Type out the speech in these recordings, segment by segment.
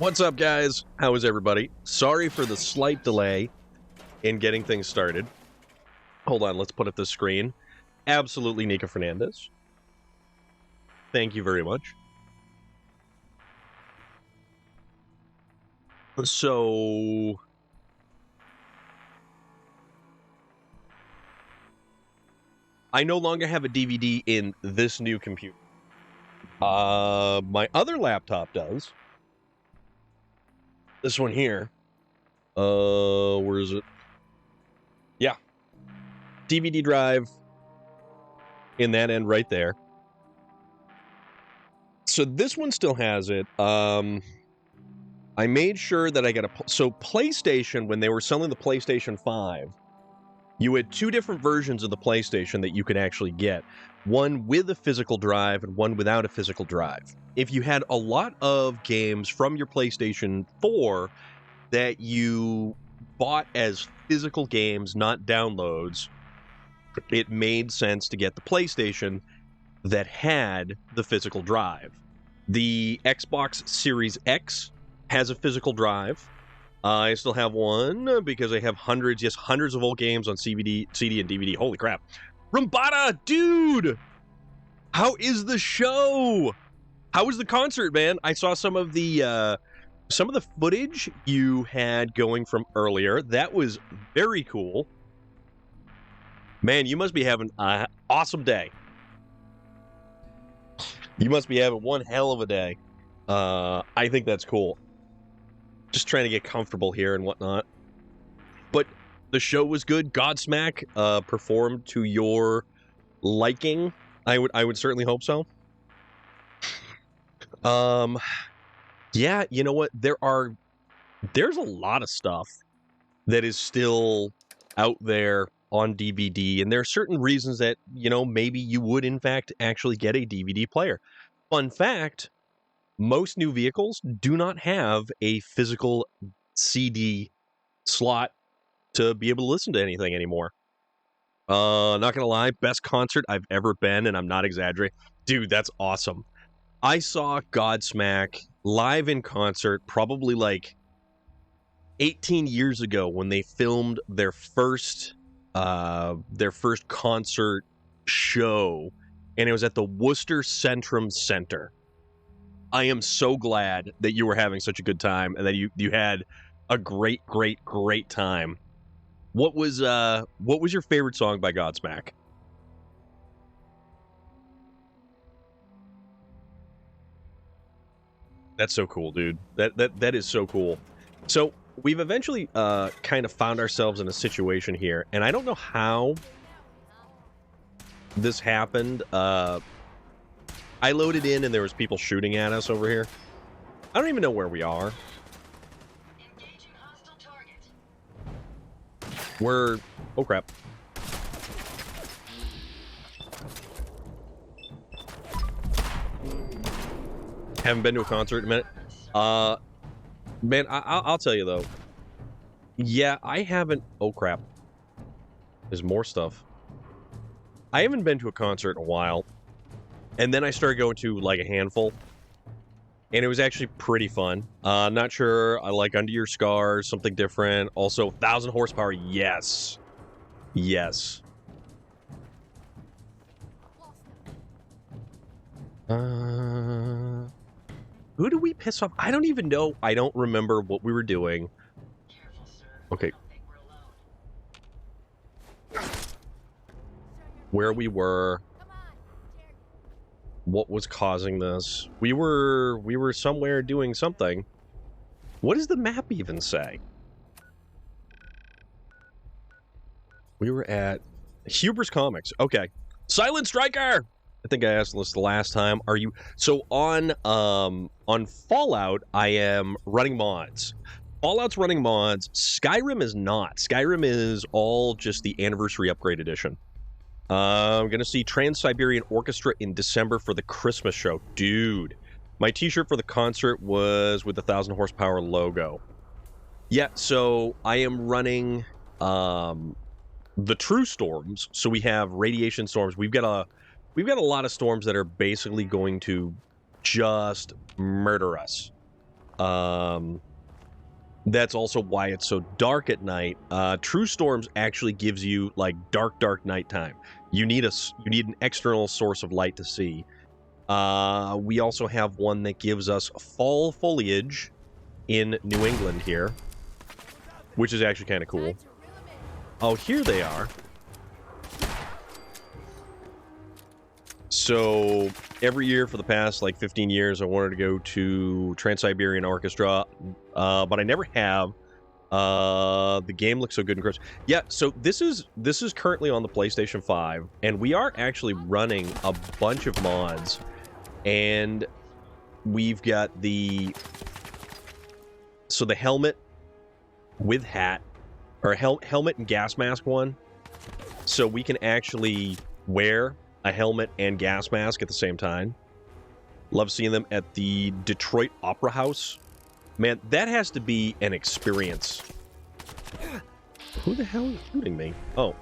What's up, guys? How is everybody? Sorry for the slight delay in getting things started. Hold on, let's put up the screen. Absolutely, Nika Fernandez. Thank you very much. So... I no longer have a DVD in this new computer. My other laptop does. This one here. Where is it? Yeah. DVD drive in that end right there. So this one still has it. I made sure that I got so PlayStation, when they were selling the PlayStation 5, you had two different versions of the PlayStation that you could actually get. One with a physical drive and one without a physical drive. If you had a lot of games from your PlayStation 4 that you bought as physical games, not downloads, it made sense to get the PlayStation that had the physical drive. The Xbox Series X has a physical drive. I still have one because I have hundreds of old games on CD and DVD. Holy crap. Rumbata, dude! How is the show? How was the concert, man? I saw some of the footage you had going from earlier. That was very cool. Man, you must be having an awesome day. You must be having one hell of a day. I think that's cool. Just trying to get comfortable here and whatnot. But the show was good. Godsmack performed to your liking. I would certainly hope so. Yeah, you know what? There's a lot of stuff that is still out there on DVD, and there are certain reasons that, you know, maybe you would in fact actually get a DVD player. Fun fact, most new vehicles do not have a physical CD slot to be able to listen to anything anymore. Not gonna lie, best concert I've ever been, and I'm not exaggerating. Dude, that's awesome. I saw Godsmack live in concert probably like 18 years ago when they filmed their first concert show, and it was at the Worcester Centrum Center. I am so glad that you were having such a good time and that you had a great time. What was your favorite song by Godsmack? That's so cool, dude. That is so cool. So we've eventually kind of found ourselves in a situation here, and I don't know how this happened. I loaded in and there was people shooting at us over here. I don't even know where we are. We're... oh crap. Haven't been to a concert in a minute. Man, I'll tell you though. Yeah, I haven't... oh crap. There's more stuff. I haven't been to a concert in a while. And then I started going to like a handful. And it was actually pretty fun. Not sure. I like Under Your Scars, something different. Also, 1,000 horsepower. Yes. Yes. Who do we piss off? I don't even know. I don't remember what we were doing. Okay. Where we were. What was causing this? We were somewhere doing something. What does the map even say? We were at Huber's Comics. Okay. Silent Striker! I think I asked this the last time. Are you... so on Fallout, I am running mods. Fallout's running mods. Skyrim is not. Skyrim is all just the Anniversary Upgrade Edition. I'm going to see Trans-Siberian Orchestra in December for the Christmas show. Dude, my t-shirt for the concert was with the 1,000 horsepower logo. Yeah, so I am running the true storms. So we have radiation storms. We've got a lot of storms that are basically going to just murder us. That's also why it's so dark at night. True Storms actually gives you like dark nighttime. You need an external source of light to see. We also have one that gives us fall foliage in New England here, which is actually kind of cool. Oh, here they are. So every year for the past like 15 years, I wanted to go to Trans-Siberian Orchestra, but I never have. The game looks so good and crisp. Yeah, so this is currently on the PlayStation 5, and we are actually running a bunch of mods, and we've got the helmet with hat, or helmet and gas mask one, so we can actually wear a helmet and gas mask at the same time. Love seeing them at the Detroit Opera House. Man, that has to be an experience. Who the hell is shooting me? Oh.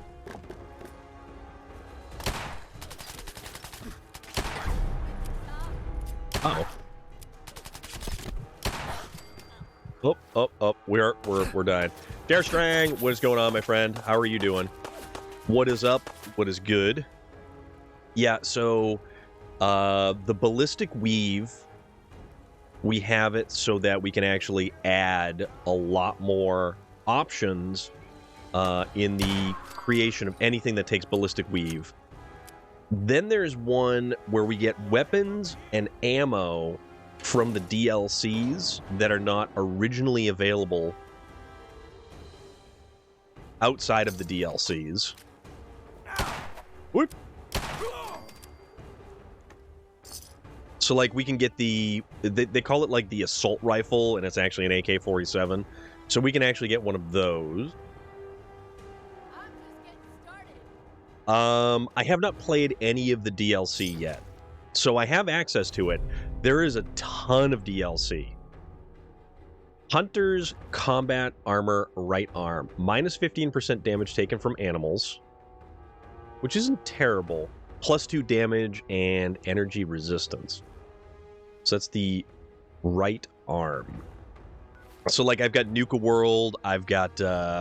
Uh-oh. Oh. We're dying. Dare Strang, what is going on, my friend? How are you doing? What is up? What is good? Yeah, so the ballistic weave, we have it so that we can actually add a lot more options in the creation of anything that takes ballistic weave. Then there's one where we get weapons and ammo from the DLCs that are not originally available outside of the DLCs. Whoop. So, like, we can get they call it, like, the assault rifle, and it's actually an AK-47. So we can actually get one of those. I have not played any of the DLC yet, so I have access to it. There is a ton of DLC. Hunter's Combat Armor Right Arm. Minus 15% damage taken from animals, which isn't terrible. Plus 2 damage and energy resistance. So that's the right arm. So, like, I've got Nuka World, I've got,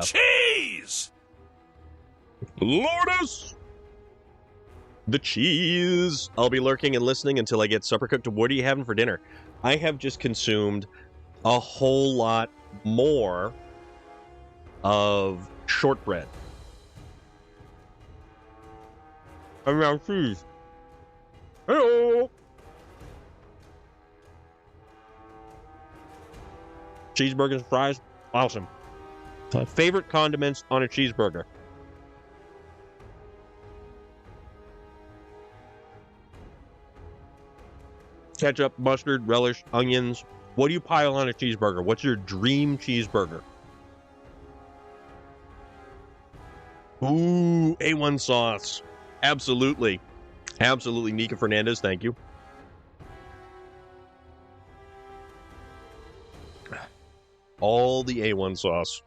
Cheese! Lourdes! The cheese! I'll be lurking and listening until I get supper cooked. What are you having for dinner? I have just consumed a whole lot more of shortbread. I'm out cheese. Hello! Cheeseburgers and fries, awesome. Favorite condiments on a cheeseburger? Ketchup, mustard, relish, onions. What do you pile on a cheeseburger? What's your dream cheeseburger? Ooh, A1 sauce. Absolutely. Absolutely. Nika Fernandez, thank you. All the A1 sauce.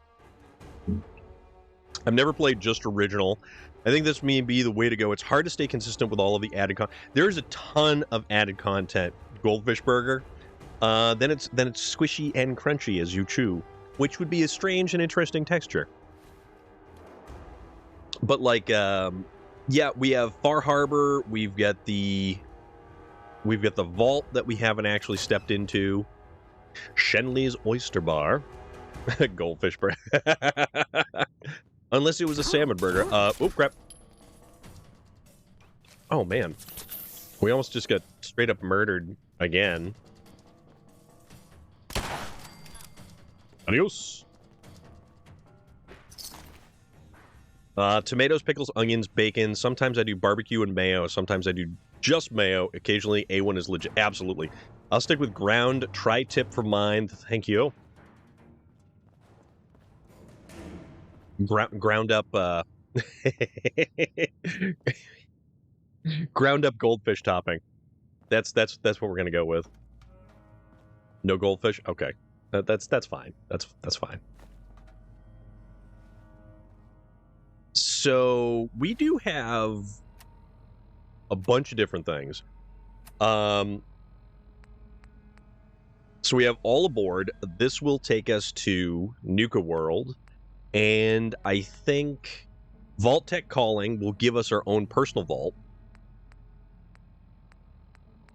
I've never played just original. I think this may be the way to go. It's hard to stay consistent with all of the added content. There's a ton of added content. Goldfish burger. Then it's squishy and crunchy as you chew, which would be a strange and interesting texture. But like, yeah, we have Far Harbor. We've got the vault that we haven't actually stepped into. Shenley's Oyster Bar. Goldfish burger. Unless it was a salmon burger. Oh, crap. Oh, man. We almost just got straight up murdered again. Adios. Tomatoes, pickles, onions, bacon. Sometimes I do barbecue and mayo. Sometimes I do just mayo. Occasionally, A1 is legit. Absolutely. I'll stick with ground tri-tip for mine. Thank you. Ground up, ground up goldfish topping. That's what we're gonna go with. No goldfish. Okay, that's fine. That's fine. So we do have a bunch of different things. So we have all aboard. This will take us to Nuka World. And I think Vault-Tec Calling will give us our own personal vault.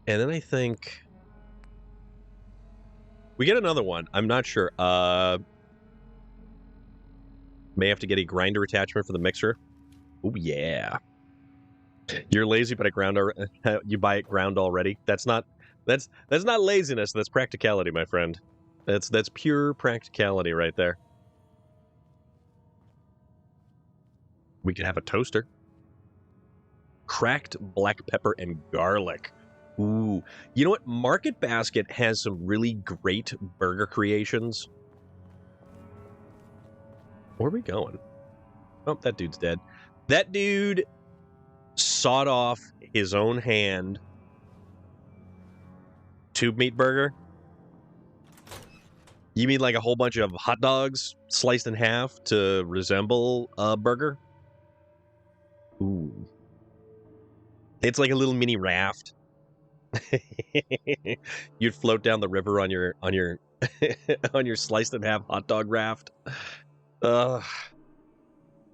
And then I think we get another one. I'm not sure. May have to get a grinder attachment for the mixer. Oh, yeah. You're lazy, but you buy it ground already. That's not laziness. That's practicality, my friend. That's pure practicality right there. We could have a toaster. Cracked black pepper and garlic. Ooh. You know what? Market Basket has some really great burger creations. Where are we going? Oh, that dude's dead. That dude sawed off his own hand. Tube meat burger? You mean like a whole bunch of hot dogs sliced in half to resemble a burger? Ooh. It's like a little mini raft. You'd float down the river on your on your sliced in half hot dog raft.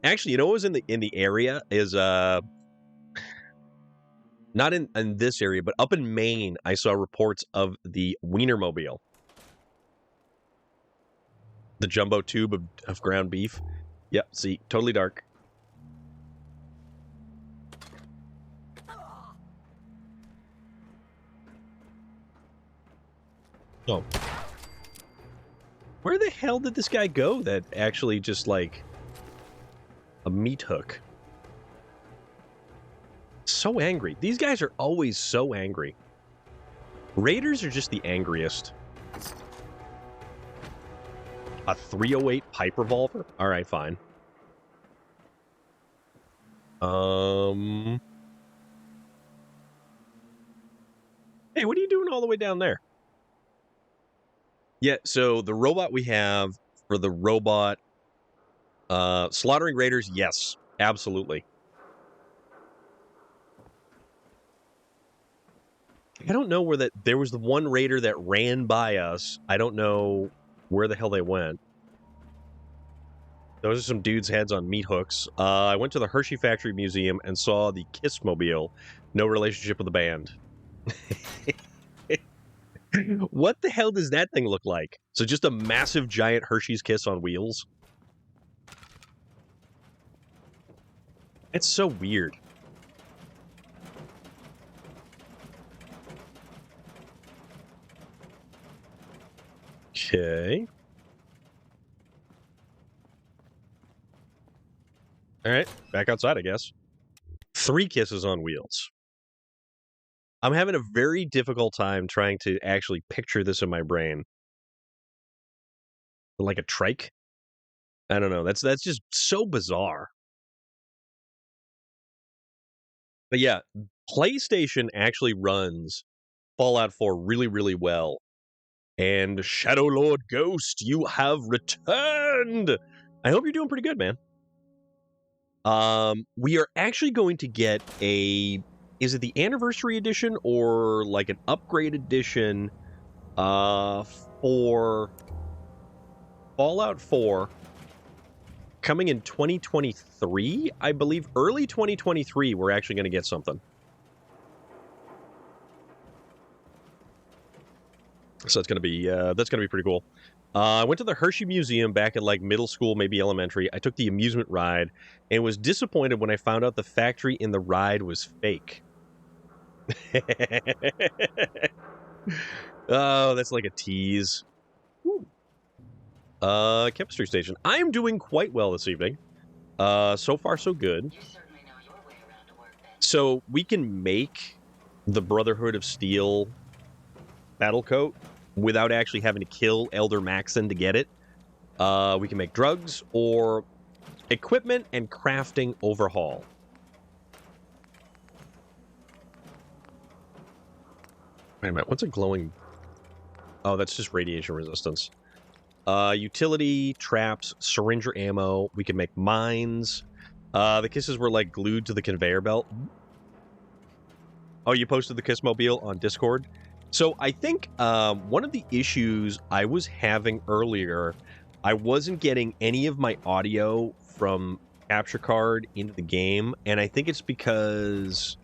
Actually, you know what was in the area is not in this area, but up in Maine, I saw reports of the Wienermobile. The jumbo tube of ground beef. Yep, see, totally dark. Oh. Where the hell did this guy go that actually just, like, a meat hook? So angry. These guys are always so angry. Raiders are just the angriest. A 308 pipe revolver? Alright, fine. Hey, what are you doing all the way down there? Yeah, so the robot we have for the robot slaughtering raiders, yes, absolutely. I don't know where there was the one raider that ran by us. I don't know where the hell they went. Those are some dudes' heads on meat hooks. I went to the Hershey Factory Museum and saw the Kissmobile. No relationship with the band. What the hell does that thing look like? So just a massive giant Hershey's Kiss on wheels? It's so weird. Okay. Alright, back outside, I guess. 3 kisses on wheels. I'm having a very difficult time trying to actually picture this in my brain. Like a trike? I don't know. That's just so bizarre. But yeah, PlayStation actually runs Fallout 4 really, really well. And Shadow Lord Ghost, you have returned! I hope you're doing pretty good, man. We are actually going to get a... Is it the anniversary edition or like an upgrade edition for Fallout 4 coming in 2023? I believe early 2023 we're actually going to get something. So that's going to be pretty cool. I went to the Hershey Museum back at like middle school, maybe elementary. I took the amusement ride and was disappointed when I found out the factory in the ride was fake. Oh, that's like a tease. Chemistry station. I'm doing quite well this evening. So far so good. So we can make the Brotherhood of Steel battle coat without actually having to kill Elder Maxon to get it. We can make drugs or equipment and crafting overhaul. Wait a minute, what's a glowing... Oh, that's just radiation resistance. Utility, traps, syringer ammo. We can make mines. The kisses were like glued to the conveyor belt. Oh, you posted the Kissmobile on Discord? So I think one of the issues I was having earlier, I wasn't getting any of my audio from capture card into the game, and I think it's because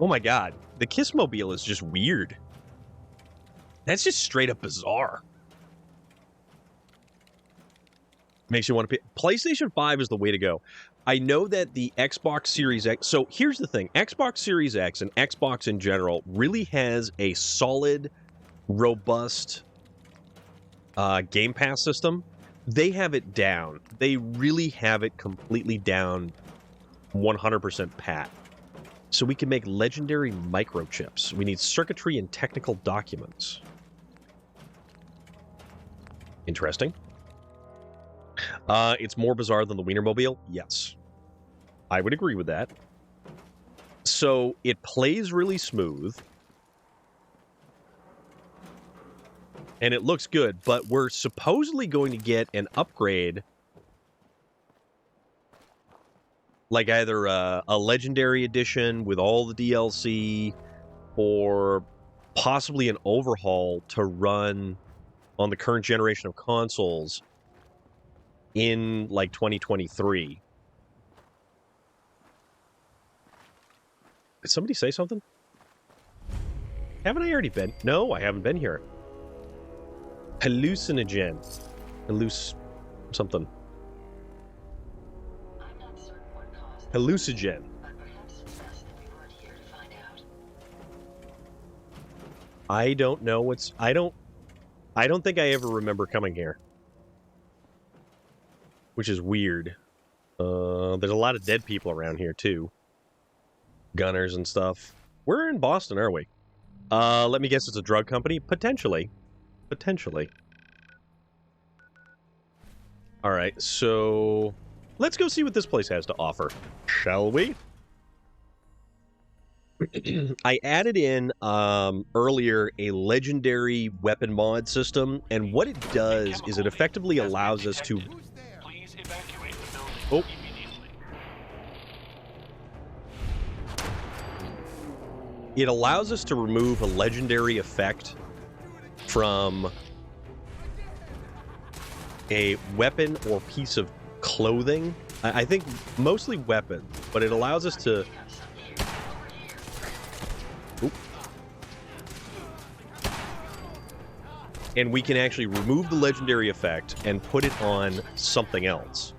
oh my god, the Kissmobile is just weird. That's just straight up bizarre. Makes you want to pay. PlayStation 5 is the way to go. I know that the Xbox Series X... So here's the thing. Xbox Series X and Xbox in general really has a solid, robust Game Pass system. They have it down. They really have it completely down 100% pat. So we can make legendary microchips. We need circuitry and technical documents. Interesting. It's more bizarre than the Wienermobile? Yes. I would agree with that. So, it plays really smooth. And it looks good, but we're supposedly going to get an upgrade. Like either a Legendary Edition with all the DLC, or possibly an overhaul to run on the current generation of consoles in, like, 2023. Did somebody say something? Haven't I already been? No, I haven't been here. Hallucinogen. Something. I'm not certain what caused Hallucinogen. but perhaps it's best that we weren't here to find out. I don't know what's... I don't think I ever remember coming here. Which is weird. There's a lot of dead people around here, too. Gunners and stuff. We're in Boston, aren't we? Let me guess it's a drug company? Potentially. Potentially. Alright, so... let's go see what this place has to offer. Shall we? I added in, earlier, a legendary weapon mod system, and what it does is it effectively allows us to... Please evacuate the building Oh. immediately. It allows us to remove a legendary effect from a weapon or piece of clothing. I think mostly weapon, but it allows us to... Oop. And we can actually remove the legendary effect and put it on something else.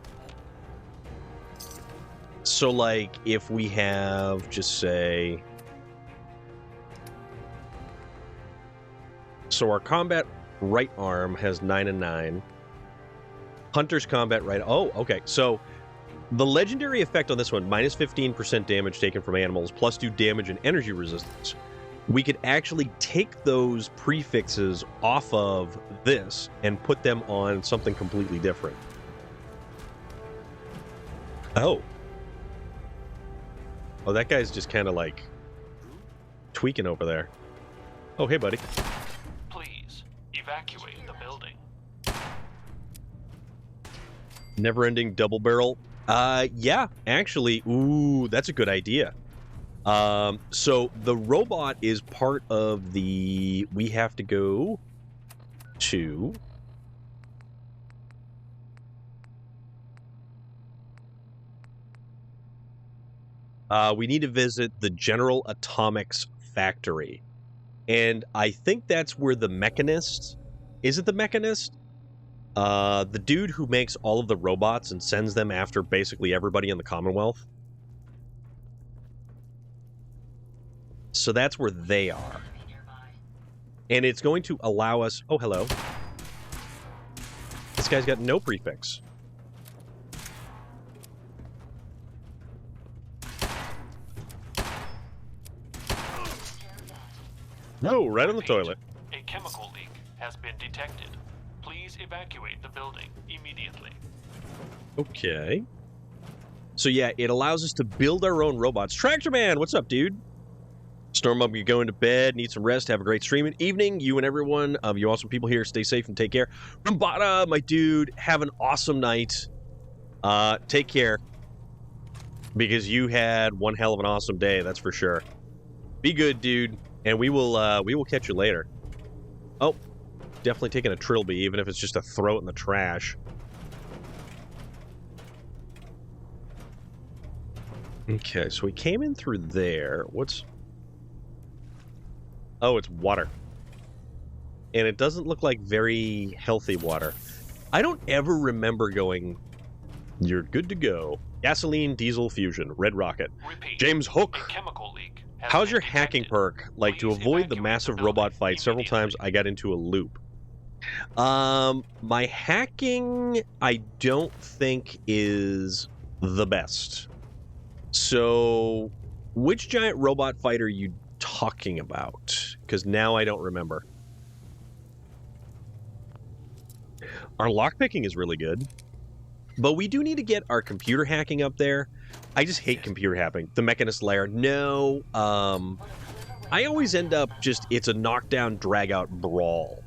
So, like, if we have, just say... So our combat right arm has 9 and 9. Hunter's combat right... Oh, okay. So the legendary effect on this one, minus 15% damage taken from animals, plus 2 damage and energy resistance. We could actually take those prefixes off of this and put them on something completely different. Oh. Oh, that guy's just kind of like tweaking over there. Oh, hey, buddy. Please evacuate the building. Never-ending double barrel. Yeah, actually, ooh, that's a good idea. So the robot is part of the... We have to go to... we need to visit the General Atomics factory. And I think that's where the Mechanist... Is it the Mechanist? The dude who makes all of the robots and sends them after basically everybody in the Commonwealth. So that's where they are. And it's going to allow us... Oh, hello. This guy's got no prefix. No, right on the toilet. A chemical leak has been detected. Please evacuate the building immediately. Okay. So yeah, it allows us to build our own robots. Tractor Man, what's up, dude? Storm up, you're going to bed, need some rest, have a great streaming evening. You and everyone, you awesome people here, stay safe and take care. Rambada, my dude, have an awesome night. Take care. Because you had one hell of an awesome day, that's for sure. Be good, dude, and we will catch you later. Oh, definitely taking a trilby, even if it's just to throw it in the trash. Okay, so we came in through there. What's... Oh, it's water. And it doesn't look like very healthy water. I don't ever remember going, you're good to go. Gasoline, diesel, fusion, red rocket. Repeat. James Hook. A chemical leak has How's been your hacking detected. perk? Like, to Please avoid the evacuate massive the robot building fight, several immediately. times I got into a loop. My hacking, I don't think is the best. So, which giant robot fight are you talking about? Because now I don't remember. Our lockpicking is really good. But we do need to get our computer hacking up there. I just hate computer hacking. The Mechanist Lair, no. I always end up just, it's a knockdown, drag-out brawl.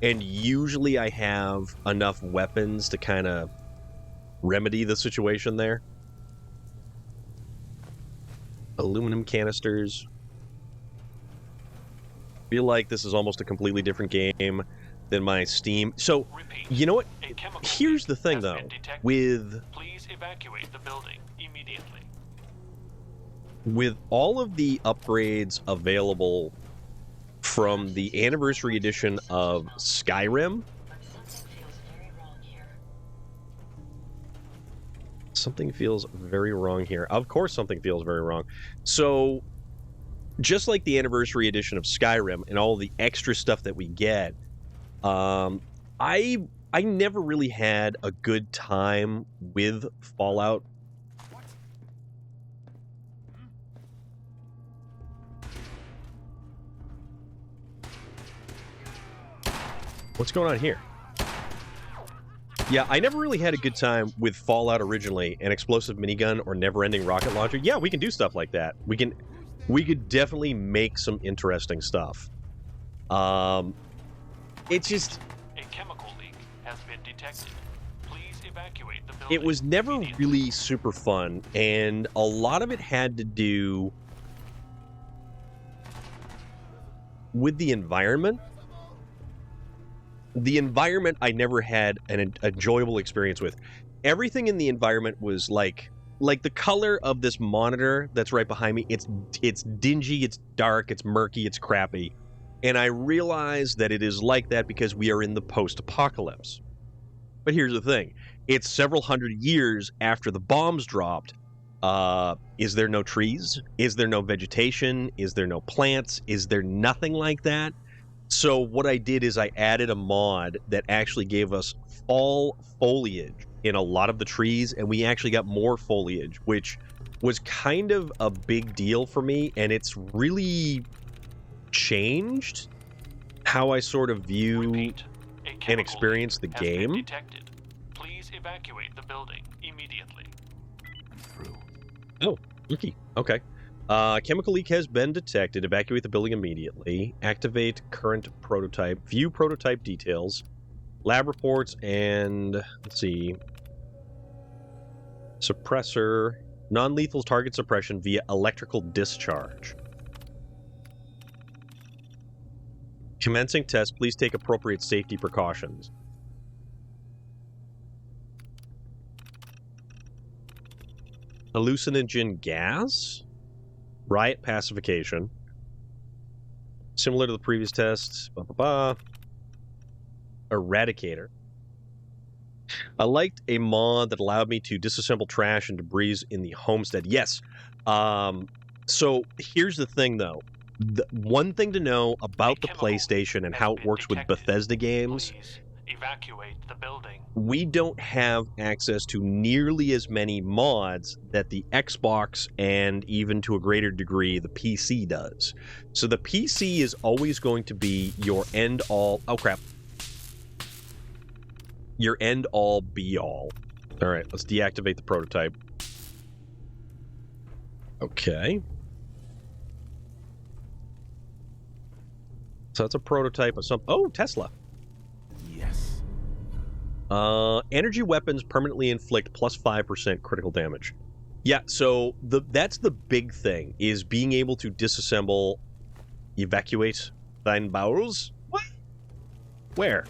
And usually I have enough weapons to kind of remedy the situation there. Aluminum canisters. Feel like this is almost a completely different game than my Steam. So, Repeat. you know what? A chemical Here's the leak thing, has though. been detected. With Please evacuate the building immediately. all of the upgrades available from the anniversary edition of Skyrim, But something feels very wrong here. something feels very wrong here. Of course something feels very wrong. So, just like the anniversary edition of Skyrim and all the extra stuff that we get, I never really had a good time with Fallout. What's going on here? Yeah, I never really had a good time with Fallout originally, an explosive minigun or never-ending rocket launcher. Yeah, we can do stuff like that. We could definitely make some interesting stuff. It's just, A chemical leak has been detected. Please evacuate the building. it was never immediately. really super fun, and a lot of it had to do with the environment. The environment I never had an enjoyable experience with. Everything in the environment was like the color of this monitor that's right behind me. It's dingy, it's dark, it's murky, it's crappy. And I realize that it is like that because we are in the post-apocalypse. But here's the thing. It's several hundred years after the bombs dropped. Is there no trees? Is there no vegetation? Is there no plants? Is there nothing like that? So what I did is I added a mod that actually gave us fall foliage in a lot of the trees, and we actually got more foliage, which was kind of a big deal for me, and it's really changed how I sort of view Repeat. A and chemical experience the leak has been game. detected. Please evacuate the building immediately. Oh, rookie. Okay. Chemical leak has been detected. Evacuate the building immediately. Activate current prototype. View prototype details. Lab reports and, let's see, suppressor. Non-lethal target suppression via electrical discharge. Commencing test. Please take appropriate safety precautions. Hallucinogen gas? Riot pacification. Similar to the previous tests. Eradicator. I liked a mod that allowed me to disassemble trash and debris in the homestead. Yes. So here's the thing, though. The one thing to know about the chemical PlayStation and has how it been works with detected. Bethesda games, Please evacuate the building. we don't have access to nearly as many mods that the Xbox and even to a greater degree the PC does. So the PC is always going to be your end all. Oh crap. Your end all be all. All right, let's deactivate the prototype. Okay. So that's a prototype of some. Oh, Tesla. Yes. Energy weapons permanently inflict plus 5% critical damage. Yeah, so that's the big thing, is being able to disassemble, evacuate thine bowels? What? Where?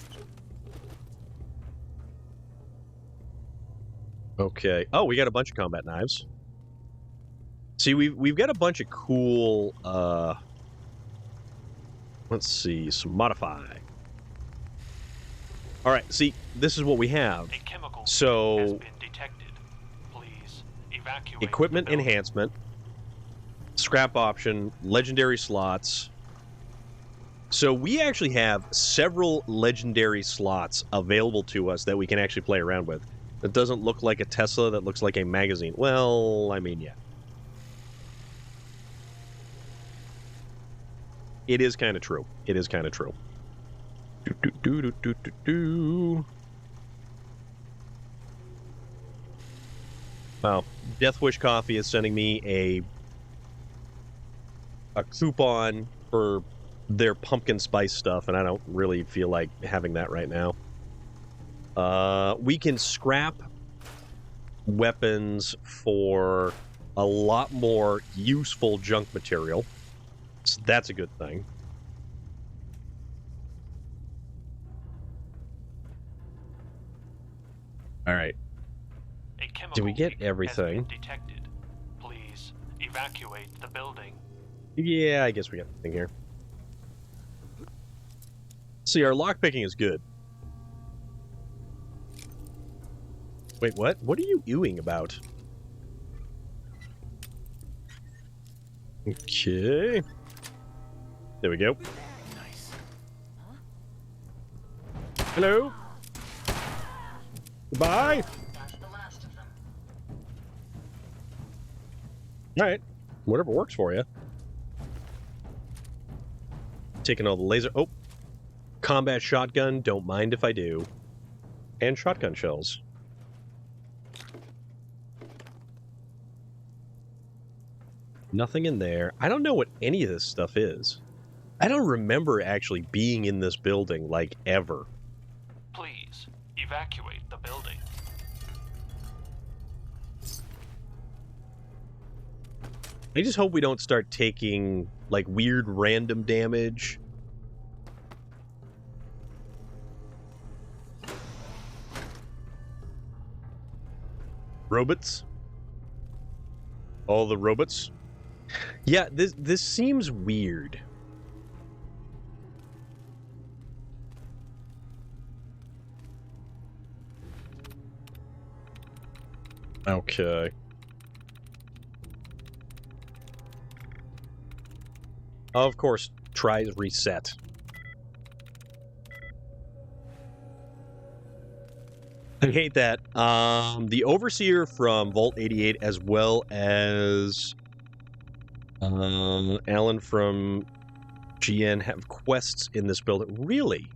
Okay. Oh, we got a bunch of combat knives. See, we've got a bunch of cool, let's see, some modify. All right, see, this is what we have. A chemical So, has been detected. Please evacuate equipment the building. enhancement, scrap option, legendary slots. So we actually have several legendary slots available to us that we can actually play around with. That doesn't look like a Tesla, that looks like a magazine. Well, I mean, yeah. It is kind of true. It is kind of true. Wow. Death Wish Coffee is sending me a coupon for their pumpkin spice stuff, and I don't really feel like having that right now. We can scrap weapons for a lot more useful junk material. So that's a good thing. All right. A chemical Did we get leak everything? has been detected. Please evacuate the building. Yeah, I guess we got everything here. See, our lockpicking is good. Wait, what? What are you ewing about? Okay. There we go. Nice. Hello? Goodbye? Alright. Whatever works for you. Taking all the laser... Oh! Combat shotgun, don't mind if I do. And shotgun shells. Nothing in there. I don't know what any of this stuff is. I don't remember actually being in this building, like, ever. Please evacuate the building. I just hope we don't start taking, like, weird random damage. Robots? All the robots? Yeah, this seems weird. Okay. Of course, tries reset. I hate that. The Overseer from Vault 88, as well as Alan from GN, have quests in this building. Really?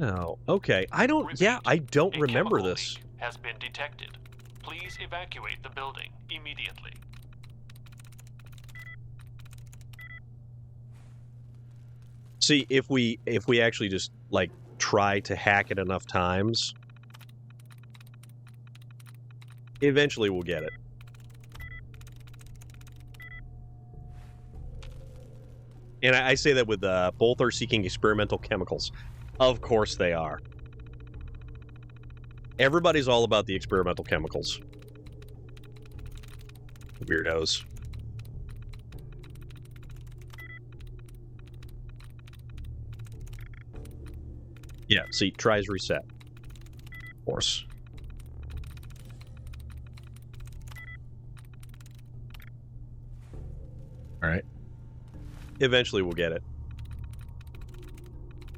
Oh, okay. I don't. Repeat, Yeah, I don't a remember chemical this. leak has been detected. Please evacuate the building immediately. See, if we actually just like try to hack it enough times, eventually we'll get it. And I say that with both are seeking experimental chemicals. Of course they are. Everybody's all about the experimental chemicals. Weirdos. Yeah, see, tries reset. Of course. Alright. Eventually we'll get it.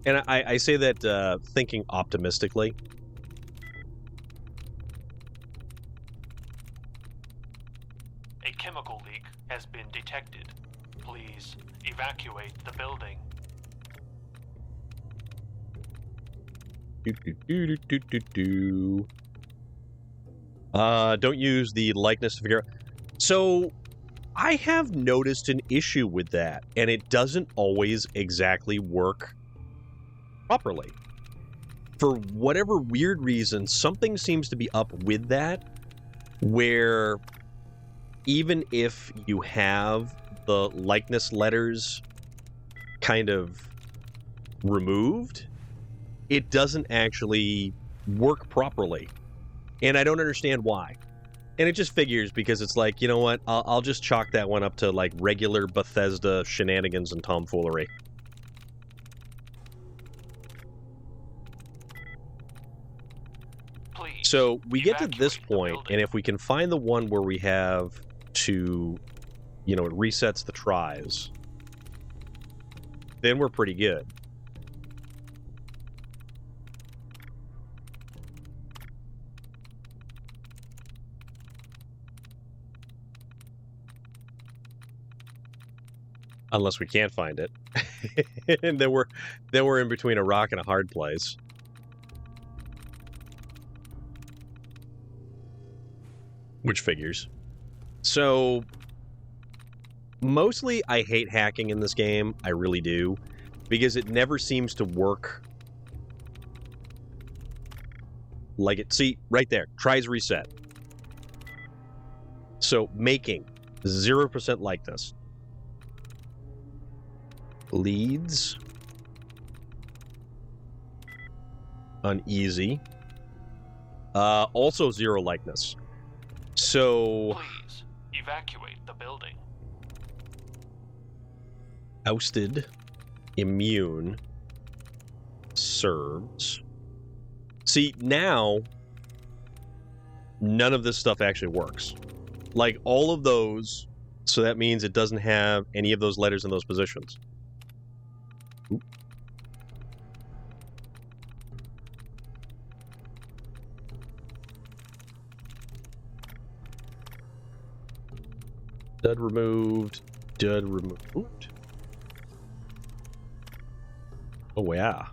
And I say that thinking optimistically. A chemical leak has been detected. Please evacuate the building. Don't use the likeness to figure out. So, I have noticed an issue with that, and it doesn't always exactly work properly. For whatever weird reason, something seems to be up with that, where even if you have the likeness letters kind of removed, it doesn't actually work properly. And I don't understand why. And it just figures because it's like, you know what? I'll just chalk that one up to like regular Bethesda shenanigans and tomfoolery. Please So we get to this evacuate the point, building. and if we can find the one where we have to, you know, it resets the tries, then we're pretty good. Unless we can't find it. And then we're in between a rock and a hard place. Which figures. So mostly I hate hacking in this game. I really do. Because it never seems to work like it. See, right there. Tries reset. So making 0% likeness. Leads. Uneasy. Also 0 likeness. So Please evacuate the building. ousted, immune, serves. See, now none of this stuff actually works. Like all of those, so that means it doesn't have any of those letters in those positions. Oop. Dud removed. Dud removed. Oh, yeah.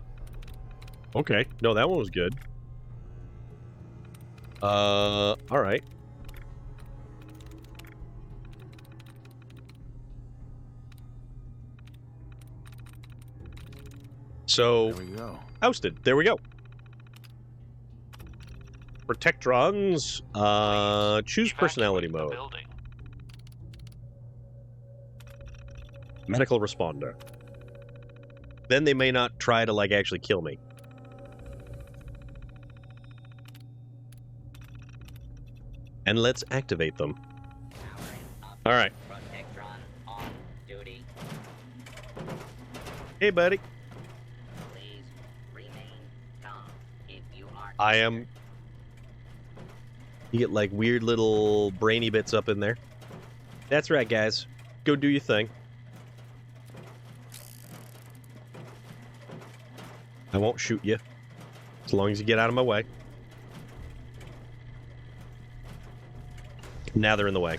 Okay. No, that one was good. All right. So, There we go. ousted. There we go. Protectrons. Choose personality Evacuate the mode. building. Medical responder. Then they may not try to, like, actually kill me. And let's activate them. All right. Protectron on duty. Hey, buddy. Please remain calm if you are. I am. You get, like, weird little brainy bits up in there. That's right, guys. Go do your thing. I won't shoot you. As long as you get out of my way. Now they're in the way.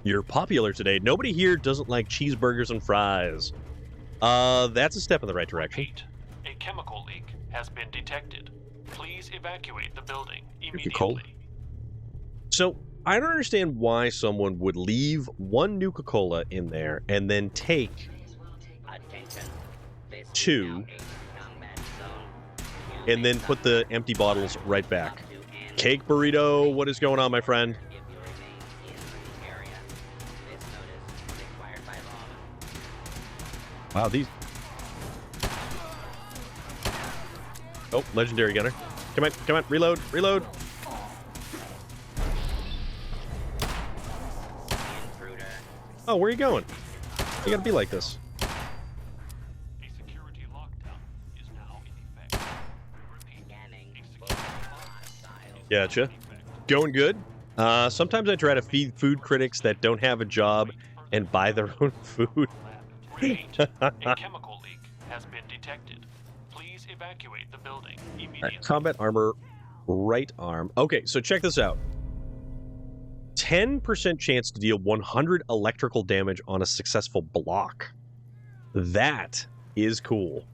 You're popular today. Nobody here doesn't like cheeseburgers and fries. That's a step in the right direction. Repeat. A chemical leak has been detected. Please evacuate the building Nuka-Cola. immediately. So, I don't understand why someone would leave one Nuka-Cola in there and then take Attention. This is Two. now a combat zone. and may then put the empty bottles right back. up to and Cake burrito, what is going on, my friend? if you remain in the area. This notice is required by law. Wow, these... Oh, legendary gunner. Come on, reload, reload. Intruder. Oh, where are you going? You gotta be like this. A security lockdown is now in effect. Repeat. Scanning. A for security lockdown hostile. is Gotcha. now in effect. Going good. Sometimes I try to feed food critics that don't have a job and buy their own food. Repeat. A chemical leak has been detected. Please evacuate the building immediately. Combat armor, right arm. Okay, so check this out. 10% chance to deal 100 electrical damage on a successful block. That is cool.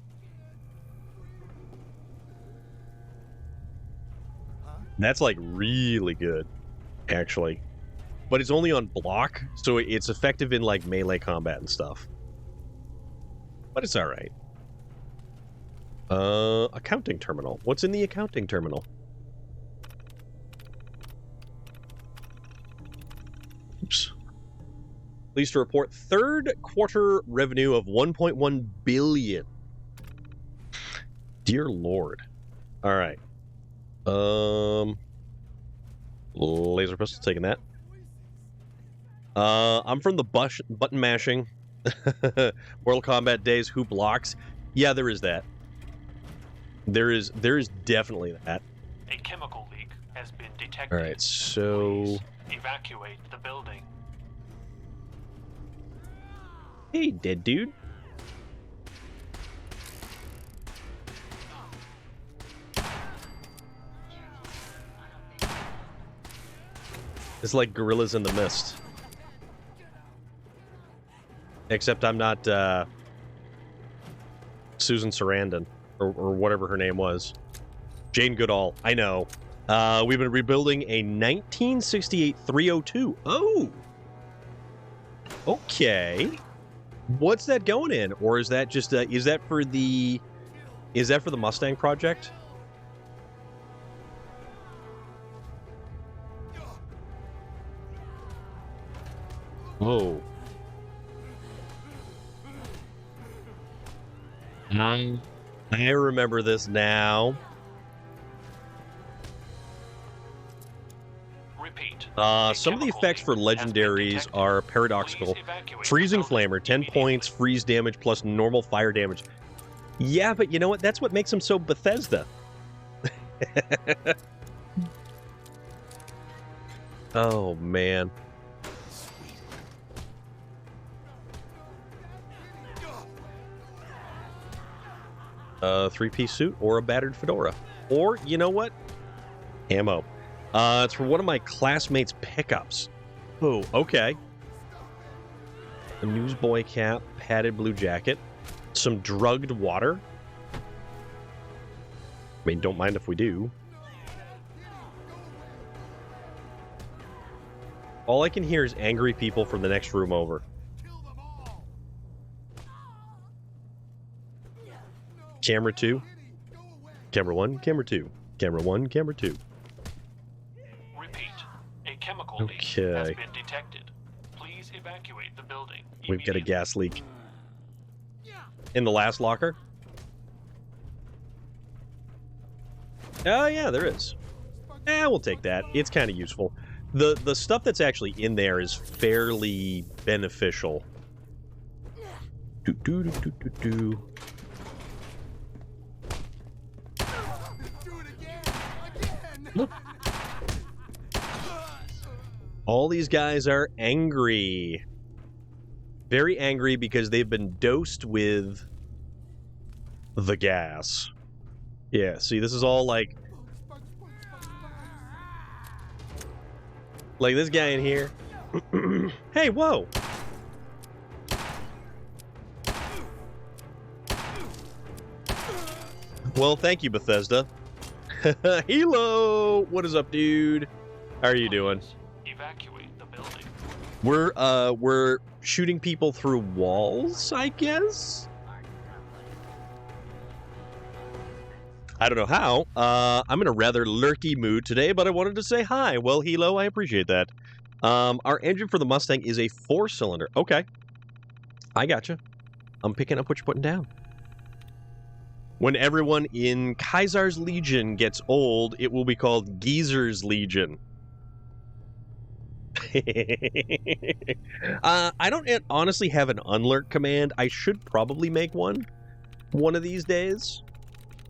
That's like really good, actually. But it's only on block, so it's effective in like melee combat and stuff. But it's alright. Accounting terminal. What's in the accounting terminal? Pleased to report third quarter revenue of 1.1 billion. Dear Lord. All right. Laser pistol, taking that. I'm from the button mashing. Mortal Kombat days. Who blocks? Yeah, there is that. There is definitely that. A chemical leak has been detected. All right, so Please evacuate the building. hey, dead dude. It's like Gorillas in the Mist. Except I'm not Susan Sarandon or whatever her name was. Jane Goodall. I know. We've been rebuilding a 1968 302. Oh. Okay. What's that going in? Or is that just is that for the Mustang project? Whoa. I remember this now. Repeat. Some of the effects for legendaries are paradoxical. Freezing Flamer, 10 points, freeze damage plus normal fire damage. Yeah, but you know what? That's what makes them so Bethesda. Oh, man. A 3-piece suit or a battered fedora. Or, you know what? Ammo. It's for one of my classmates' pickups. Oh, okay. A newsboy cap, padded blue jacket, some drugged water. I mean, don't mind if we do. All I can hear is angry people from the next room over. Camera 2. Camera 1, camera 2. Camera 1, camera 2. Repeat. A chemical leak has Okay. been detected. Please evacuate the building. We've got a immediately. gas leak. In the last locker? Oh, yeah, there is. We'll take that. It's kind of useful. The stuff that's actually in there is fairly beneficial. Do, do, do, do, do, do. Look. All these guys are angry. Very angry because they've been dosed with the gas. Yeah, see, this is all like this guy in here. Hey, whoa. Well, thank you, Bethesda. Hello! What is up, dude? How are you doing? Evacuate the building. We're shooting people through walls, I guess? I don't know how. I'm in a rather lurky mood today, but I wanted to say hi. Well, Hilo, I appreciate that. Our engine for the Mustang is a 4-cylinder. Okay. I gotcha. I'm picking up what you're putting down. When everyone in Kaisar's Legion gets old, it will be called Geezer's Legion. I don't honestly have an unlurk command. I should probably make one of these days.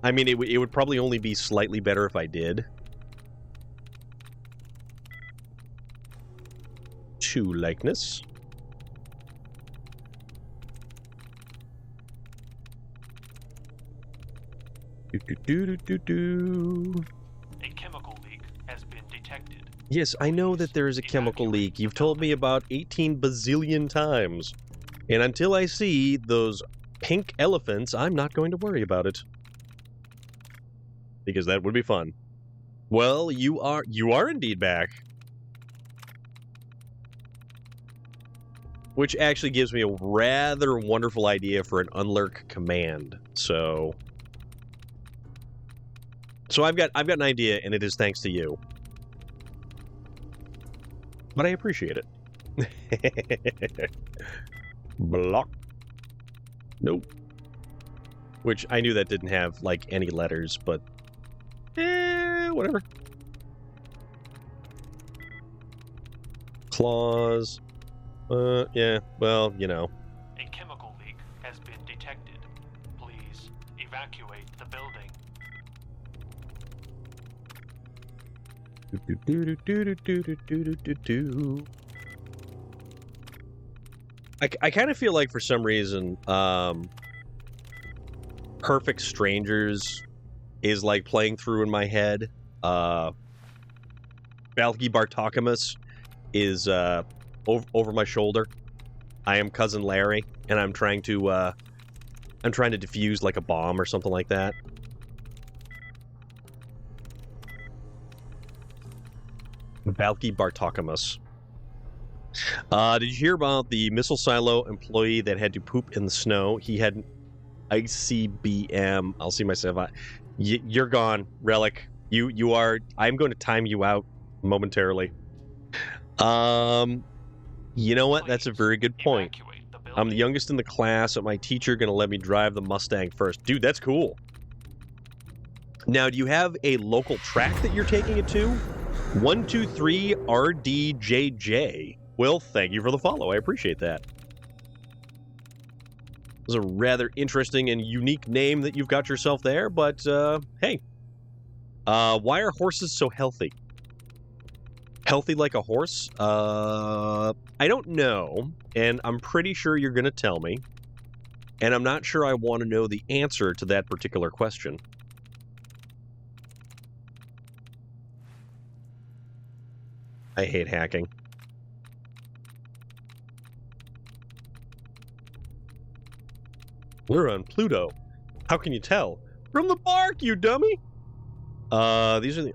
I mean, it would probably only be slightly better if I did. To likeness. Do. A chemical leak has been detected. Yes, I know that there is a chemical leak. You've told me about 18 bazillion times. And until I see those pink elephants, I'm not going to worry about it. Because that would be fun. Well, you are indeed back. Which actually gives me a rather wonderful idea for an unlurk command. So I've got an idea, and it is thanks to you. But I appreciate it. Block. Nope. Which I knew that didn't have, like, any letters, but... whatever. Claws. Yeah, well, you know. A chemical leak has been detected. Please evacuate the building. I kind of feel like for some reason, Perfect Strangers is like playing through in my head. Balki Bartokamus is over my shoulder. I am Cousin Larry, and I'm trying to defuse like a bomb or something like that. Balki Bartokamus. Did you hear about the missile silo employee that had to poop in the snow? He had an ICBM. I'll see myself. You're gone, Relic. You are. I'm going to time you out momentarily. You know what? That's a very good point. I'm the youngest in the class, and my teacher going to let me drive the Mustang first. Dude, that's cool. Now, do you have a local track that you're taking it to? 123 RDJJ. Well, thank you for the follow. I appreciate that. It's a rather interesting and unique name that you've got yourself there, but hey. Why are horses so healthy? Healthy like a horse? I don't know, and I'm pretty sure you're going to tell me, and I'm not sure I want to know the answer to that particular question. I hate hacking. We're on Pluto. How can you tell? From the bark, you dummy! These are the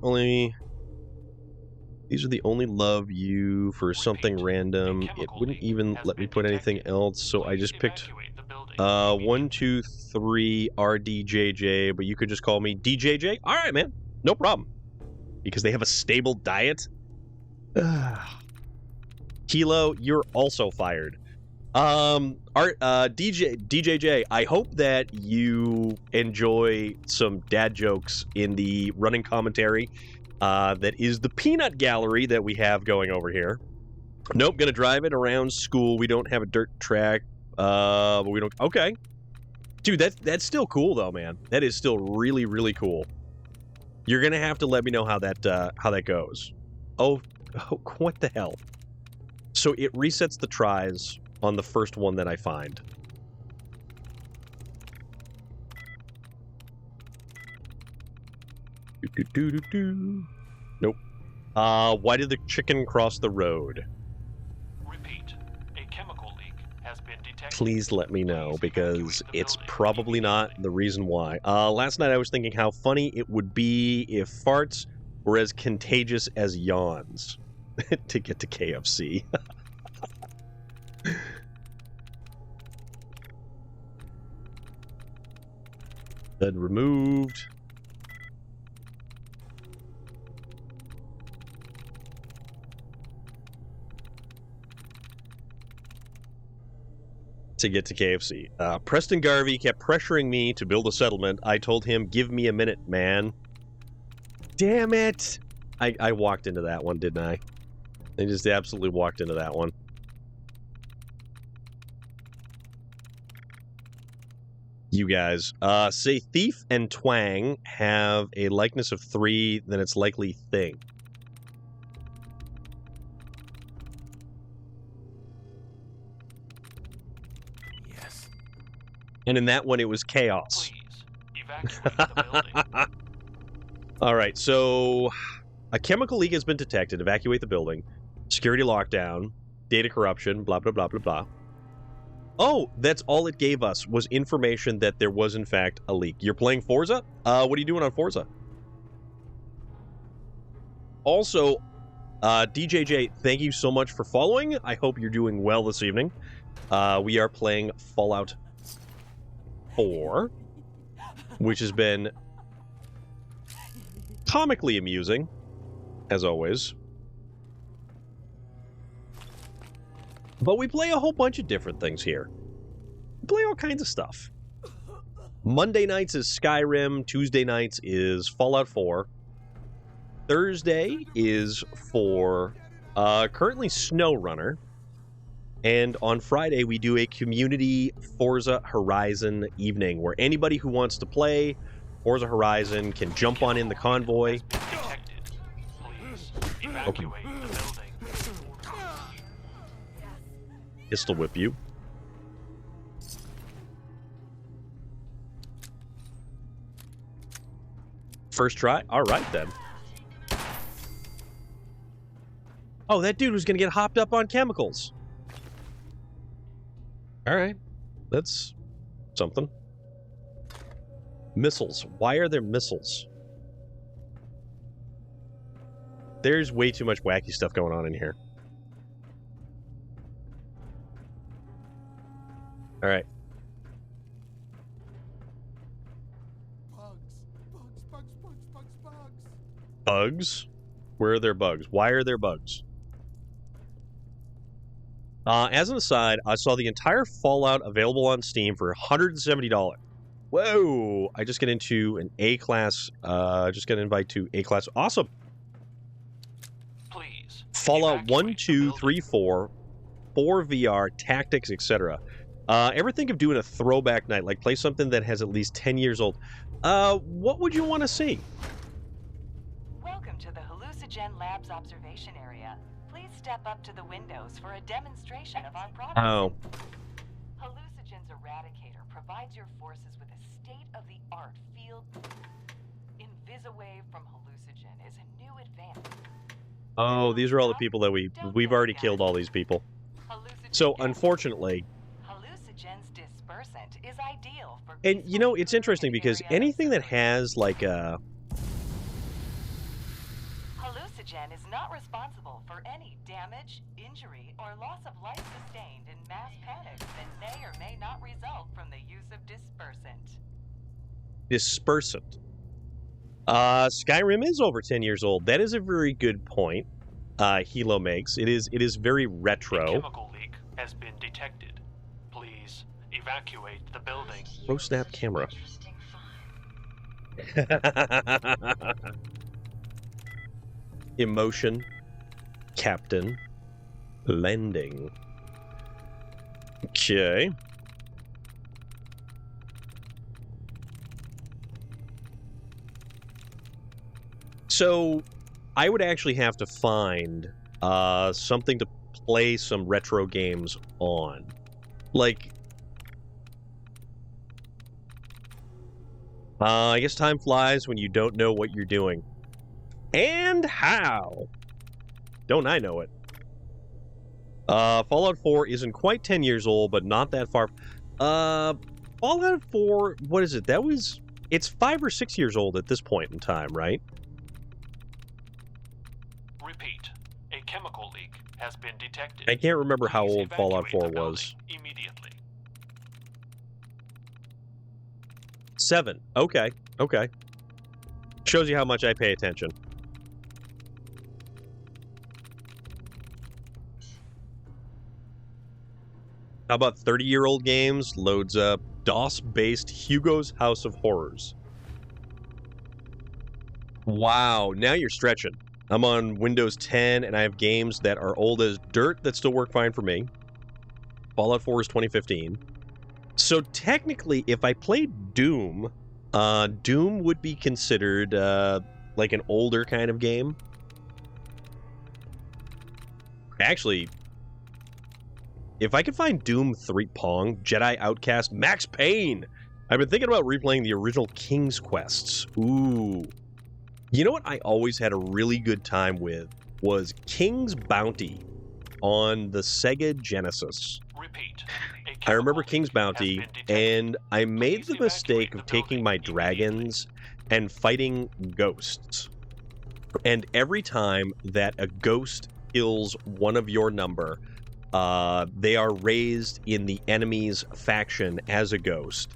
only love you for something random. It wouldn't even let me put anything else, so I just picked 123 RDJJ, but you could just call me DJJ. All right, man. No problem. Because they have a stable diet. Kilo, you're also fired. DJJ, I hope that you enjoy some dad jokes in the running commentary. That is the peanut gallery that we have going over here. Nope, gonna drive it around school. We don't have a dirt track. But we don't. Okay, dude, that's still cool though, man. That is still really, really cool. You're gonna have to let me know how that goes. Oh, what the hell? So it resets the tries on the first one that I find. Nope. Why did the chicken cross the road? Repeat. A chemical leak has been detected. Please let me know, because it's probably not the reason why. Last night I was thinking how funny it would be if farts were as contagious as yawns to get to KFC. Bed removed. To get to KFC. Preston Garvey kept pressuring me to build a settlement. I told him, give me a minute, man. Damn it! I walked into that one, didn't I? I just absolutely walked into that one. You guys. Say Thief and Twang have a likeness of 3, then it's likely Thing. Yes. And in that one, it was Chaos. Please evacuate the building. All right, so a chemical leak has been detected. Evacuate the building. Security lockdown. Data corruption. Blah, blah, blah, blah, blah. Oh, that's all it gave us was information that there was, in fact, a leak. You're playing Forza? What are you doing on Forza? Also, DJJ, thank you so much for following. I hope you're doing well this evening. We are playing Fallout 4, which has been comically amusing, as always. But we play a whole bunch of different things here. We play all kinds of stuff. Monday nights is Skyrim. Tuesday nights is Fallout 4. Thursday is for currently SnowRunner. And on Friday, we do a community Forza Horizon evening where anybody who wants to play Forza Horizon can jump on in the convoy. Detected. Please evacuate the building. Pistol whip you. First try? Alright then. Oh, that dude was gonna get hopped up on chemicals. Alright. That's something. Missiles. Why are there missiles? There's way too much wacky stuff going on in here. Alright. Bugs? Where are there bugs? Why are there bugs? As an aside, I saw the entire Fallout available on Steam for $170. Whoa! I just get into an A-class, just got an invite to A-class. Awesome! Please. Fallout 1, evacuate the 2, building. 3, 4, 4 VR, tactics, etc. Ever think of doing a throwback night, like play something that has at least 10 years old? What would you want to see? Welcome to the Hallucigen Labs observation area. Please step up to the windows for a demonstration of our products. Oh. Hallucigen's Eradicator provides your forces with a state-of-the-art field. Invisawave from Hallucigen is a new advance. Oh, these are all the people that we've already killed all these people. So, unfortunately... Hallucigen's dispersant is ideal for... And, you know, it's interesting because anything that has, like, Hallucigen is not responsible for any damage, injury, or loss of life sustained in mass panics that may or may not result from the use of dispersant. dispersant. Skyrim is over 10 years old. That is a very good point. Hilo makes. It is very A retro. chemical leak has been detected. Please evacuate the building. Pro snap camera. Emotion. Captain. Lending. Okay. So, I would actually have to find something to play some retro games on. Like, I guess time flies when you don't know what you're doing. And how? Don't I know it? Fallout 4 isn't quite 10 years old, but not that far. Fallout 4, what is it? It's 5 or 6 years old at this point in time, right? Repeat. A chemical leak has been detected. I can't remember how Please old Fallout 4 evacuate the was. building immediately. 7. Okay. Shows you how much I pay attention. How about 30-year-old games? Loads up DOS-based Hugo's House of Horrors. Wow, now you're stretching. I'm on Windows 10, and I have games that are old as dirt that still work fine for me. Fallout 4 is 2015. So technically, if I played Doom, Doom would be considered like an older kind of game. Actually, if I could find Doom 3 Pong, Jedi Outcast, Max Payne. I've been thinking about replaying the original King's Quests. Ooh. You know what I always had a really good time with was King's Bounty on the Sega Genesis. Repeat. I remember King's Bounty, and I made the mistake of taking my dragons and fighting ghosts. And every time that a ghost kills one of your number, they are raised in the enemy's faction as a ghost.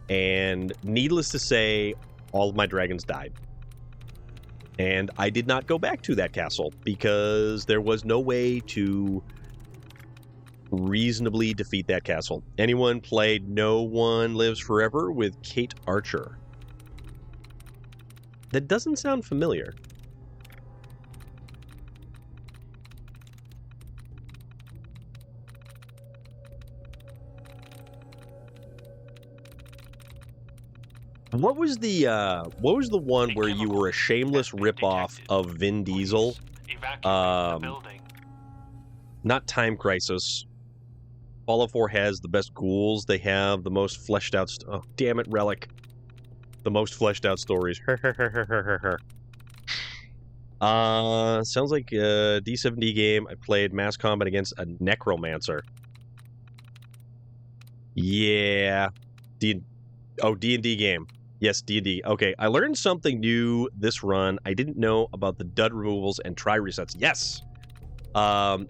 And needless to say, all of my dragons died. And I did not go back to that castle because there was no way to reasonably defeat that castle. Anyone played No One Lives Forever with Kate Archer? That doesn't sound familiar. What was the one where you were a shameless ripoff of Vin Diesel? Evacuate the building. Not Time Crisis. Fallout 4 has the best ghouls. They have the most fleshed out... oh, damn it, Relic. The most fleshed out stories. Sounds like a D7D game. I played Mass Combat against a Necromancer. Yeah. D&D game. Yes, D&D. Okay, I learned something new this run. I didn't know about the dud removals and try resets. Yes!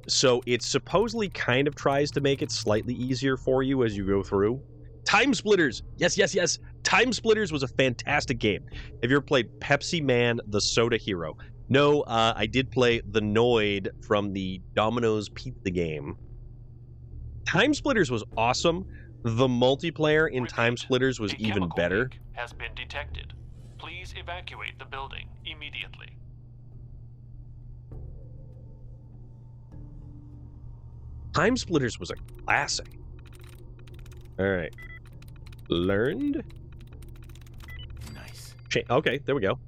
So it supposedly kind of tries to make it slightly easier for you as you go through. Time Splitters! Yes, yes, yes! Time Splitters was a fantastic game. Have you ever played Pepsi Man, the Soda Hero? No, I did play the Noid from the Domino's Pizza game. Time Splitters was awesome. The multiplayer in Time Splitters was even better. Leak has been detected. Please evacuate the building immediately. Time Splitters was a classic. All right. Learned. Nice. Okay, there we go.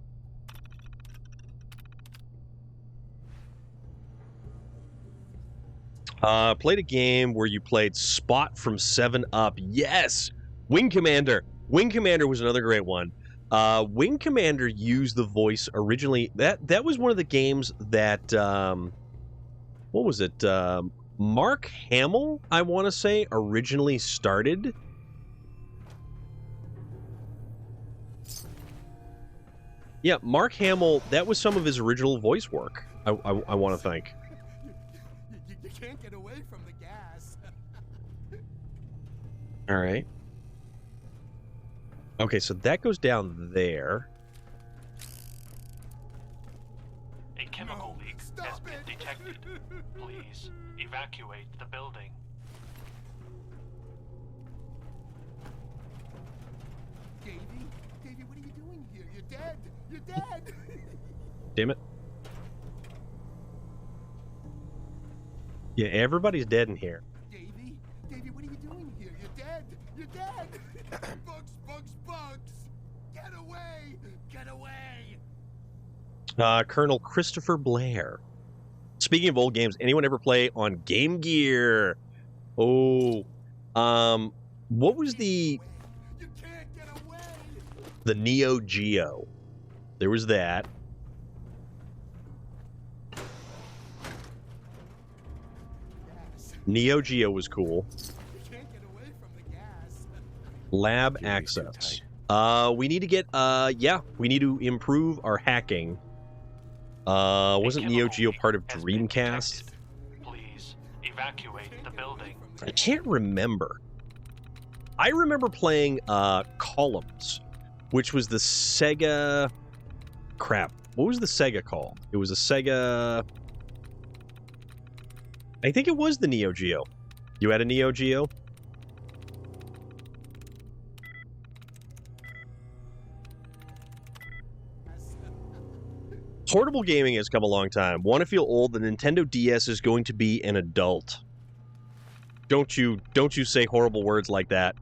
Played a game where you played Spot from 7-Up. Yes! Wing Commander. Wing Commander was another great one. Wing Commander used the voice originally. That was one of the games that... what was it? Mark Hamill, I want to say, originally started. Yeah, Mark Hamill, that was some of his original voice work, I want to think. You can't get away from the gas. All right. Okay, so that goes down there. A chemical leak has been detected. Please evacuate the building. Davey, what are you doing here? You're dead. You're dead. Damn it. Yeah, everybody's dead in here. Davey, what are you doing here? You're dead. You're dead. Bugs. Get away. Get away. Colonel Christopher Blair. Speaking of old games, anyone ever play on Game Gear? Oh, what was the You can't get away. Neo Geo? There was that. Neo Geo was cool. You can't get away from the gas. Lab Gear is too access. tight. We need to get we need to improve our hacking. Wasn't Neo Geo part of Has been Dreamcast? detected. Please evacuate the building. I can't remember. I remember playing Columns, which was the Sega... Crap. What was the Sega called? It was a Sega... I think it was the Neo Geo. You had a Neo Geo? Portable gaming has come a long time. Want to feel old? The Nintendo DS is going to be an adult. Don't you say horrible words like that.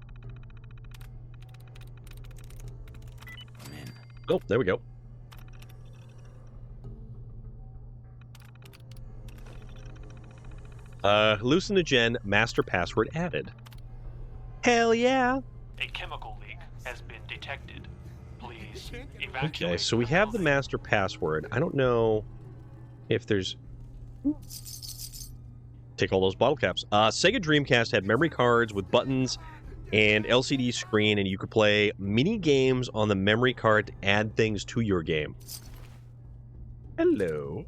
I'm in. Oh, there we go. Hallucinogen master password added. Hell yeah. A chemical leak has been detected. Please evacuate. Okay, so we the have the building. master password. I don't know if there's... Take all those bottle caps. Sega Dreamcast had memory cards with buttons and LCD screen, and you could play mini games on the memory card to add things to your game. Hello.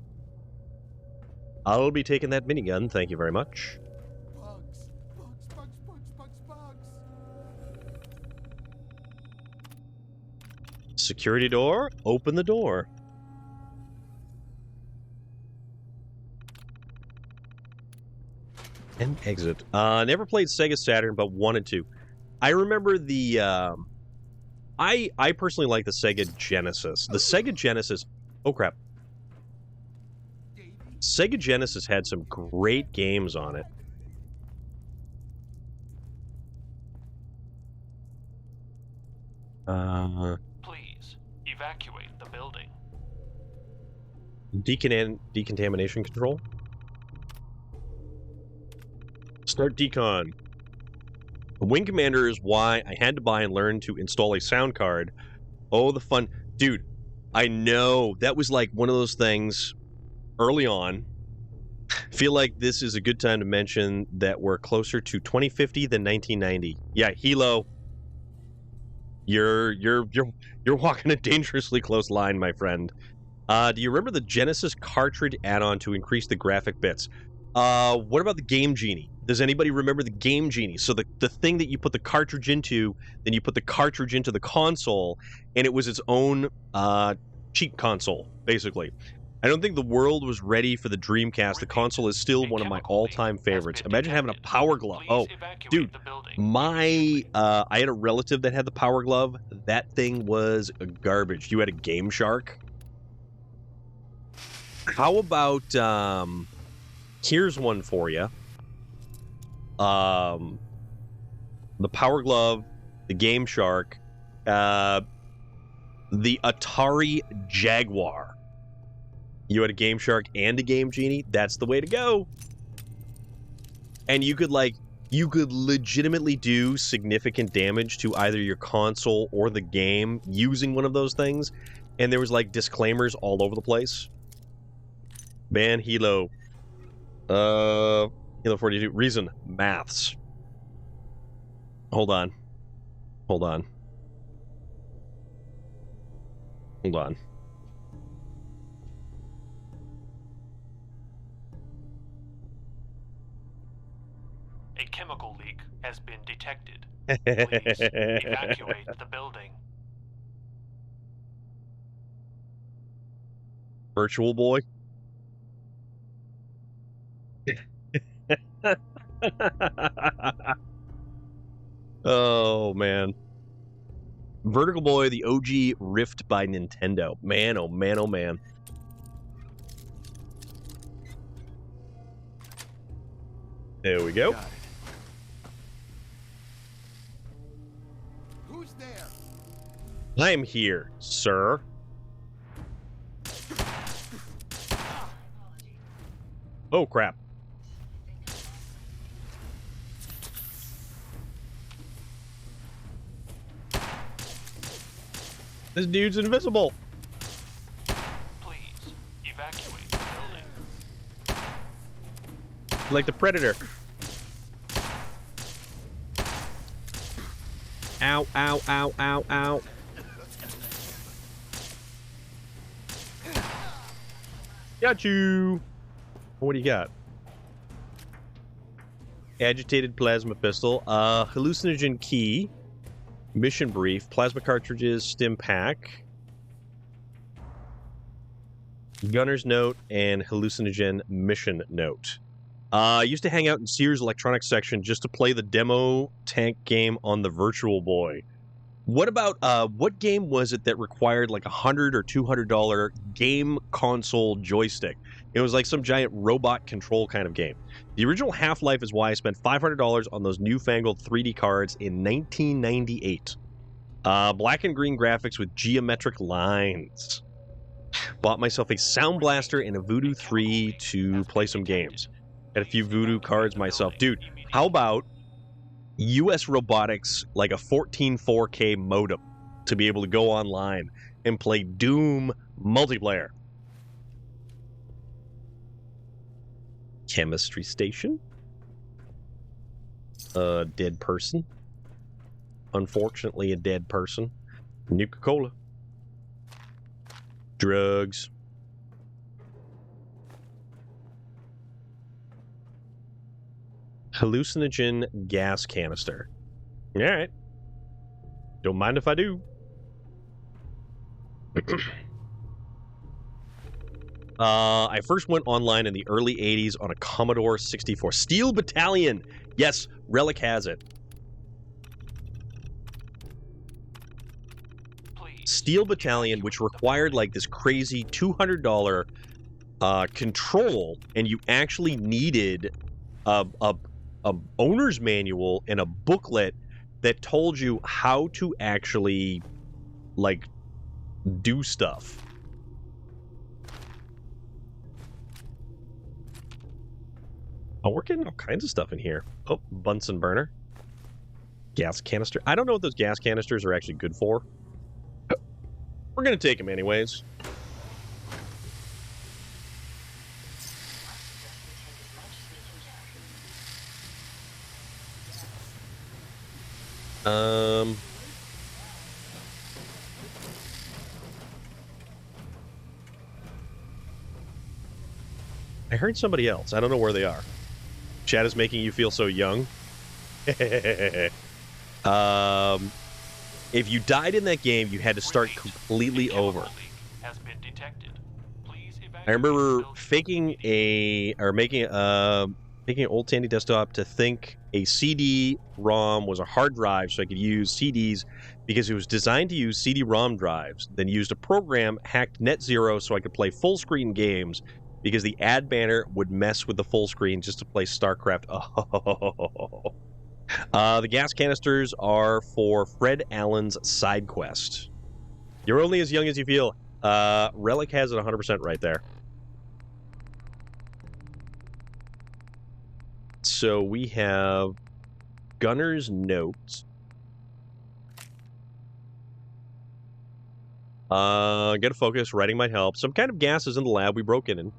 I'll be taking that minigun, thank you very much. Bugs. Security door, open the door. And exit. Never played Sega Saturn, but wanted to. I remember the... I personally like the Sega Genesis. The Sega Genesis... Oh, crap. Sega Genesis had some great games on it. Please evacuate the building. Decontamination control. Start decon. Wing Commander is why I had to buy and learn to install a sound card. Oh, the fun. Dude, I know. That was like one of those things early on. Feel like this is a good time to mention that we're closer to 2050 than 1990. Yeah, Hilo. You're walking a dangerously close line, my friend. Do you remember the Genesis cartridge add-on to increase the graphic bits? What about the Game Genie? Does anybody remember the Game Genie? So the thing that you put the cartridge into, then you put the cartridge into the console, and it was its own cheap console, basically. I don't think the world was ready for the Dreamcast. The console is still one of my all-time favorites. Imagine having a Power Glove. Oh, dude, I had a relative that had the Power Glove. That thing was garbage. You had a Game Shark. How about, here's one for you. The Power Glove, the Game Shark, the Atari Jaguar. You had a Game Shark and a Game Genie. That's the way to go. And you could legitimately do significant damage to either your console or the game using one of those things. And there was like disclaimers all over the place. Ban Hilo. Hilo 42. Reason. Maths. Hold on. A chemical leak has been detected. Please evacuate the building. Virtual Boy. Oh, man. Vertical Boy, the OG Rift by Nintendo. Man, oh man, oh man. There we go. Who's there? I'm here, sir. Oh, crap. This dude's invisible. Please evacuate the building. Like the Predator. Ow, ow, ow, ow, ow. Got you. What do you got? Agitated plasma pistol. Hallucinogen key. Mission brief. Plasma cartridges. Stim pack. Gunner's note and hallucinogen mission note. I used to hang out in Sears electronics section just to play the demo tank game on the Virtual Boy. What about, what game was it that required like $100 or $200 game console joystick? It was like some giant robot control kind of game. The original Half-Life is why I spent $500 on those newfangled 3D cards in 1998. Black and green graphics with geometric lines. Bought myself a Sound Blaster and a Voodoo 3 to play some games. Had a few Voodoo cards myself. Dude, how about US Robotics, like a 14.4K modem to be able to go online and play Doom multiplayer? Chemistry station. A dead person. Unfortunately, a dead person. Nuka-Cola. Drugs. Hallucinogen gas canister. All right. Don't mind if I do. I first went online in the early 80s on a Commodore 64. Steel Battalion! Yes, Relic has it. Please. Steel Battalion, which required like this crazy $200 control, and you actually needed a owner's manual and a booklet that told you how to actually like do stuff. Oh, we're getting all kinds of stuff in here. Oh, Bunsen burner. Gas canister. I don't know what those gas canisters are actually good for. We're going to take them anyways. I heard somebody else. I don't know where they are. Chat is making you feel so young. If you died in that game, you had to start completely over. Has been detected. Please I remember evacuate making an old Tandy desktop to think a CD-ROM was a hard drive so I could use CDs because it was designed to use CD-ROM drives, then used a program, hacked NetZero so I could play full-screen games because the ad banner would mess with the full screen just to play StarCraft. Oh. The gas canisters are for Fred Allen's side quest. You're only as young as you feel. Relic has it 100% right there. So we have Gunner's notes. Get a focus. Writing might help. Some kind of gas is in the lab. We broke in.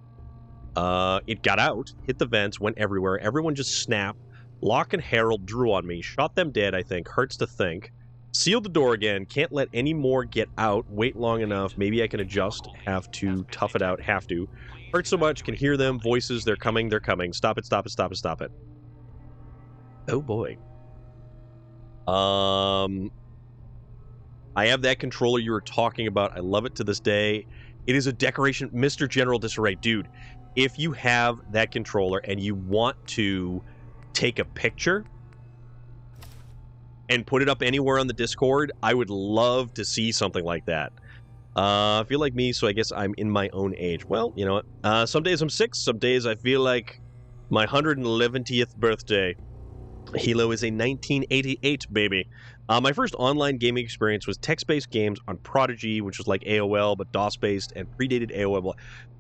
It got out, hit the vents, went everywhere. Everyone just snapped. Locke and Harold drew on me. Shot them dead, I think. Hurts to think. Sealed the door again. Can't let any more get out. Wait long enough. Maybe I can adjust. Have to. Tough it out. Have to. Hurts so much. Can hear them. Voices. They're coming. They're coming. Stop it. Stop it. Stop it. Stop it. Oh, boy. I have that controller you were talking about. I love it to this day. It is a decoration. Mr. General Disarray. Dude, if you have that controller and you want to take a picture and put it up anywhere on the Discord, I would love to see something like that. I feel like me, so I guess I'm in my own age. Well, you know what? Some days I'm 6, some days I feel like my 111th birthday. Halo is a 1988 baby. My first online gaming experience was text-based games on Prodigy, which was like AOL, but DOS-based and predated AOL.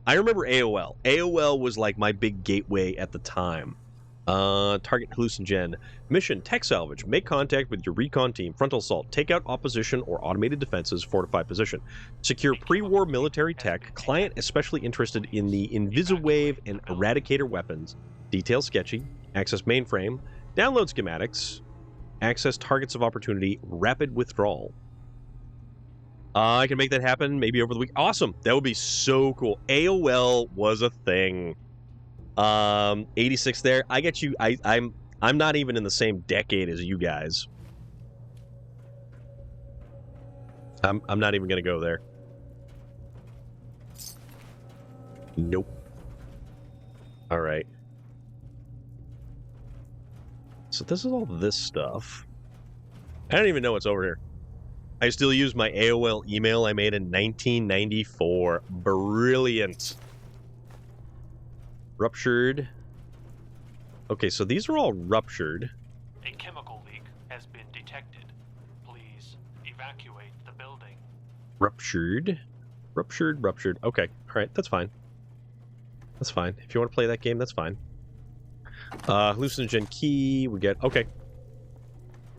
I remember AOL. AOL was like my big gateway at the time. Target hallucinogen. Mission, tech salvage. Make contact with your recon team. Frontal assault. Take out opposition or automated defenses. Fortify position. Secure pre-war military tech. Client especially interested in the Invisiwave and Eradicator weapons. Detail sketchy. Access mainframe. Download schematics. Access targets of opportunity. Rapid withdrawal. I can make that happen maybe over the week. Awesome. That would be so cool. AOL was a thing. 86 there. I get you. I'm not even in the same decade as you guys. I'm not even gonna go there. Nope. All right. So this is all this stuff. I don't even know what's over here. I still use my AOL email I made in 1994. Brilliant. Ruptured. Okay, so these are all ruptured. A chemical leak has been detected. Please evacuate the building. Ruptured. Ruptured. Okay, all right, that's fine. That's fine. If you want to play that game, that's fine. Hallucinogen key, we get... Okay.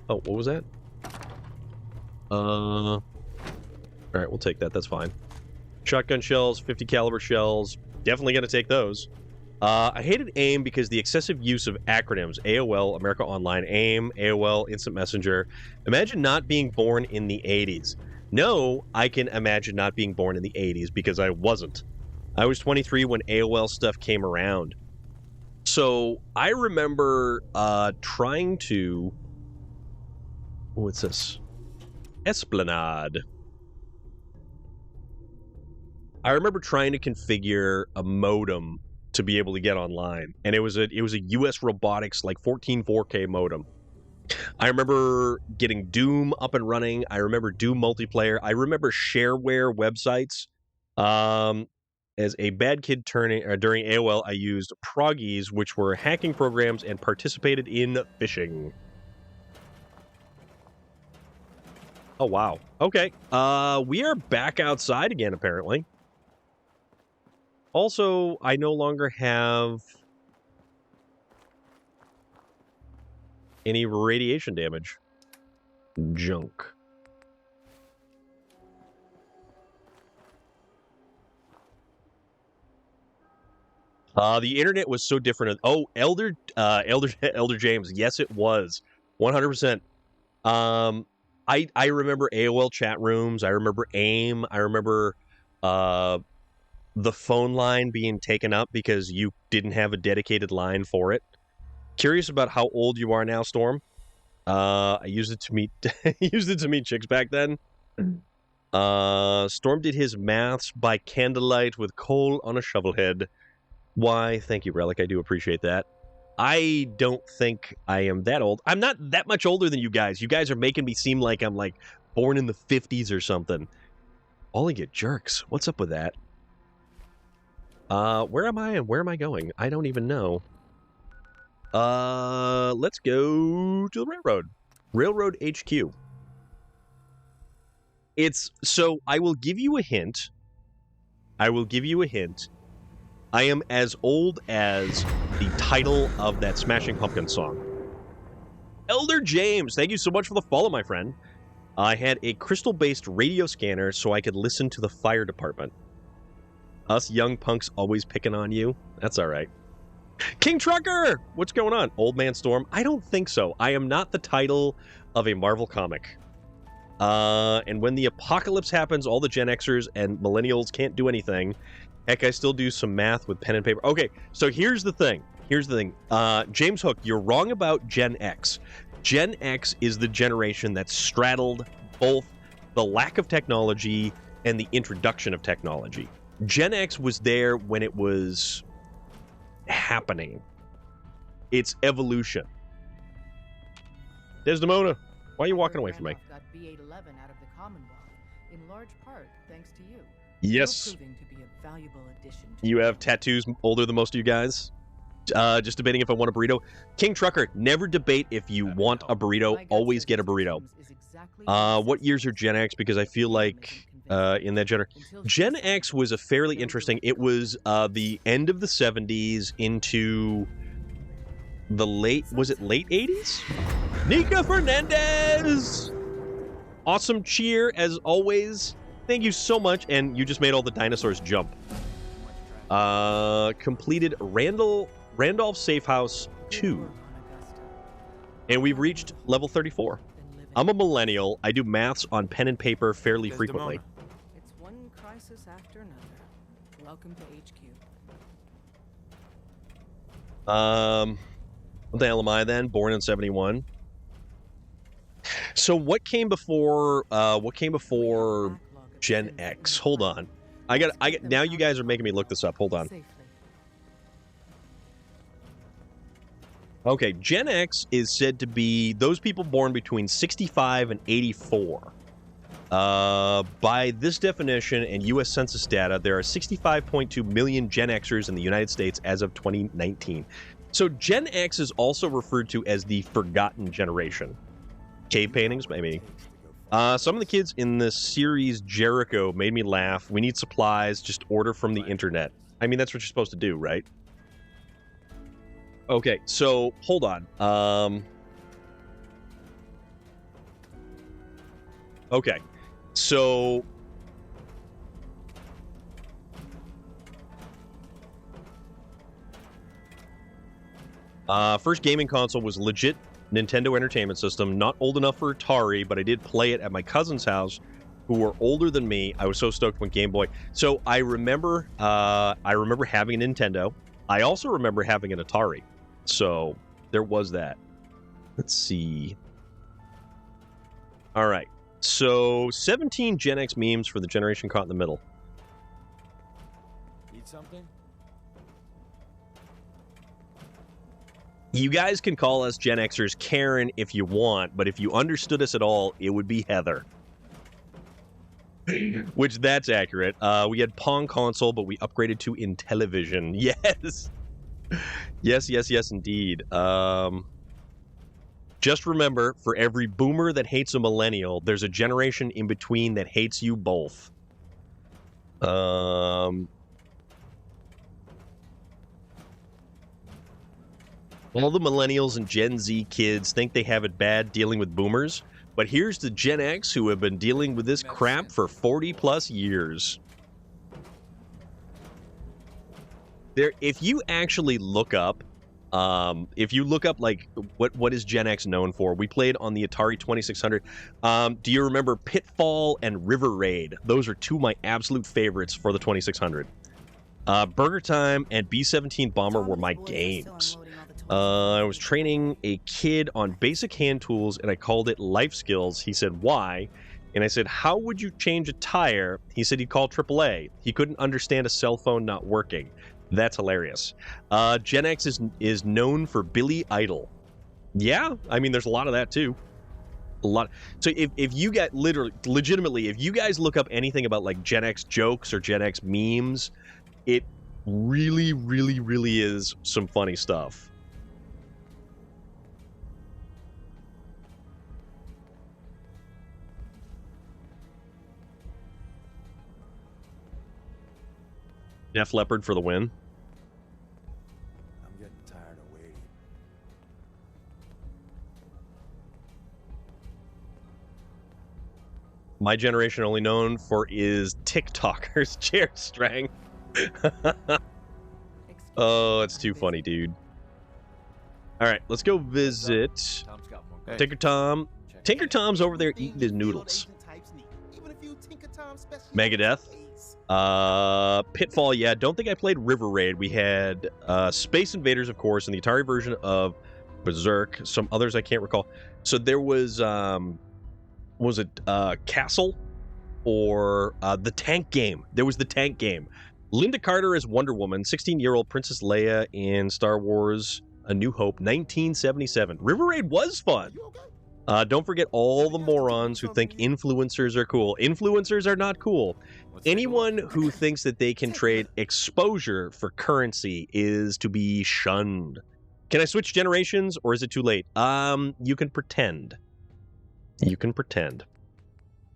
Oh, what was that? Alright, we'll take that. That's fine. Shotgun shells, 50 caliber shells. Definitely going to take those. I hated AIM because the excessive use of acronyms. AOL, America Online, AIM, AOL, Instant Messenger. Imagine not being born in the 80s. No, I can imagine not being born in the 80s because I wasn't. I was 23 when AOL stuff came around. So I remember trying to... What's this? Esplanade. I remember trying to configure a modem to be able to get online, and it was a US Robotics like 14 4K modem. I remember getting Doom up and running. I remember Doom multiplayer. I remember shareware websites. As a bad kid during AOL, I used Proggies, which were hacking programs, and participated in phishing. Oh, wow. Okay. We are back outside again, apparently. Also, I no longer have any radiation damage. Junk. The internet was so different. Oh, Elder James. Yes, it was. 100%. I remember AOL chat rooms. I remember AIM. I remember the phone line being taken up because you didn't have a dedicated line for it. Curious about how old you are now, Storm. I used it to meet chicks back then. Storm did his maths by candlelight with coal on a shovel head. Why, thank you, Relic. I do appreciate that. I don't think I am that old. I'm not that much older than you guys. You guys are making me seem like I'm like born in the 50s or something. Only get jerks. What's up with that? Where am I and where am I going? I don't even know. Let's go to the railroad. Railroad HQ. So I will give you a hint. I am as old as the title of that Smashing Pumpkins song. Elder James, thank you so much for the follow, my friend. I had a crystal-based radio scanner so I could listen to the fire department. Us young punks always picking on you. That's all right. King Trucker! What's going on? Old Man Storm? I don't think so. I am not the title of a Marvel comic. And when the apocalypse happens, all the Gen Xers and millennials can't do anything. Heck, I still do some math with pen and paper. Okay, so here's the thing. James Hook, you're wrong about Gen X. Gen X is the generation that straddled both the lack of technology and the introduction of technology. Gen X was there when it was happening. It's evolution. Desdemona, why are you walking away from me? Got B811 out of the Commonwealth, in large part thanks to you. Yes. You're proving to be a valuable addition to You have tattoos older than most of you guys. Just debating if I want a burrito. King Trucker, never debate if you want a burrito. Always get a burrito. What years are Gen X? Because I feel like in that Gen X was a fairly interesting. It was the end of the 70s into the late 80s? Nika Fernandez! Awesome cheer, as always. Thank you so much, and you just made all the dinosaurs jump. Completed Randolph Safe House 2. And we've reached level 34. I'm a millennial. I do maths on pen and paper fairly frequently. It's one crisis after another. Welcome to HQ. What the hell am I then? Born in 71. So what came before Gen X? Hold on. I got now you guys are making me look this up. Hold on. Okay, Gen X is said to be those people born between 65 and 84. By this definition and U.S. Census data, there are 65.2 million Gen Xers in the United States as of 2019. So Gen X is also referred to as the forgotten generation. Cave paintings, maybe. Some of the kids in the series Jericho made me laugh. We need supplies, just order from the internet. I mean, that's what you're supposed to do, right? Okay, so hold on. Okay, so first gaming console was legit Nintendo Entertainment System. Not old enough for Atari, but I did play it at my cousin's house, who were older than me. I was so stoked when Game Boy. So I remember having a Nintendo. I also remember having an Atari. So there was that. Let's see. All right. So 17 Gen X memes for the generation caught in the middle. Need something? You guys can call us Gen Xers Karen if you want, but if you understood us at all, it would be Heather. Which, that's accurate. We had Pong console, but we upgraded to Intellivision. Yes! Yes, indeed. Just remember, for every boomer that hates a millennial, there's a generation in between that hates you both. All the millennials and Gen Z kids think they have it bad dealing with boomers, but here's the Gen X who have been dealing with this crap for 40 plus years. If you actually look up, like what is Gen X known for? We played on the Atari 2600. Do you remember Pitfall and River Raid? Those are two of my absolute favorites for the 2600. Burger Time and B-17 Bomber were my games. I was training a kid on basic hand tools, and I called it Life Skills. He said, why? And I said, how would you change a tire? He said he'd call AAA. He couldn't understand a cell phone not working. That's hilarious. Gen X is known for Billy Idol. Yeah, I mean, there's a lot of that, too. A lot. So if you get legitimately, if you guys look up anything about, like, Gen X jokes or Gen X memes, it really, really, really is some funny stuff. Def Leppard for the win. I'm getting tired of waiting. My generation only known for is TikTokers. Jared Strang. Oh, it's too funny, dude. All right, let's go visit Tinker Tom. Tinker Tom's over there eating his noodles. Megadeth. Pitfall, yeah. Don't think I played River Raid. We had Space Invaders, of course, and the Atari version of Berserk. Some others I can't recall. So there was it Castle or the Tank Game? There was the Tank Game. Linda Carter as Wonder Woman, 16-year-old Princess Leia in Star Wars A New Hope, 1977. River Raid was fun. Don't forget all the morons who think influencers are cool. Influencers are not cool. Anyone who thinks that they can trade exposure for currency is to be shunned. Can I switch generations, or is it too late? You can pretend. You can pretend.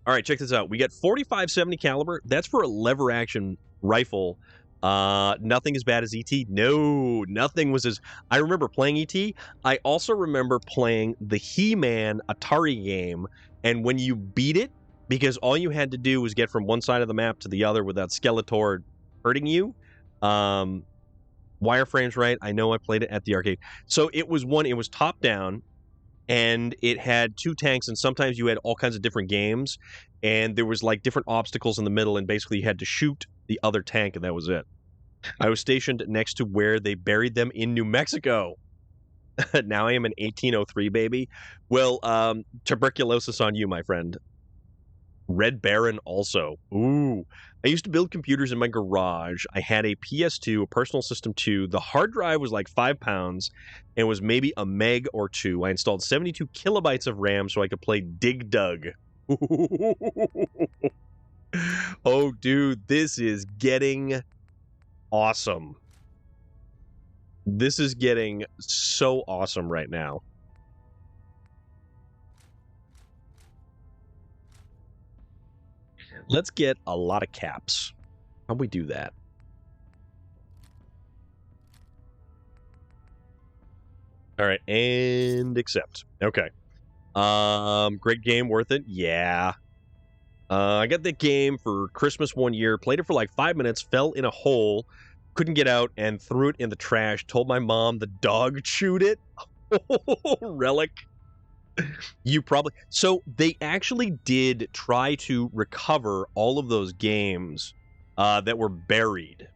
All right, check this out. We got 45-70 caliber. That's for a lever action rifle. Nothing as bad as ET. No, nothing was as... I remember playing ET. I also remember playing the He-Man Atari game, and when you beat it, because all you had to do was get from one side of the map to the other without Skeletor hurting you. Wireframe's right. I know I played it at the arcade. So it was top down, and it had two tanks, and sometimes you had all kinds of different games, and there was like different obstacles in the middle, and basically you had to shoot the other tank, and that was it. I was stationed next to where they buried them in New Mexico. Now I am an 1803 baby. Well, tuberculosis on you, my friend. Red Baron also. Ooh. I used to build computers in my garage. I had a PS2, a Personal System 2. The hard drive was like 5 pounds and was maybe a meg or two. I installed 72 kilobytes of RAM so I could play Dig Dug. Oh, dude, this is getting awesome. This is getting so awesome right now. Let's get a lot of caps. How'd we do that? All right, and accept. Okay. Great game, worth it? Yeah. I got that game for Christmas one year, played it for like 5 minutes, fell in a hole, couldn't get out, and threw it in the trash. Told my mom the dog chewed it. Relic. You probably... So they actually did try to recover all of those games that were buried.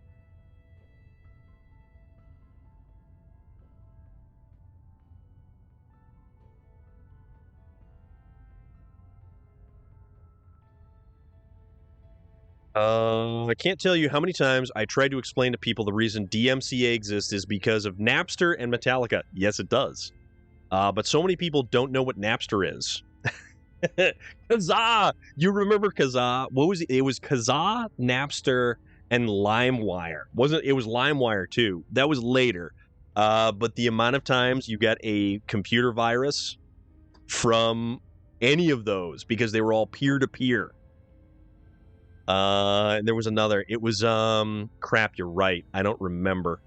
I can't tell you how many times I tried to explain to people the reason DMCA exists is because of Napster and Metallica. Yes, it does. But so many people don't know what Napster is. Kazaa! You remember Kazaa? What was it? It was Kazaa, Napster, and LimeWire. It was LimeWire too. That was later. But the amount of times you got a computer virus from any of those because they were all peer-to-peer. And there was another. It was crap, you're right. I don't remember.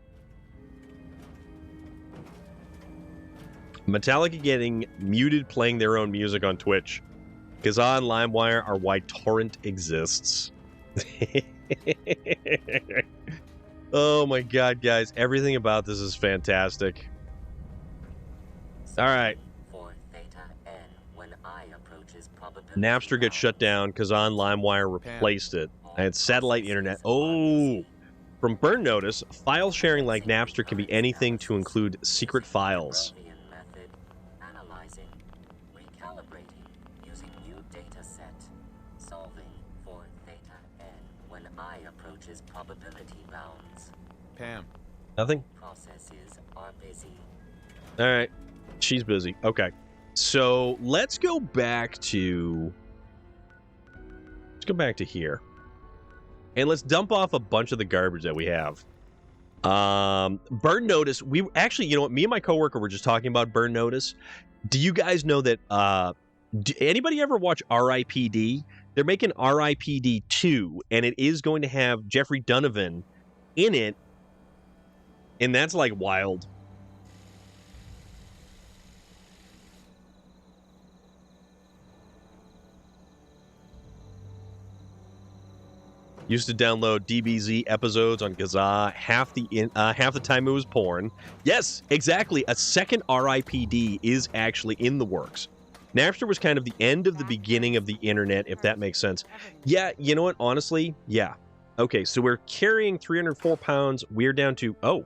Metallica getting muted playing their own music on Twitch. Kazaa and LimeWire are why Torrent exists. Oh my god, guys. Everything about this is fantastic. Alright. Napster gets shut down. Kazaa and LimeWire replaced it. I had satellite internet. Oh! From Burn Notice, file sharing like Napster can be anything to include secret files. Probability bounds. Pam. Nothing? Processes are busy. All right. She's busy. Okay. So let's go back to... Let's go back to here. And let's dump off a bunch of the garbage that we have. Burn Notice. We actually, you know what? Me and my coworker were just talking about Burn Notice. Do you guys know that... anybody ever watch R.I.P.D.? They're making R.I.P.D. 2, and it is going to have Jeffrey Donovan in it, and that's, like, wild. Used to download DBZ episodes on Kazaa half the time it was porn. Yes, exactly. A second R.I.P.D. is actually in the works. Napster was kind of the end of the beginning of the internet, if that makes sense. Yeah, you know what? Honestly, yeah. Okay, so we're carrying 304 pounds. We're down to... Oh,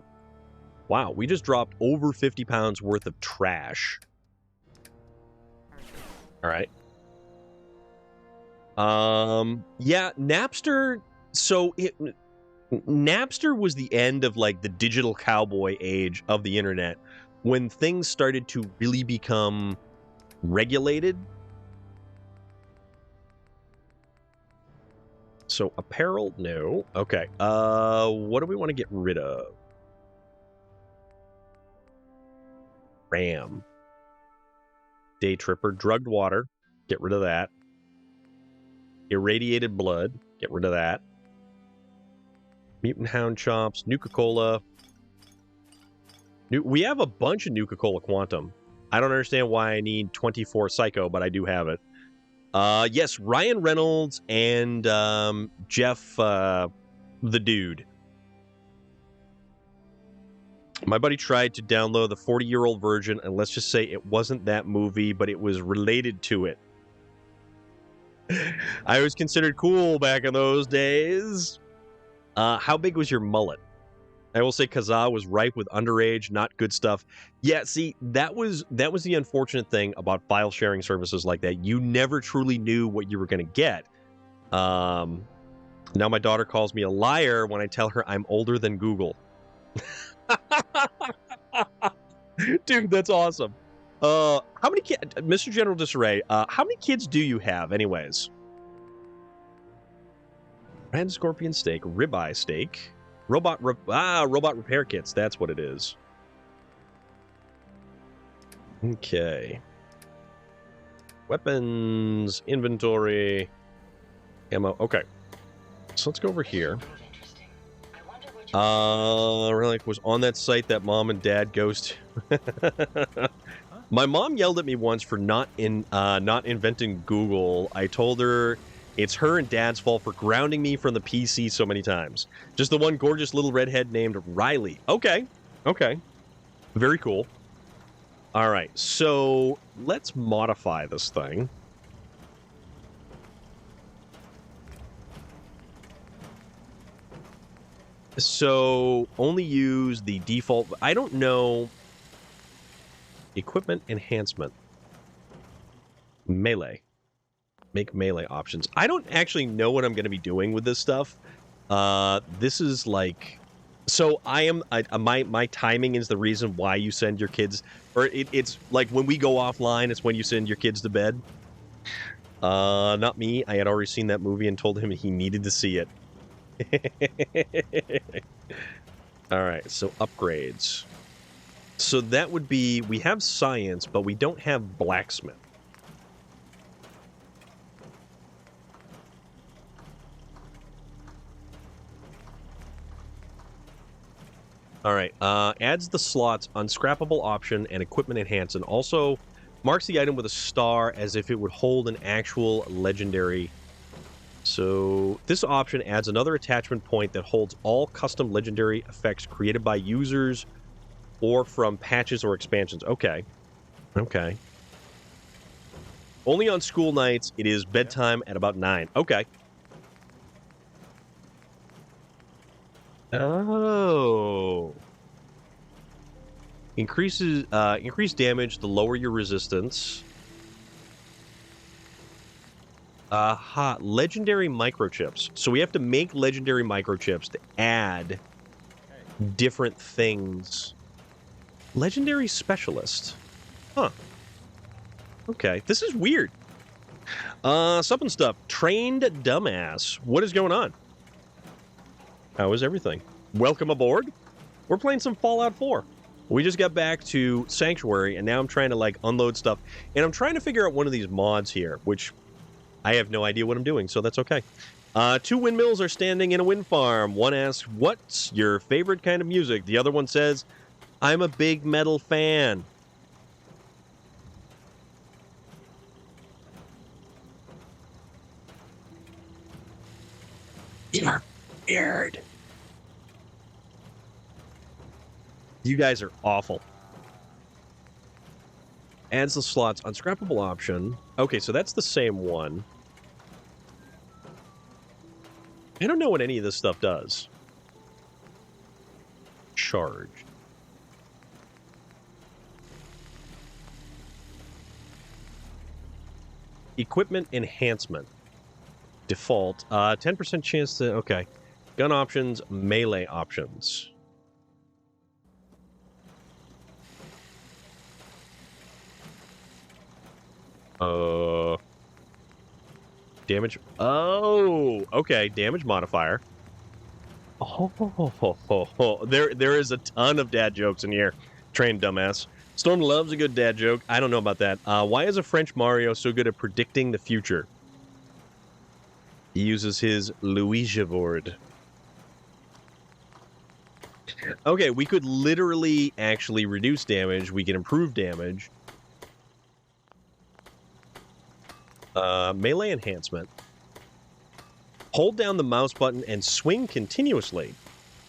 wow. We just dropped over 50 pounds worth of trash. All right. Yeah, Napster... So, Napster was the end of, like, the digital cowboy age of the internet, when things started to really become... regulated. So apparel, no. Okay. What do we want to get rid of? RAM. Day Tripper, drugged water. Get rid of that. Irradiated blood. Get rid of that. Mutant Hound Chops. Nuka-Cola. We have a bunch of Nuka-Cola Quantum. I don't understand why I need 24 Psycho, but I do have it. Yes, Ryan Reynolds and Jeff the Dude. My buddy tried to download the 40-year-old version, and let's just say it wasn't that movie, but it was related to it. I was considered cool back in those days. How big was your mullet? I will say Kazaa was ripe with underage, not good stuff. Yeah, see, that was the unfortunate thing about file sharing services like that. You never truly knew what you were going to get. Now my daughter calls me a liar when I tell her I'm older than Google. Dude, that's awesome. How many kids, Mr. General Disarray, how many kids do you have anyways? Red scorpion steak, ribeye steak. Robot repair kits. That's what it is. Okay. Weapons, inventory, ammo. Okay. So let's go over here. Really was on that site that mom and dad goes to. My mom yelled at me once for not inventing Google. I told her it's her and dad's fault for grounding me from the PC so many times. Just the one gorgeous little redhead named Riley. Okay. Okay. Very cool. All right. So let's modify this thing. So only use the default. I don't know. Equipment enhancement. Melee. Make melee options. I don't actually know what I'm going to be doing with this stuff. This is like... So my timing is the reason why you send your kids... Or it's like when we go offline, it's when you send your kids to bed. Not me. I had already seen that movie and told him he needed to see it. Alright, so upgrades. So that would be... We have science, but we don't have blacksmith. Alright, adds the slots unscrappable option and equipment enhance, and also marks the item with a star as if it would hold an actual legendary. So this option adds another attachment point that holds all custom legendary effects created by users or from patches or expansions. Okay. Okay. Only on school nights. It is bedtime at about 9. Okay. Oh. Increase damage the lower your resistance. Legendary microchips. So we have to make legendary microchips to add different things. Legendary specialist. Huh. Okay, this is weird. Something stuff. Trained dumbass. What is going on? How is everything? Welcome aboard. We're playing some Fallout 4. We just got back to Sanctuary, and now I'm trying to, like, unload stuff. And I'm trying to figure out one of these mods here, which I have no idea what I'm doing, so that's okay. 2 windmills are standing in a wind farm. One asks, what's your favorite kind of music? The other one says, I'm a big metal fan. You're weird. You guys are awful. Adds the slots unscrappable option. Okay, so that's the same one. I don't know what any of this stuff does. Charge. Equipment enhancement. Default. 10% chance to... Okay. Gun options, melee options. Damage. Oh, okay. Damage modifier. Oh, there is a ton of dad jokes in here. Trained dumbass. Storm loves a good dad joke. I don't know about that. Why is a French Mario so good at predicting the future? He uses his Ouija board. Okay, we could literally actually reduce damage. We can improve damage. Melee enhancement. Hold down the mouse button and swing continuously.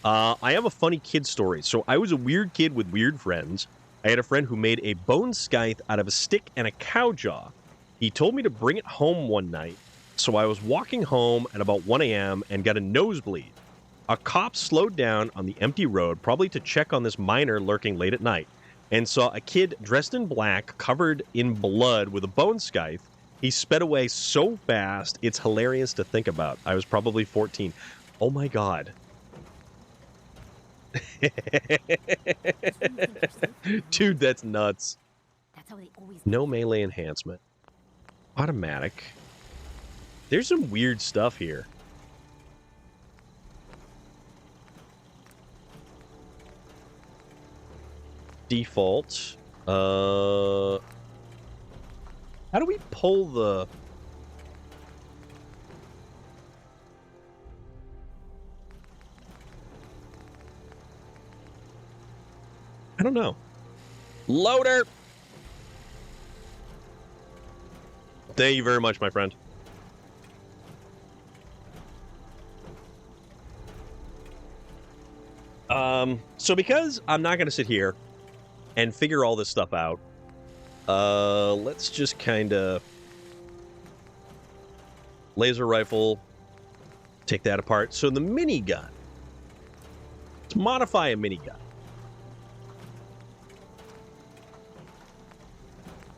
I have a funny kid story. So I was a weird kid with weird friends. I had a friend who made a bone scythe out of a stick and a cow jaw. He told me to bring it home one night. So I was walking home at about 1 a.m. and got a nosebleed. A cop slowed down on the empty road, probably to check on this miner lurking late at night, and saw a kid dressed in black, covered in blood with a bone scythe. He sped away so fast, it's hilarious to think about. I was probably 14. Oh my god. Dude, that's nuts. No melee enhancement. Automatic. There's some weird stuff here. Default. How do we pull the... I don't know. Loader! Thank you very much, my friend. So because I'm not going to sit here and figure all this stuff out, let's just kind of... Laser rifle. Take that apart. So the minigun. Let's modify a minigun.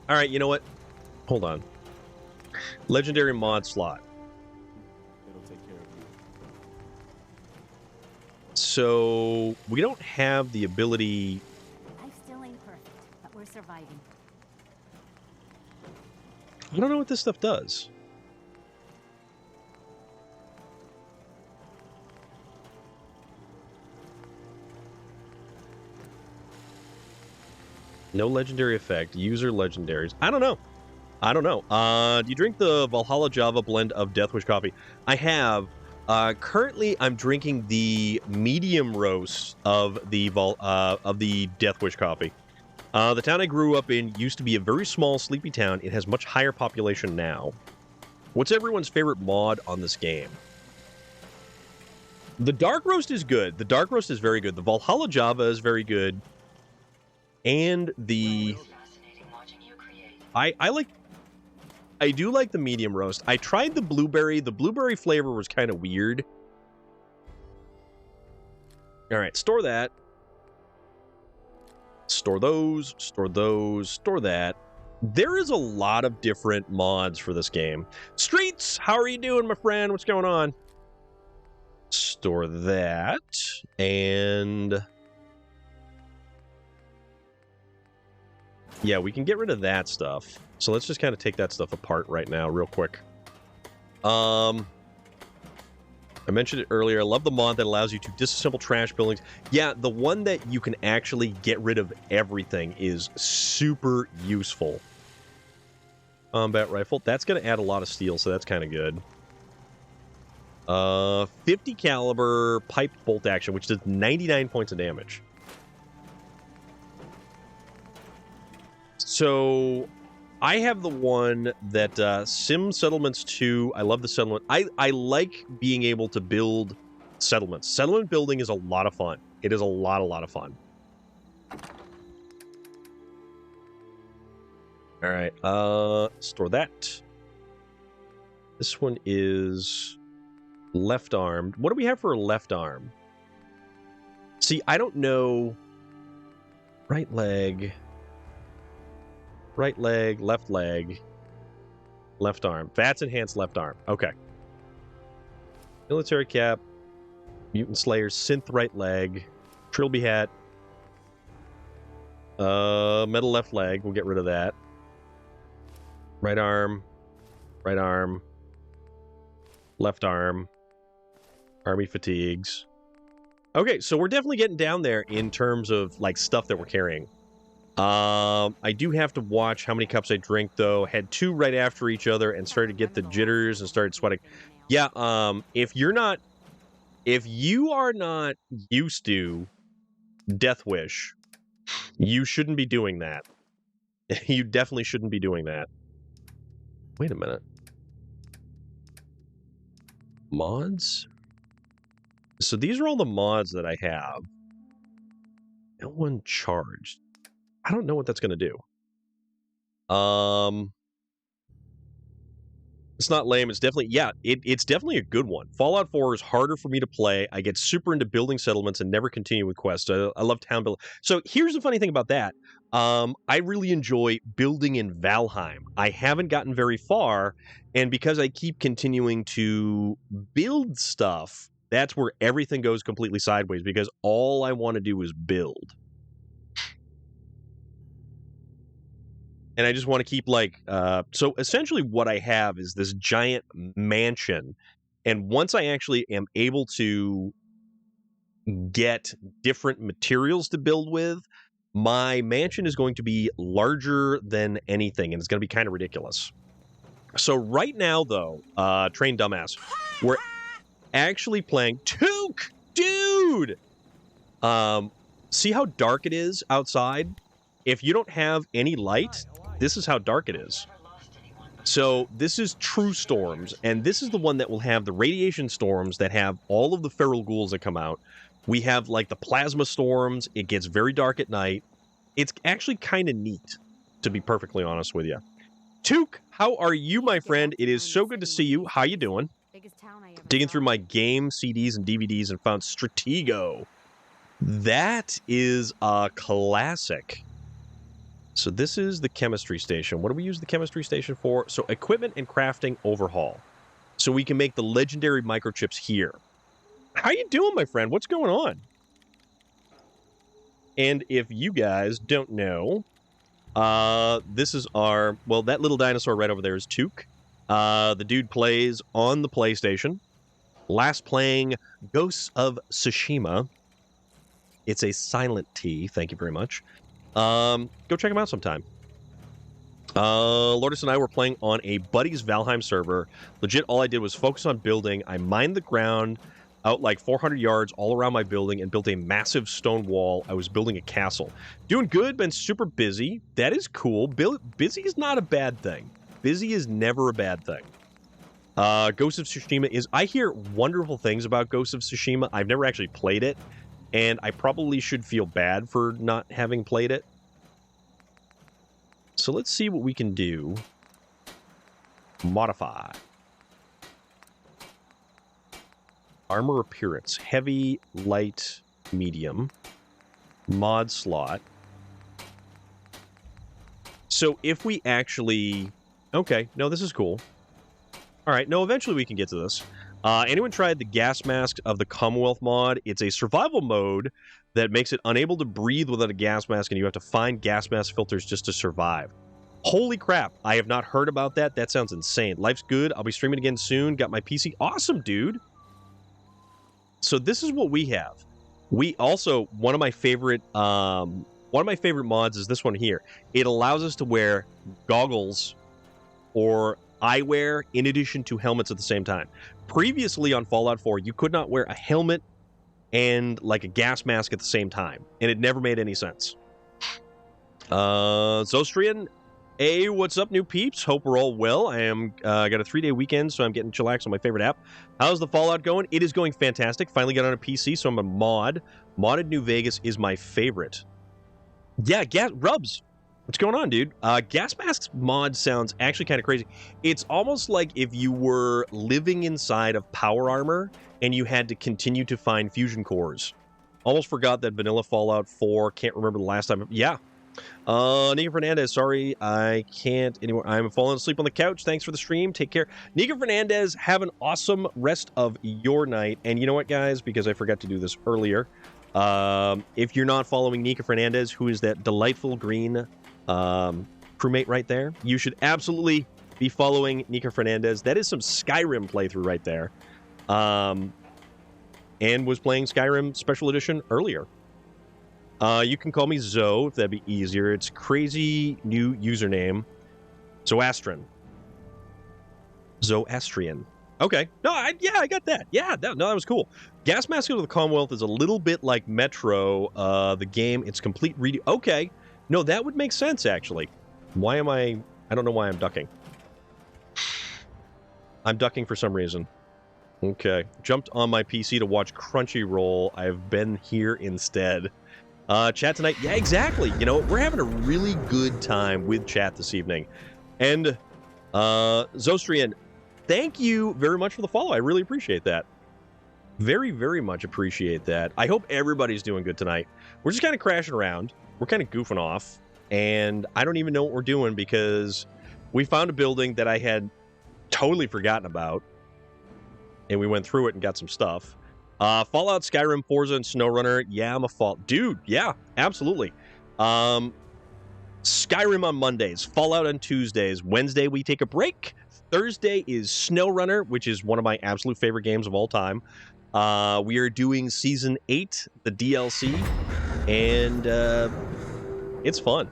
Alright, you know what? Hold on. Legendary mod slot. It'll take care of you. So we don't have the ability. Life still ain't perfect, but we're surviving. I don't know what this stuff does. No legendary effect. User legendaries. I don't know. I don't know. Do you drink the Valhalla Java blend of Deathwish coffee? I have. Currently, I'm drinking the medium roast of the Deathwish coffee. The town I grew up in used to be a very small, sleepy town. It has much higher population now. What's everyone's favorite mod on this game? The Dark Roast is good. The Dark Roast is very good. The Valhalla Java is very good. And the... I do like the medium roast. I tried the blueberry. The blueberry flavor was kind of weird. All right, store that. Store those, store those, store that. There is a lot of different mods for this game. Streets, how are you doing, my friend? What's going on? Store that. And... yeah, we can get rid of that stuff. So let's just kind of take that stuff apart right now, real quick. I mentioned it earlier. I love the mod that allows you to disassemble trash buildings. Yeah, the one that you can actually get rid of everything is super useful. Combat rifle. That's going to add a lot of steel, so that's kind of good. 50 caliber pipe bolt action, which does 99 points of damage. So I have the one that Sim Settlements 2. I love the settlement. I like being able to build settlements. Settlement building is a lot of fun. It is a lot of fun. All right. Store that. This one is left armed. What do we have for a left arm? See, I don't know. Right leg. Right leg, left arm. That's enhanced left arm. Okay. Military cap, mutant slayer, synth right leg, trilby hat, metal left leg. We'll get rid of that. Right arm, left arm, army fatigues. Okay, so we're definitely getting down there in terms of like stuff that we're carrying. I do have to watch how many cups I drink, though. Had 2 right after each other and started to get the jitters and started sweating. Yeah, if you are not used to Deathwish, you shouldn't be doing that. You definitely shouldn't be doing that. Wait a minute. Mods? So these are all the mods that I have. No one charged. I don't know what that's going to do. It's not lame. It's definitely, yeah, it's definitely a good one. Fallout 4 is harder for me to play. I get super into building settlements and never continue with quests. I love town building. So here's the funny thing about that. I really enjoy building in Valheim. I haven't gotten very far, and because I keep continuing to build stuff, that's where everything goes completely sideways, because all I want to do is build. And I just want to keep so essentially what I have is this giant mansion. And once I actually am able to get different materials to build with, my mansion is going to be larger than anything. And it's going to be kind of ridiculous. So right now, though, Train Dumbass, we're actually playing Took, dude. See how dark it is outside? If you don't have any light, this is how dark it is. So this is True Storms, and this is the one that will have the radiation storms that have all of the feral ghouls that come out. We have like the plasma storms. It gets very dark at night. It's actually kind of neat, to be perfectly honest with you. Took, how are you, my friend? It is so good to see you. How you doing? Digging through my game CDs and DVDs and found Stratego. That is a classic. So this is the chemistry station. What do we use the chemistry station for? So equipment and crafting overhaul. So we can make the legendary microchips here. How you doing, my friend? What's going on? And if you guys don't know, this is our... Well, that little dinosaur right over there is Took. The dude plays on the PlayStation. Last playing Ghosts of Tsushima. It's a silent T. Thank you very much. Go check him out sometime. Lourdes and I were playing on a buddy's Valheim server. Legit, all I did was focus on building. I mined the ground out like 400 yards all around my building and built a massive stone wall. I was building a castle. Doing good, been super busy. That is cool. Busy is not a bad thing. Busy is never a bad thing. Ghost of Tsushima is... I hear wonderful things about Ghost of Tsushima. I've never actually played it, and I probably should feel bad for not having played it. So let's see what we can do. Modify. Armor appearance. Heavy, light, medium. Mod slot. So if we actually... Okay, no, this is cool. All right, no, eventually we can get to this. Anyone tried the gas mask of the Commonwealth mod? It's a survival mode that makes it unable to breathe without a gas mask, and you have to find gas mask filters just to survive. Holy crap, I have not heard about that. That sounds insane. Life's good. I'll be streaming again soon. Got my PC. Awesome, dude. So this is what we have. We also, one of my favorite mods is this one here. It allows us to wear goggles or eyewear in addition to helmets at the same time. Previously on Fallout 4, you could not wear a helmet and like a gas mask at the same time, and it never made any sense. Zostrian, hey, what's up, new peeps? Hope we're all well. I am got a 3-day weekend, so I'm getting chillaxed on my favorite app. How's the Fallout going? It is going fantastic. Finally got on a PC, so I'm a mod. Modded New Vegas is my favorite. Yeah, Rubs. What's going on, dude? Gas Masks mod sounds actually kind of crazy. It's almost like if you were living inside of Power Armor and you had to continue to find fusion cores. Almost forgot that vanilla Fallout 4. Can't remember the last time. Yeah. Nika Fernandez, sorry, I can't anymore. I'm falling asleep on the couch. Thanks for the stream. Take care. Nika Fernandez, have an awesome rest of your night. And you know what, guys? Because I forgot to do this earlier. If you're not following Nika Fernandez, who is that delightful green crewmate right there, you should absolutely be following Nika Fernandez. That is some Skyrim playthrough right there. And was playing Skyrim Special Edition earlier. You can call me Zoe if that'd be easier. It's crazy new username. Zoastrin. Zoastrian. Okay. No, I got that. Yeah, that was cool. Gas Mask of the Commonwealth is a little bit like Metro, the game. It's complete redo. Okay. No, that would make sense, actually. Why am I don't know why I'm ducking. I'm ducking for some reason. Okay. Jumped on my PC to watch Crunchyroll. I've been here instead. Chat tonight. Yeah, exactly. You know, we're having a really good time with chat this evening. And, Zostrian, thank you very much for the follow. I really appreciate that. Very, very much appreciate that. I hope everybody's doing good tonight. We're just kind of crashing around. We're kind of goofing off. And I don't even know what we're doing because we found a building that I had totally forgotten about. And we went through it and got some stuff. Fallout, Skyrim, Forza, and SnowRunner. Yeah, I'm a Fallout. Dude, yeah, absolutely. Skyrim on Mondays. Fallout on Tuesdays. Wednesday, we take a break. Thursday is SnowRunner, which is one of my absolute favorite games of all time. We are doing Season 8, the DLC. And it's fun.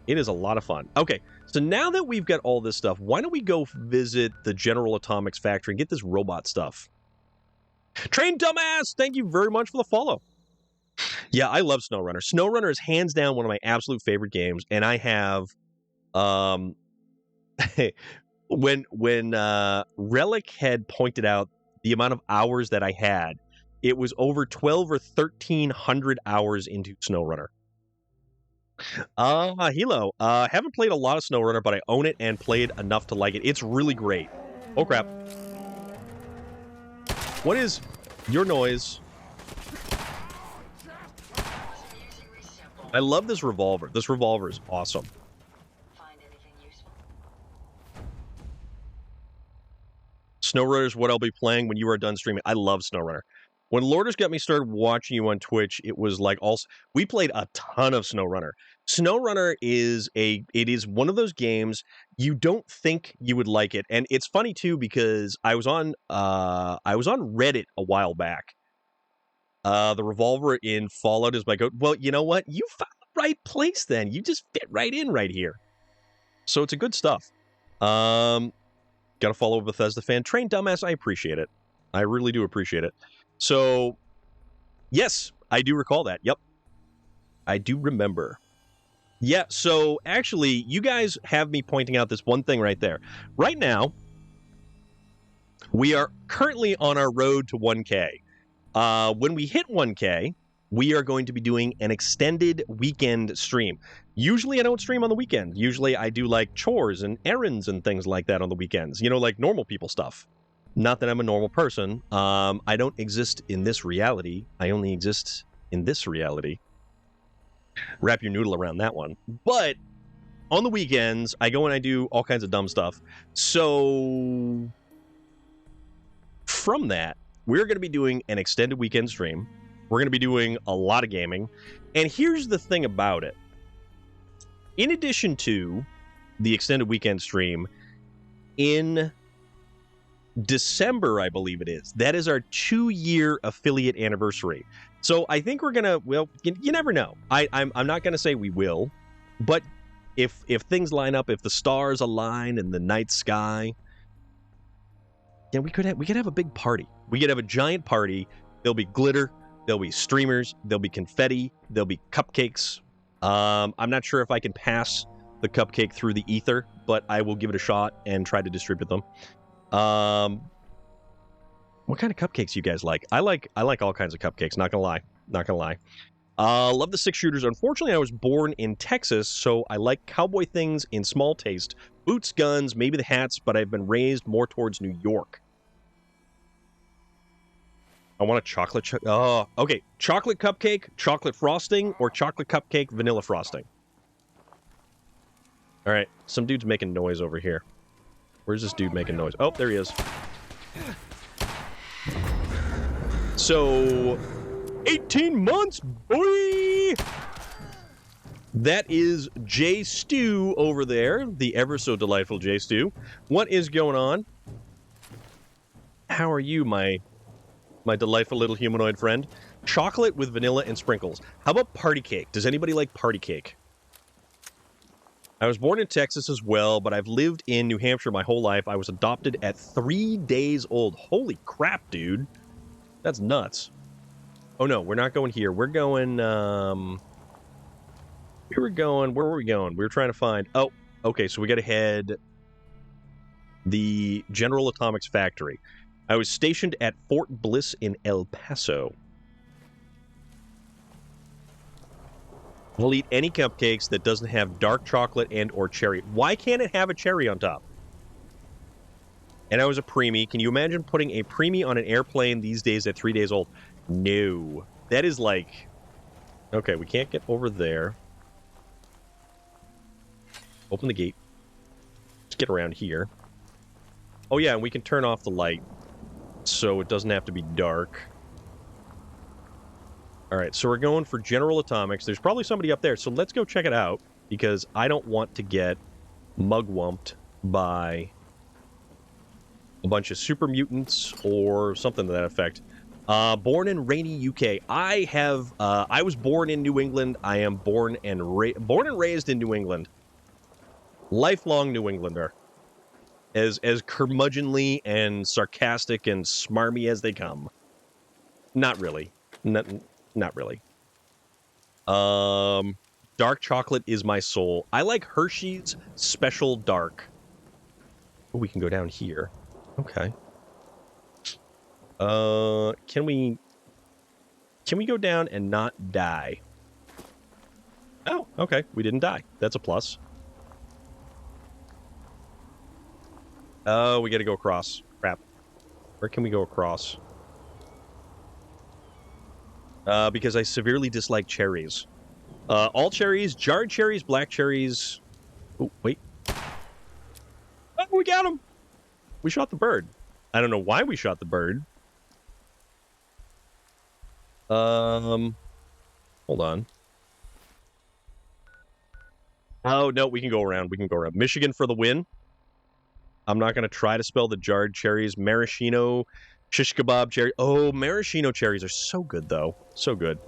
It is a lot of fun. Okay, so now that we've got all this stuff, why don't we go visit the General Atomics factory and get this robot stuff? Train Dumbass, thank you very much for the follow. Yeah, I love SnowRunner. SnowRunner is hands down one of my absolute favorite games, and I have when Relic had pointed out the amount of hours that I had, it was over 12 or 1300 hours into SnowRunner. Hilo, haven't played a lot of SnowRunner, but I own it and played enough to like it. It's really great. Oh crap. What is your noise? I love this revolver. This revolver is awesome. Find anything useful? SnowRunner is what I'll be playing when you are done streaming. I love SnowRunner. When Lourdes got me started watching you on Twitch, it was like also we played a ton of SnowRunner. SnowRunner is one of those games you don't think you would like it, and it's funny too because I was on Reddit a while back. The revolver in Fallout is my go. Well, you know what? You found the right place then. You just fit right in right here. So it's a good stuff. Gotta follow Bethesda fan. Train Dumbass, I appreciate it. I really do appreciate it. So, yes, I do recall that. Yep. I do remember. Yeah, so actually, you guys have me pointing out this one thing right there. Right now, we are currently on our road to 1K. When we hit 1K, we are going to be doing an extended weekend stream. Usually I don't stream on the weekend. Usually I do like chores and errands and things like that on the weekends. You know, like normal people stuff. Not that I'm a normal person. I don't exist in this reality. I only exist in this reality. Wrap your noodle around that one. But on the weekends, I go and I do all kinds of dumb stuff. So from that, we're going to be doing an extended weekend stream. We're going to be doing a lot of gaming. And here's the thing about it. In addition to the extended weekend stream, in December, I believe it is, that is our 2-year affiliate anniversary. So I think we're going to, well, you never know. I'm not going to say we will, but if things line up, if the stars align in the night sky, yeah, we could have a big party. We could have a giant party. There'll be glitter. There'll be streamers. There'll be confetti. There'll be cupcakes. I'm not sure if I can pass the cupcake through the ether, but I will give it a shot and try to distribute them. What kind of cupcakes you guys like? I like all kinds of cupcakes. Not gonna lie. Love the 6-shooters. Unfortunately, I was born in Texas, so I like cowboy things in small taste. Boots, guns, maybe the hats, but I've been raised more towards New York. I want a chocolate okay. Chocolate cupcake, chocolate frosting, or chocolate cupcake, vanilla frosting. All right, some dude's making noise over here. Where's this dude making noise? Oh, there he is. So, 18 months, boy! That is J Stew over there, the ever so delightful J Stew. What is going on? How are you, my delightful little humanoid friend? Chocolate with vanilla and sprinkles. How about party cake? Does anybody like party cake? I was born in Texas as well, but I've lived in New Hampshire my whole life. I was adopted at 3 days old. Holy crap, dude. That's nuts. Oh no, we're not going here. We're going, where were we going? We were trying to find, oh, okay, so we gotta head the General Atomics factory. I was stationed at Fort Bliss in El Paso. I'll eat any cupcakes that doesn't have dark chocolate and or cherry. Why can't it have a cherry on top? And I was a preemie. Can you imagine putting a preemie on an airplane these days at 3 days old? No. That is like... Okay, we can't get over there. Open the gate. Let's get around here. Oh yeah, and we can turn off the light so it doesn't have to be dark. Alright, so we're going for General Atomics. There's probably somebody up there, so let's go check it out, because I don't want to get mugwumped by a bunch of super mutants or something to that effect. Born in rainy UK. I was born in New England. I am born and raised in New England. Lifelong New Englander. As curmudgeonly and sarcastic and smarmy as they come. Not really. Not really. Dark chocolate is my soul. I like Hershey's Special Dark. Oh, we can go down here. Okay. Can we go down and not die? Oh, okay. We didn't die. That's a plus. Oh, we gotta go across. Crap. Where can we go across? Because I severely dislike cherries. All cherries, jarred cherries, black cherries. Oh, wait. Oh, we got him. We shot the bird. I don't know why we shot the bird. Hold on. Oh, no, we can go around. We can go around. Michigan for the win. I'm not going to try to spell the jarred cherries. Maraschino, shish kebab cherry. Oh, maraschino cherries are so good, though. So good.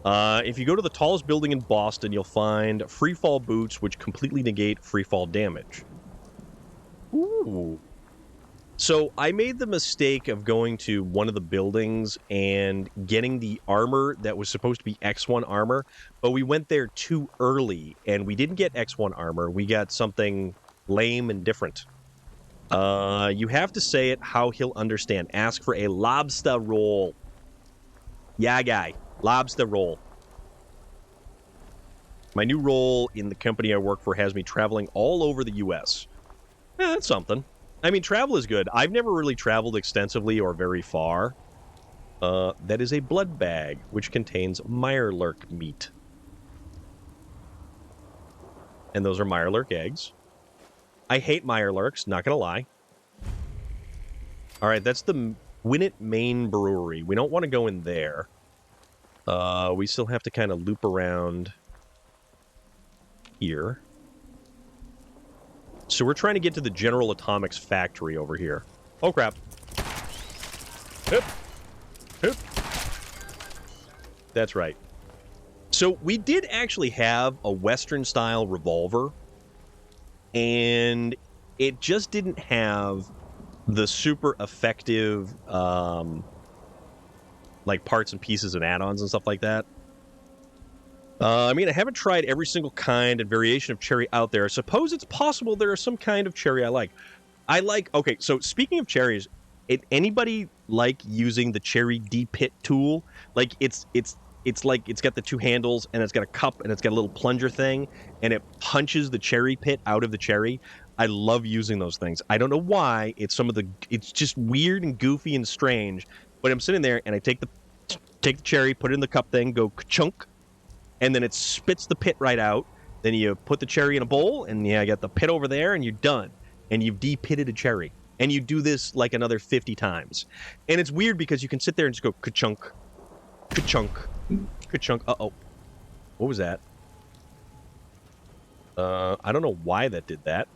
If you go to the tallest building in Boston, you'll find free fall boots, which completely negate free fall damage. Ooh. So I made the mistake of going to one of the buildings and getting the armor that was supposed to be X1 armor, but we went there too early, and we didn't get X1 armor. We got something lame and different. You have to say it how he'll understand. Ask for a lobster roll. Yeah, guy. Lobster roll. My new role in the company I work for has me traveling all over the U.S. Yeah, that's something. I mean, travel is good. I've never really traveled extensively or very far. That is a blood bag, which contains Mirelurk meat. And those are Mirelurk eggs. I hate Mirelurks, not gonna lie. Alright, that's the Gwinnett, Maine Brewery. We don't want to go in there. We still have to kind of loop around here. So we're trying to get to the General Atomics factory over here. Oh, crap. Hip. Hip. That's right. So we did actually have a Western-style revolver, and it just didn't have the super effective, like, parts and pieces and add-ons and stuff like that. I mean, I haven't tried every single kind and variation of cherry out there. I suppose it's possible there are some kind of cherry I like. Okay, so speaking of cherries, anybody like using the cherry de-pit tool? Like, it's like it's got the two handles, and it's got a cup, and it's got a little plunger thing, and it punches the cherry pit out of the cherry. I love using those things. I don't know why. It's just weird and goofy and strange, but I'm sitting there, and I take the cherry, put it in the cup thing, go ka-chunk, and then it spits the pit right out. Then you put the cherry in a bowl, and you got the pit over there, and you're done. And you've de-pitted a cherry. And you do this like another 50 times. And it's weird because you can sit there and just go ka-chunk, ka-chunk, ka-chunk. Uh-oh. What was that? I don't know why that did that.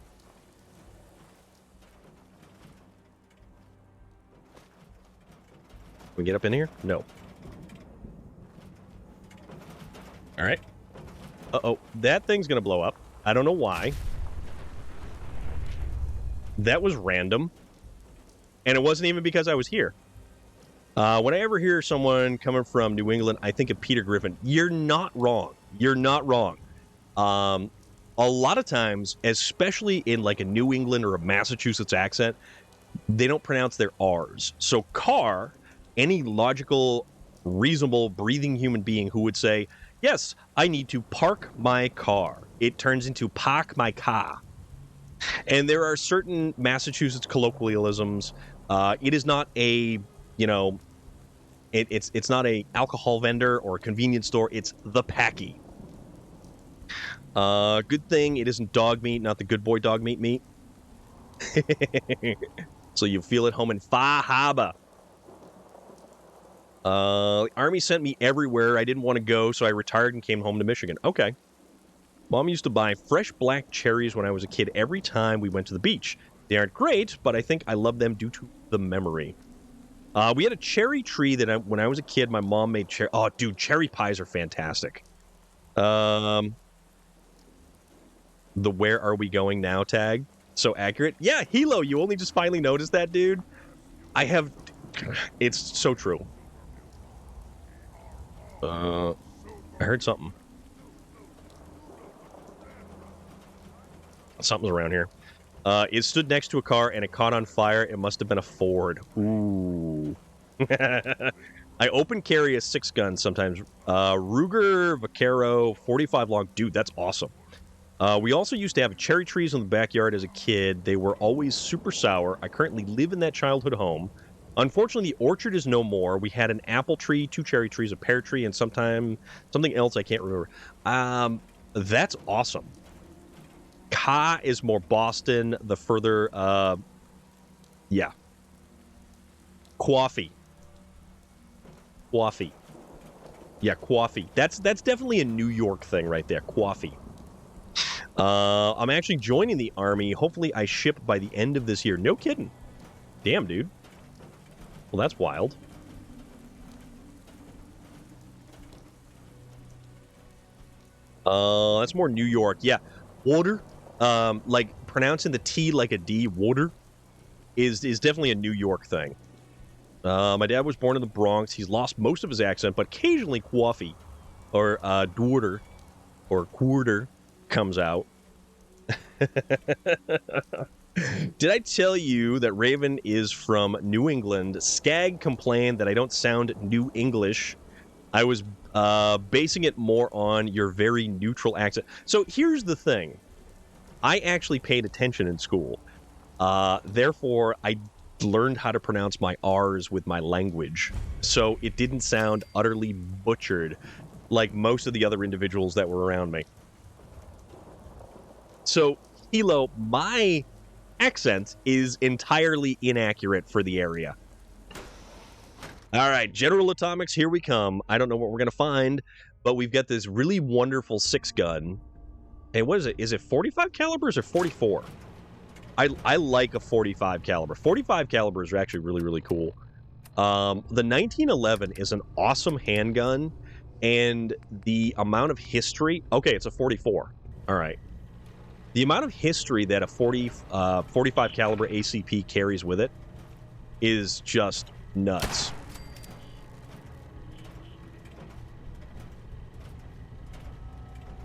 Can we get up in here? No. All right. Uh-oh. That thing's going to blow up. I don't know why. That was random. And it wasn't even because I was here. When I ever hear someone coming from New England, I think of Peter Griffin. You're not wrong. You're not wrong. A lot of times, especially in like a New England or a Massachusetts accent, they don't pronounce their R's. So car, any logical, reasonable, breathing human being who would say, yes, I need to park my car. It turns into park my car. And there are certain Massachusetts colloquialisms. It is not a, it's not a alcohol vendor or a convenience store. It's the Packy. Good thing it isn't dog meat, not the good boy dog meat. So you feel at home in Far Harbor. The Army sent me everywhere. I didn't want to go, so I retired and came home to Michigan. Okay. Mom used to buy fresh black cherries when I was a kid every time we went to the beach. They aren't great, but I think I love them due to the memory. We had a cherry tree that when I was a kid, my mom made cherry. Oh, dude, cherry pies are fantastic. The where are we going now tag. So accurate. Yeah, Hilo, you only just finally noticed that, dude? It's so true. I heard something. Something's around here. It stood next to a car and it caught on fire. It must have been a Ford. Ooh. I open carry a 6-gun sometimes. Ruger Vaquero 45 long. Dude, that's awesome. We also used to have cherry trees in the backyard as a kid. They were always super sour. I currently live in that childhood home. Unfortunately, the orchard is no more. We had an apple tree, 2 cherry trees, a pear tree, and something else I can't remember. That's awesome. Ka is more Boston. The further, yeah. Coffee. Yeah, coffee. That's definitely a New York thing right there. Coffee. I'm actually joining the army. Hopefully, I ship by the end of this year. No kidding. Damn, dude. Well, that's wild. That's more New York. Yeah. Water. Like pronouncing the T like a D, water, is definitely a New York thing. My dad was born in the Bronx. He's lost most of his accent, but occasionally coffee or daughter or quarter comes out. Did I tell you that Raven is from New England? Skag complained that I don't sound New English. I was basing it more on your very neutral accent. So here's the thing. I actually paid attention in school. Therefore, I learned how to pronounce my R's with my language. So it didn't sound utterly butchered like most of the other individuals that were around me. So, Hilo, my accent is entirely inaccurate for the area. All right, General Atomics, here we come. I don't know what we're going to find, but we've got this really wonderful 6-gun. And what is it? Is it 45 calibers or 44? I like a 45 caliber. 45 calibers are actually really, really cool. The 1911 is an awesome handgun, and the amount of history... Okay, it's a 44. All right. The amount of history that a 45 caliber ACP carries with it is just nuts.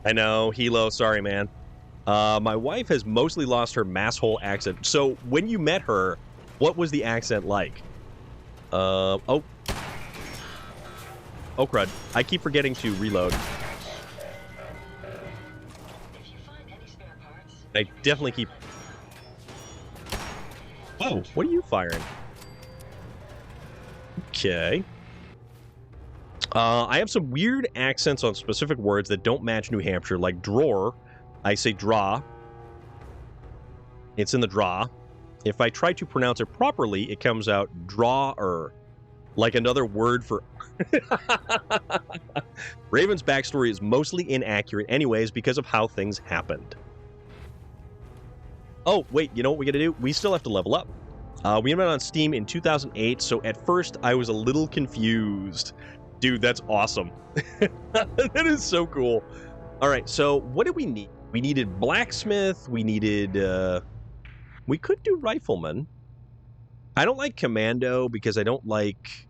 I know, Hilo, sorry, man. My wife has mostly lost her masshole accent. So, when you met her, what was the accent like? Oh, crud. I keep forgetting to reload. I definitely keep... Oh, what are you firing? Okay. I have some weird accents on specific words that don't match New Hampshire, like drawer. I say draw. It's in the draw. If I try to pronounce it properly, it comes out drawer, like another word for... Raven's backstory is mostly inaccurate anyways because of how things happened. Oh, wait, you know what we gotta do? We still have to level up. We went on Steam in 2008, so at first I was a little confused. Dude, that's awesome. That is so cool. All right, so what did we need? We needed blacksmith. We needed... we could do rifleman. I don't like commando because I don't like...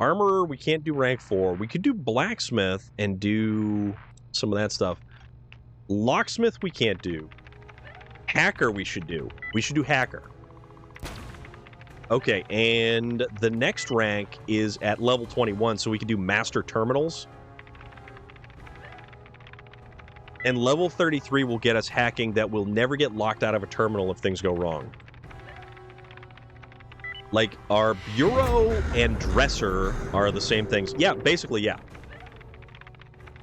Armorer, we can't do rank 4. We could do blacksmith and do some of that stuff. Locksmith, we can't do. Hacker, we should do. We should do hacker. Okay, and the next rank is at level 21, so we can do master terminals. And level 33 will get us hacking that will never get locked out of a terminal if things go wrong. Like, our bureau and dresser are the same things. Yeah, basically, yeah.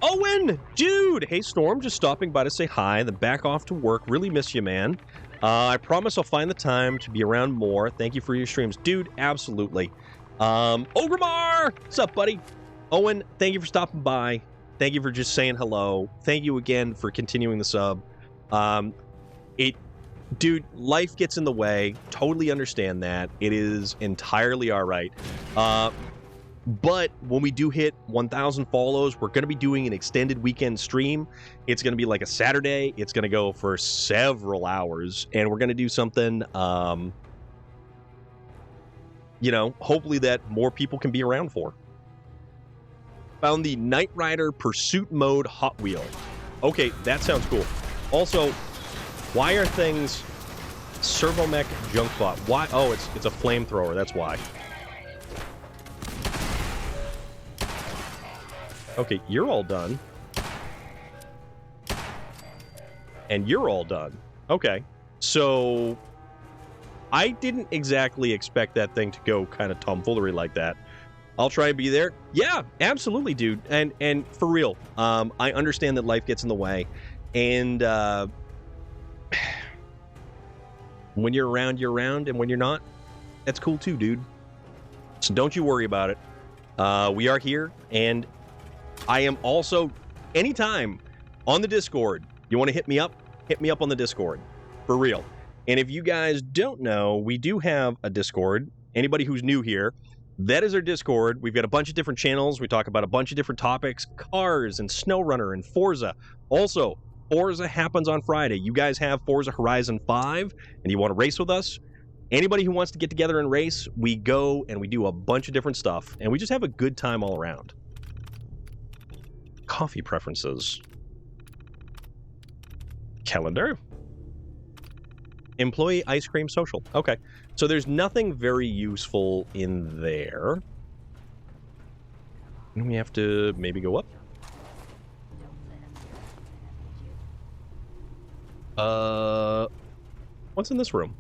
Owen! Dude! Hey, Storm, just stopping by to say hi, then back off to work. Really miss you, man. I promise I'll find the time to be around more. Thank you for your streams. Dude, absolutely. Ogrimmar! What's up, buddy? Owen, thank you for stopping by. Thank you for just saying hello. Thank you again for continuing the sub. Dude, life gets in the way. Totally understand that. It is entirely all right. But when we do hit 1,000 follows, we're going to be doing an extended weekend stream. It's going to be like a Saturday. It's going to go for several hours. And we're going to do something, you know, hopefully that more people can be around for. Found the Knight Rider Pursuit Mode Hot Wheel. Okay, that sounds cool. Also, why are things Servomech Junkbot? Why? Oh, it's a flamethrower. That's why. Okay, you're all done. And you're all done. Okay. So, I didn't exactly expect that thing to go kind of tomfoolery like that. I'll try and be there. Yeah, absolutely, dude. And for real, I understand that life gets in the way, and when you're around, you're around, and when you're not, that's cool too, dude. So don't you worry about it. We are here, and I am also anytime on the Discord. You want to hit me up? Hit me up on the Discord, for real. And if you guys don't know, we do have a Discord. Anybody who's new here, that is our Discord. We've got a bunch of different channels. We talk about a bunch of different topics, cars and SnowRunner and Forza. Also, Forza happens on Friday. You guys have Forza Horizon 5 and you want to race with us? Anybody who wants to get together and race, we go and we do a bunch of different stuff. And we just have a good time all around. Coffee preferences. Calendar. Employee ice cream social. Okay. So there's nothing very useful in there. And we have to maybe go up. What's in this room?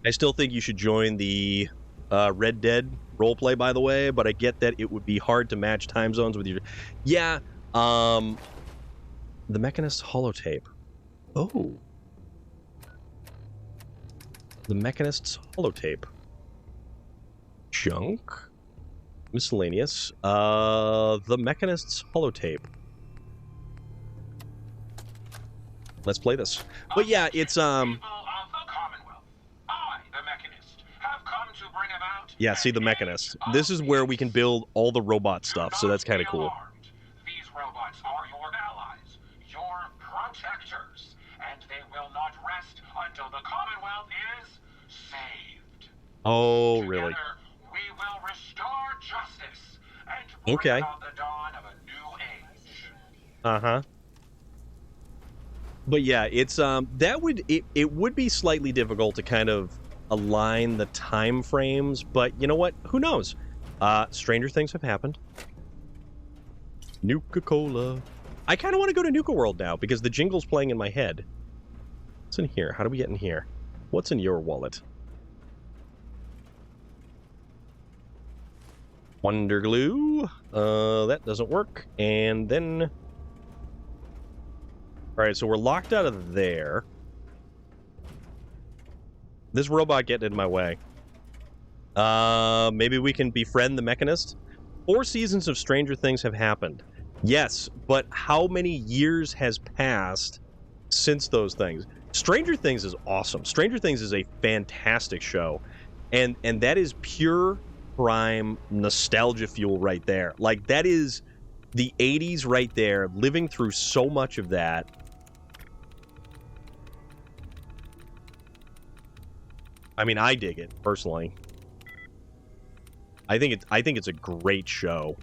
I still think you should join the Red Dead roleplay, by the way, but I get that it would be hard to match time zones with your... Yeah, the Mechanist holotape. Oh. The Mechanist's holotape. Junk. Miscellaneous. The Mechanist's holotape. Let's play this. But yeah, it's yeah, see the Mechanist. This is where we can build all the robot stuff, so that's kind of cool. These robots are your allies, your protectors, and they will not rest until the Commonwealth is saved. Oh, really? Together, we will restore justice and bring about the dawn of a new age. Uh-huh. But yeah, it's it would be slightly difficult to kind of align the time frames, but you know what? Who knows? Stranger things have happened. Nuka-Cola. I kind of want to go to Nuka World now because the jingle's playing in my head. What's in here? How do we get in here? What's in your wallet? Wonder Glue. That doesn't work. And then... Alright, so we're locked out of there. This robot getting in my way. Maybe we can befriend the Mechanist? 4 seasons of Stranger Things have happened. Yes, but how many years has passed since those things? Stranger Things is awesome. Stranger Things is a fantastic show. And that is pure prime nostalgia fuel right there. Like, that is the 80s right there, living through so much of that. I mean, I dig it personally. I think it's a great show.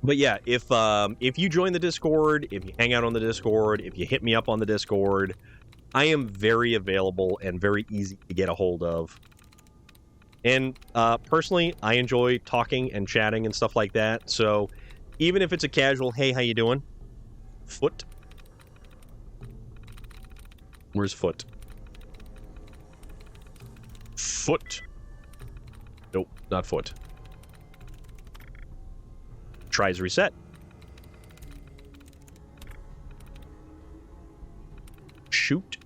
But yeah, if you join the Discord, if you hang out on the Discord, if you hit me up on the Discord, I am very available and very easy to get a hold of. And personally, I enjoy talking and chatting and stuff like that. So even if it's a casual, hey, how you doing? Foot. Where's Foot? Foot. Nope, not Foot. Tries reset. Shoot.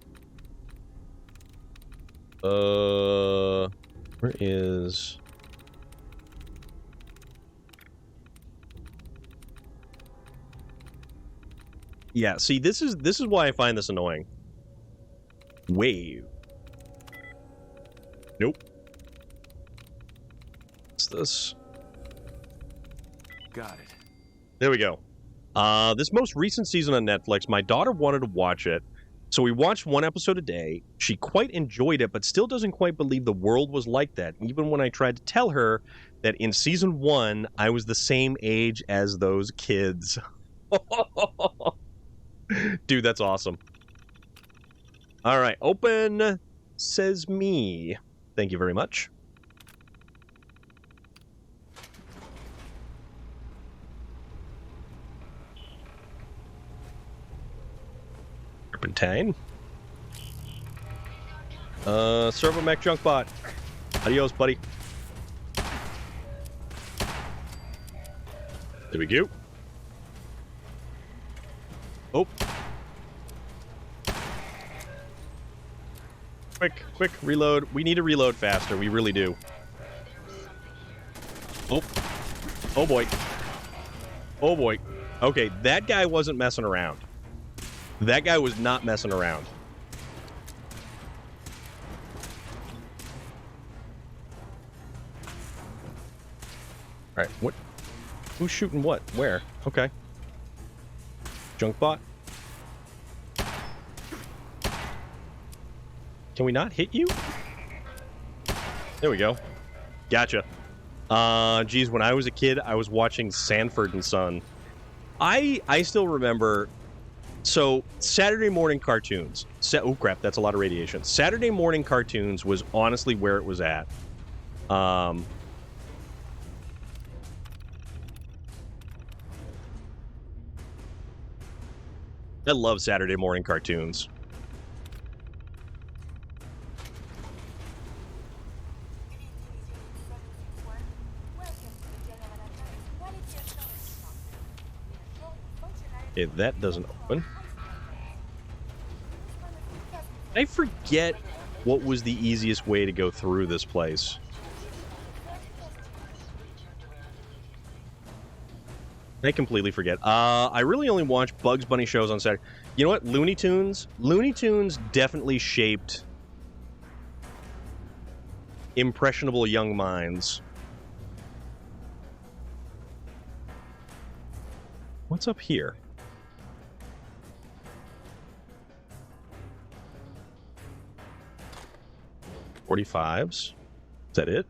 Where is... Yeah, see, this is why I find this annoying. Wave. Nope. What's this? Got it. There we go. This most recent season on Netflix, my daughter wanted to watch it, so we watched 1 episode a day. She quite enjoyed it, but still doesn't quite believe the world was like that, even when I tried to tell her that in season 1, I was the same age as those kids. Dude, that's awesome. All right, open, says me. Thank you very much. Obtain. Servo Mech Junkbot. Adios, buddy. There we go. Oh. Quick, reload. We need to reload faster. We really do. Oh. Oh, boy. Oh, boy. Okay, that guy wasn't messing around. That guy was not messing around. All right, what? Who's shooting what? Where? Okay. Junkbot? Can we not hit you? There we go. Gotcha. Geez, when I was a kid, I was watching Sanford and Son. I still remember... So, Saturday morning cartoons. Oh, crap, that's a lot of radiation. Saturday morning cartoons was honestly where it was at. I love Saturday morning cartoons. Okay, that doesn't open. I forget what was the easiest way to go through this place. I completely forget. I really only watch Bugs Bunny shows on Saturday. You know what? Looney Tunes? Looney Tunes definitely shaped impressionable young minds. What's up here? 45s. Is that it?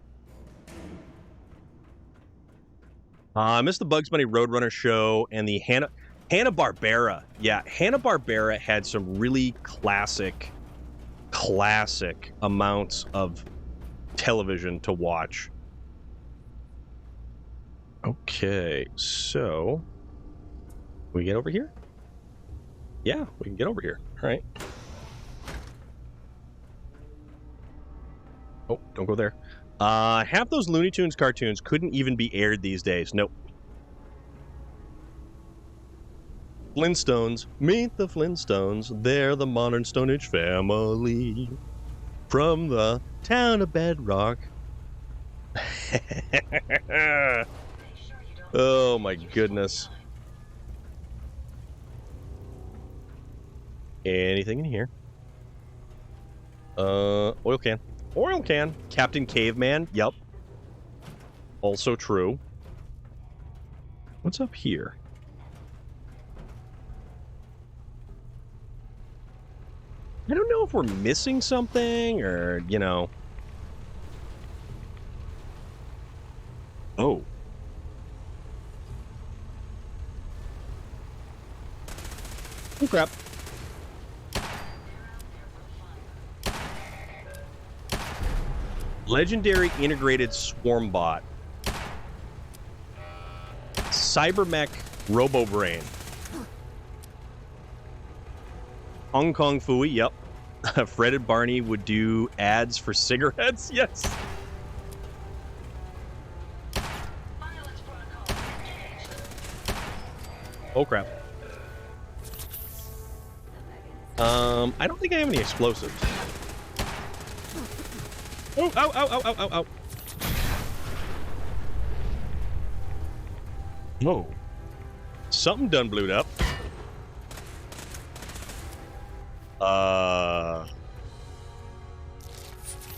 I missed the Bugs Bunny Roadrunner show and the Hanna-Barbera. Yeah, Hanna-Barbera had some really classic amounts of television to watch. Okay, so... Can we get over here? Yeah, we can get over here. All right. Oh, don't go there. Half those Looney Tunes cartoons couldn't even be aired these days. Nope. Flintstones. Meet the Flintstones. They're the modern Stone Age family. From the town of Bedrock. Oh my goodness. Anything in here? Oil can. Oil can. Captain Caveman. Yep. Also true. What's up here? I don't know if we're missing something or, you know. Oh. Oh, crap. Legendary Integrated Swarmbot. Cybermech Robobrain. Hong Kong Phooey, yep. Fred and Barney would do ads for cigarettes, yes. Oh, crap. I don't think I have any explosives. Oh, ow, ow, ow, ow, ow, ow. Whoa. Something done blew up.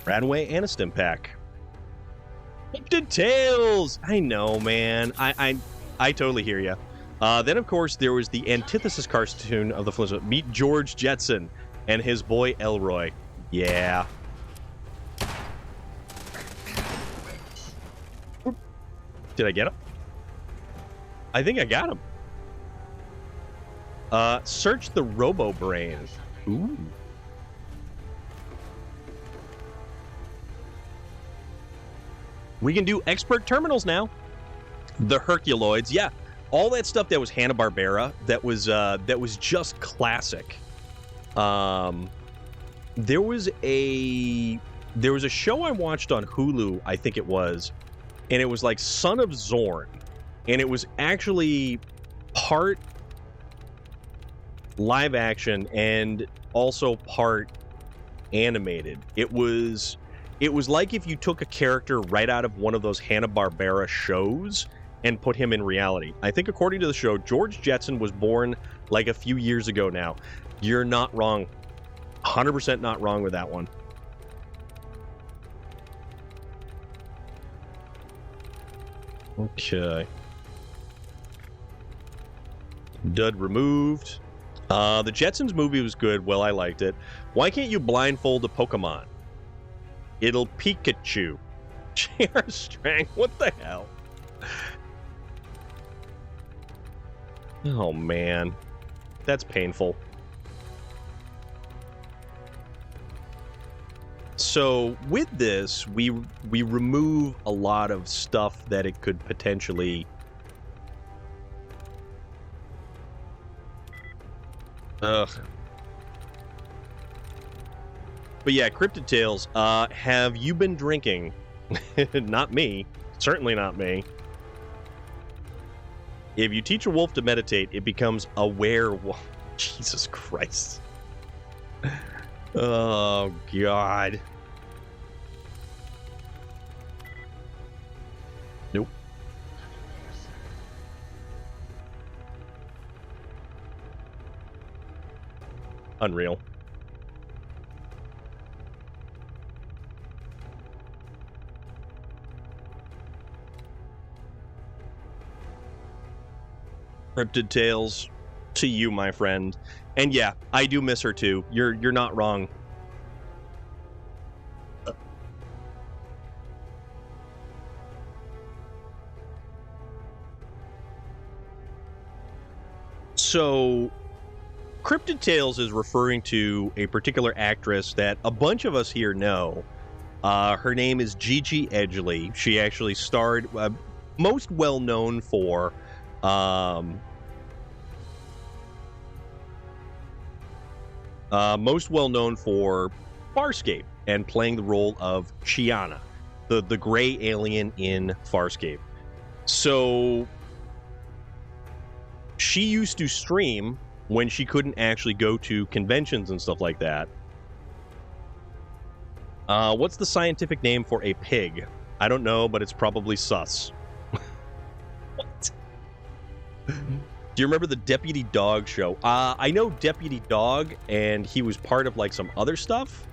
Radway and a stim pack. Captain Tails! I know, man. I totally hear you. Then, of course, there was the antithesis cartoon of the Flintstones. Meet George Jetson and his boy Elroy. Yeah. Did I get him? I think I got him. Search the Robobrain. Ooh. We can do expert terminals now. The Herculoids, yeah. All that stuff that was Hanna-Barbera, that was just classic. There was a show I watched on Hulu, I think it was, and it was like Son of Zorn, and it was actually part live action and also part animated. It was like if you took a character right out of one of those Hanna-Barbera shows and put him in reality. I think according to the show, George Jetson was born like a few years ago now. You're not wrong. 100% not wrong with that one. Okay. Dud removed. The Jetsons movie was good. Well, I liked it. Why can't you blindfold a Pokemon? It'll Pikachu. J.R. Strang, what the hell? Oh, man. That's painful. So, with this, we remove a lot of stuff that it could potentially... Ugh. But yeah, Cryptid Tales, have you been drinking? Not me. Certainly not me. If you teach a wolf to meditate, it becomes a werewolf. Jesus Christ. Oh, God. Nope. Unreal. Cryptid Tales to you, my friend. And yeah, I do miss her too. You're not wrong. So, Cryptid Tales is referring to a particular actress that a bunch of us here know. Her name is Gigi Edgley. She actually starred, most well known for, Farscape and playing the role of Chiana, the gray alien in Farscape. So she used to stream when she couldn't actually go to conventions and stuff like that. What's the scientific name for a pig? I don't know, but it's probably sus. What? Do you remember the Deputy Dog show? I know Deputy Dog, and he was part of like some other stuff,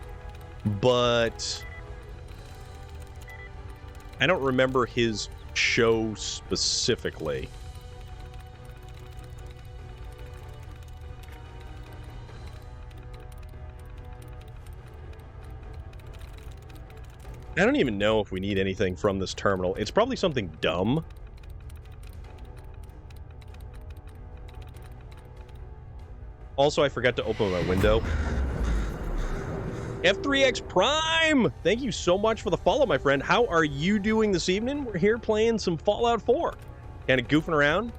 but I don't remember his show specifically. I don't even know if we need anything from this terminal. It's probably something dumb. Also, I forgot to open my window. F3X Prime! Thank you so much for the follow, my friend. How are you doing this evening? We're here playing some Fallout 4. Kind of goofing around.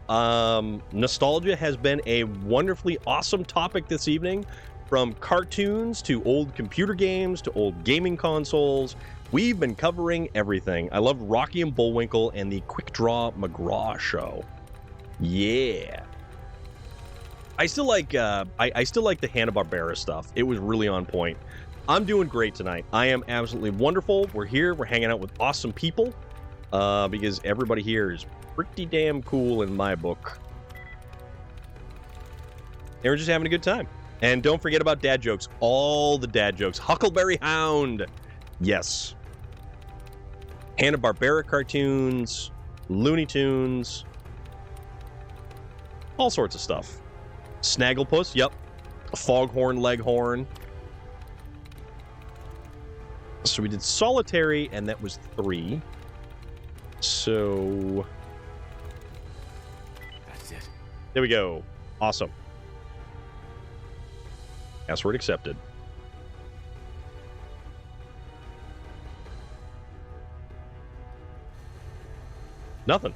Nostalgia has been a wonderfully awesome topic this evening. From cartoons to old computer games to old gaming consoles. We've been covering everything. I love Rocky and Bullwinkle and the Quick Draw McGraw show. Yeah. I still like I still like the Hanna-Barbera stuff. It was really on point. I'm doing great tonight. I am absolutely wonderful. We're here. We're hanging out with awesome people because everybody here is pretty damn cool in my book. And we're just having a good time. And don't forget about dad jokes. All the dad jokes. Huckleberry Hound. Yes. Hanna-Barbera cartoons, Looney Tunes, all sorts of stuff. Snagglepuss, yep. Foghorn Leghorn. So we did Solitary, and that was 3. So... That's it. There we go. Awesome. Password accepted. Nothing.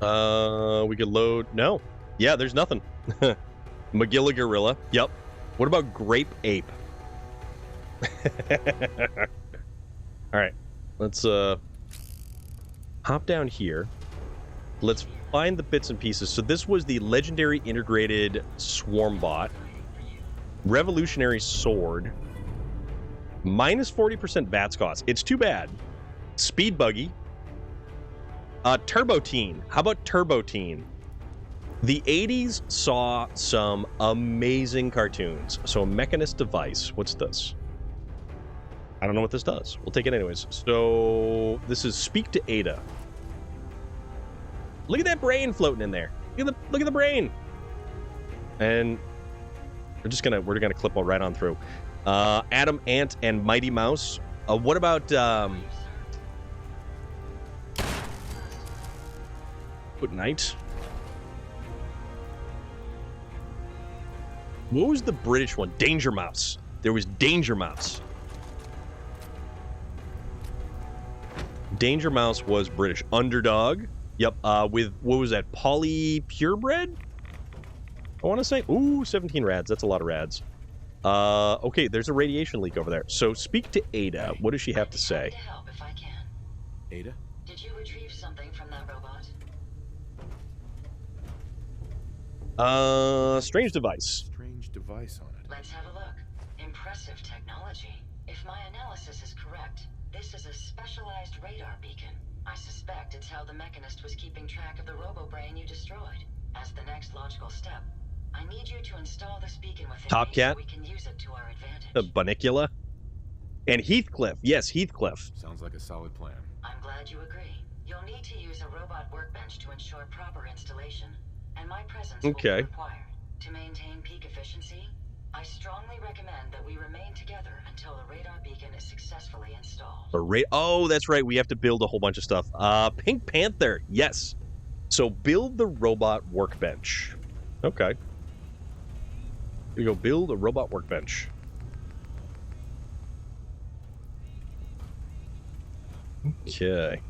We could load... No. Yeah, there's nothing. Magilla Gorilla. Yep. What about Grape Ape? All right. Let's hop down here. Let's find the bits and pieces. So this was the legendary integrated swarm bot. Revolutionary sword. Minus 40% VATS cost. It's too bad. Speed buggy. Turbo Teen. How about Turbo Teen? The 80s saw some amazing cartoons. So a mechanist device. What's this? I don't know what this does. We'll take it anyways. So this is Speak to Ada. Look at that brain floating in there. Look at the brain. And we're gonna clip right on through. Adam Ant and Mighty Mouse. What about Good Night? What was the British one? Danger Mouse. There was Danger Mouse. Danger Mouse was British. Underdog. Yep. With, what was that? Polly Purebred? I want to say. Ooh, 17 rads. That's a lot of rads. Okay, there's a radiation leak over there. So speak to Ada. What does she have to say? To help if I can. Ada? Did you retrieve something from that robot? Strange device. Strange device on it. Let's have a look. Impressive technology. If my analysis is correct, this is a specialized radar beacon. I suspect it's how the Mechanist was keeping track of the robo-brain you destroyed. As the next logical step, I need you to install this beacon within Top me Cat? so we can use it to our advantage. Bunnicula. And Heathcliff. Yes, Heathcliff. Sounds like a solid plan. I'm glad you agree. You'll need to use a robot workbench to ensure proper installation, and my presence will be required. To maintain peak efficiency, I strongly recommend that we remain together until the radar beacon is successfully installed. Oh, that's right. We have to build a whole bunch of stuff. Pink Panther. Yes. So build the robot workbench. Okay. Here you go. Build a robot workbench. Okay.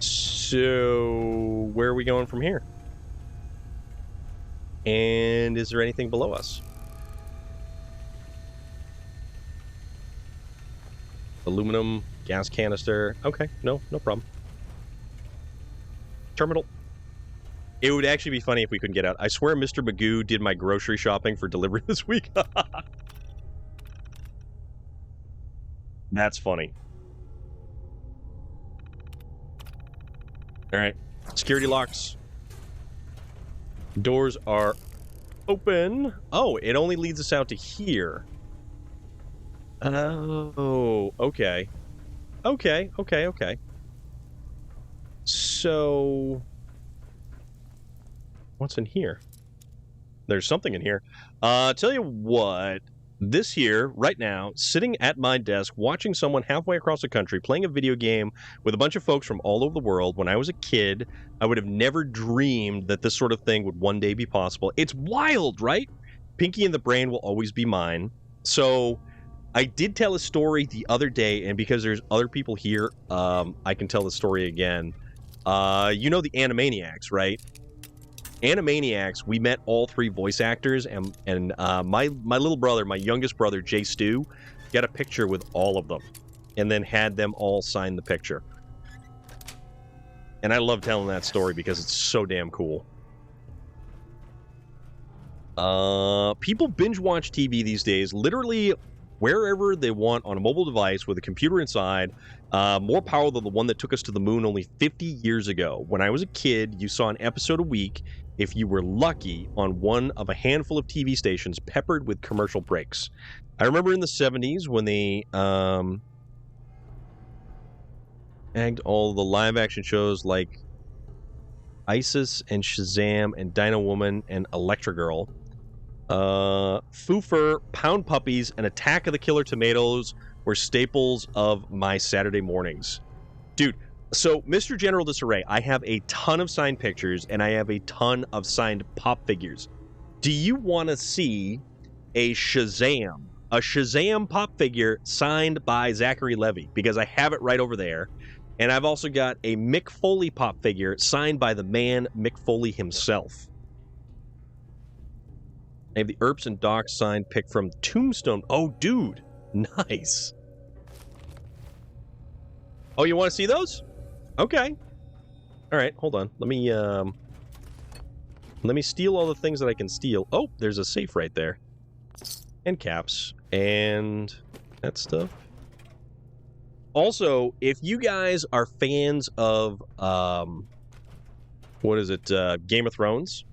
So where are we going from here? And is there anything below us? Aluminum, gas canister. Okay, no problem. Terminal. It would actually be funny if we couldn't get out. I swear Mr. Magoo did my grocery shopping for delivery this week. That's funny. All right. Security locks. Doors are open. Oh, it only leads us out to here. Oh, okay. Okay. So, what's in here? There's something in here. Tell you what, this here, right now, sitting at my desk, watching someone halfway across the country playing a video game with a bunch of folks from all over the world. When I was a kid, I would have never dreamed that this sort of thing would one day be possible. It's wild, right? Pinky and the Brain will always be mine. So I did tell a story the other day, and because there's other people here, I can tell the story again. You know the Animaniacs, right? Animaniacs, we met all three voice actors, and my little brother, my youngest brother, Jay Stu, got a picture with all of them, and then had them all sign the picture. And I love telling that story because it's so damn cool. People binge watch TV these days, literally wherever they want on a mobile device with a computer inside. More powerful than the one that took us to the moon only 50 years ago. When I was a kid, you saw an episode a week, if you were lucky, on one of a handful of TV stations peppered with commercial breaks. I remember in the 70s when they agged all the live-action shows like Isis and Shazam and Dino Woman and Electra Girl. Foofer, Pound Puppies, and Attack of the Killer Tomatoes were staples of my Saturday mornings. Dude, so Mr. General Disarray, I have a ton of signed pictures, and I have a ton of signed pop figures. Do you want to see a Shazam pop figure signed by Zachary Levi? Because I have it right over there. And I've also got a Mick Foley pop figure signed by the man Mick Foley himself. I have the Earps and Doc signed pick from Tombstone. Oh, dude. Nice. Oh, you want to see those? Okay. All right, hold on. Let me steal all the things that I can steal. Oh, there's a safe right there. And caps. And that stuff. Also, if you guys are fans of, what is it, Game of Thrones?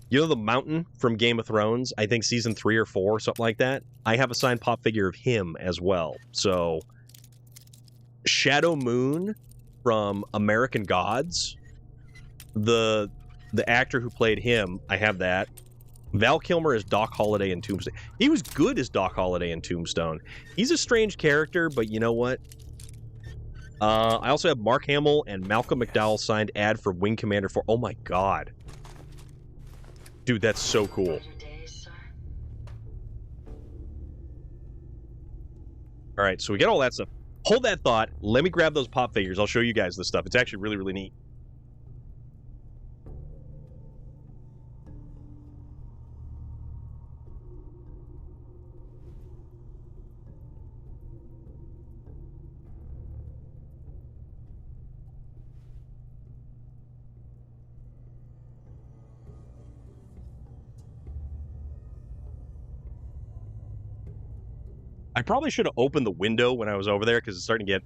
You know the Mountain from Game of Thrones? I think season 3 or 4, something like that. I have a signed pop figure of him as well. So, Shadow Moon from American Gods, the actor who played him, I have that. Val Kilmer as Doc Holliday in Tombstone. He was good as Doc Holliday in Tombstone. He's a strange character, but you know what? I also have Mark Hamill and Malcolm McDowell signed ad for Wing Commander 4. Oh my god. Dude, that's so cool. Alright, so we get all that stuff. Hold that thought. Let me grab those pop figures. I'll show you guys this stuff. It's actually really, really neat. I probably should have opened the window when I was over there because it's starting to get...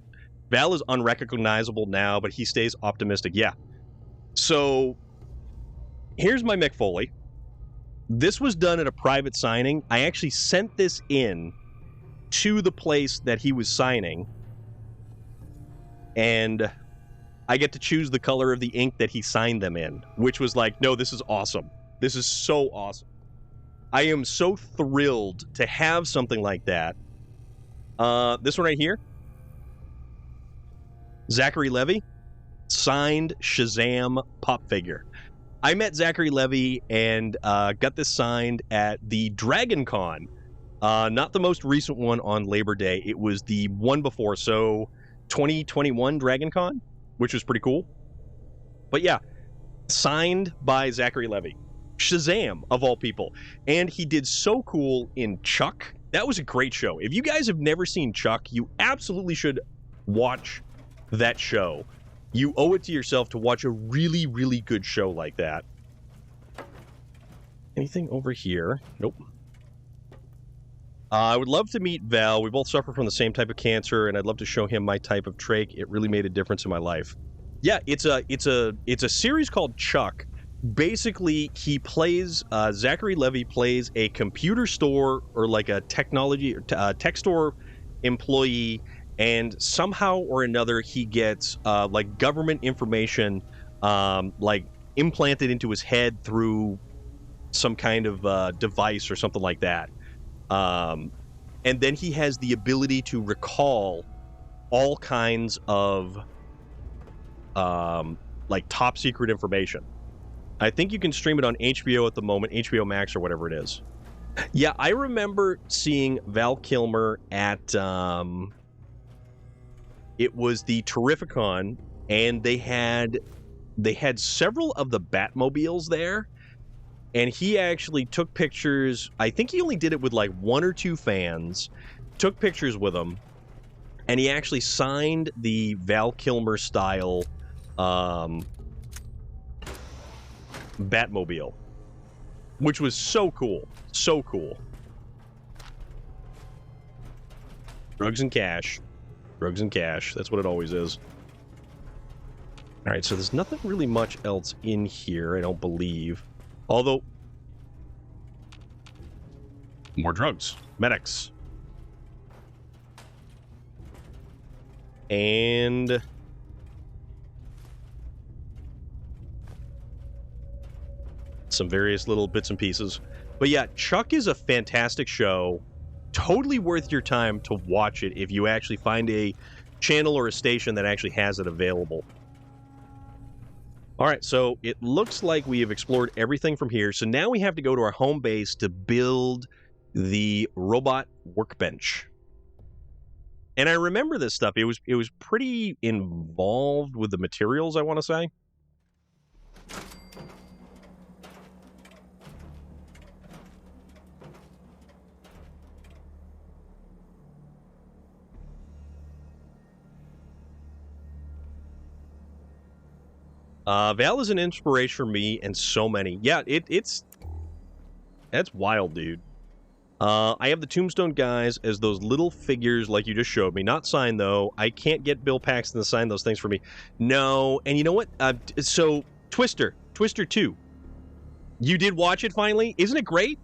Val is unrecognizable now, but he stays optimistic. Yeah. So, here's my Mick Foley. This was done at a private signing. I actually sent this in to the place that he was signing. And I get to choose the color of the ink that he signed them in, which was like, no, this is awesome. This is so awesome. I am so thrilled to have something like that. This one right here, Zachary Levi, signed Shazam pop figure. I met Zachary Levi and got this signed at the Dragon Con, not the most recent one on Labor Day. It was the one before, so 2021 Dragon Con, which was pretty cool. But yeah, signed by Zachary Levi. Shazam, of all people. And he did so cool in Chuck. That was a great show. If you guys have never seen Chuck, you absolutely should watch that show. You owe it to yourself to watch a really, really good show like that. Anything over here? Nope. I would love to meet Val. We both suffer from the same type of cancer, and I'd love to show him my type of trach. It really made a difference in my life. Yeah, it's a series called Chuck. Basically, he plays, Zachary Levi plays a computer store or like a technology, tech store employee, and somehow or another he gets, like government information, like implanted into his head through some kind of, device or something like that. And then he has the ability to recall all kinds of, like top secret information. I think you can stream it on HBO at the moment, HBO Max or whatever it is. Yeah, I remember seeing Val Kilmer at, it was the Terrificon, and they had several of the Batmobiles there, and he actually took pictures. I think he only did it with like 1 or 2 fans, took pictures with them, and he actually signed the Val Kilmer style, Batmobile, which was so cool. So cool. Drugs and cash. Drugs and cash. That's what it always is. Alright, so there's nothing really much else in here, I don't believe. Although... more drugs. Medics. And... some various little bits and pieces. But yeah, Chuck is a fantastic show. Totally worth your time to watch it if you actually find a channel or a station that actually has it available. Alright, so it looks like we have explored everything from here. So now we have to go to our home base to build the robot workbench. And I remember this stuff. It was pretty involved with the materials, I want to say. Val is an inspiration for me and so many. Yeah, that's wild, dude. I have the Tombstone guys as those little figures like you just showed me. Not signed, though. I can't get Bill Paxton to sign those things for me. No, and you know what? So, Twister 2. You did watch it finally? Isn't it great?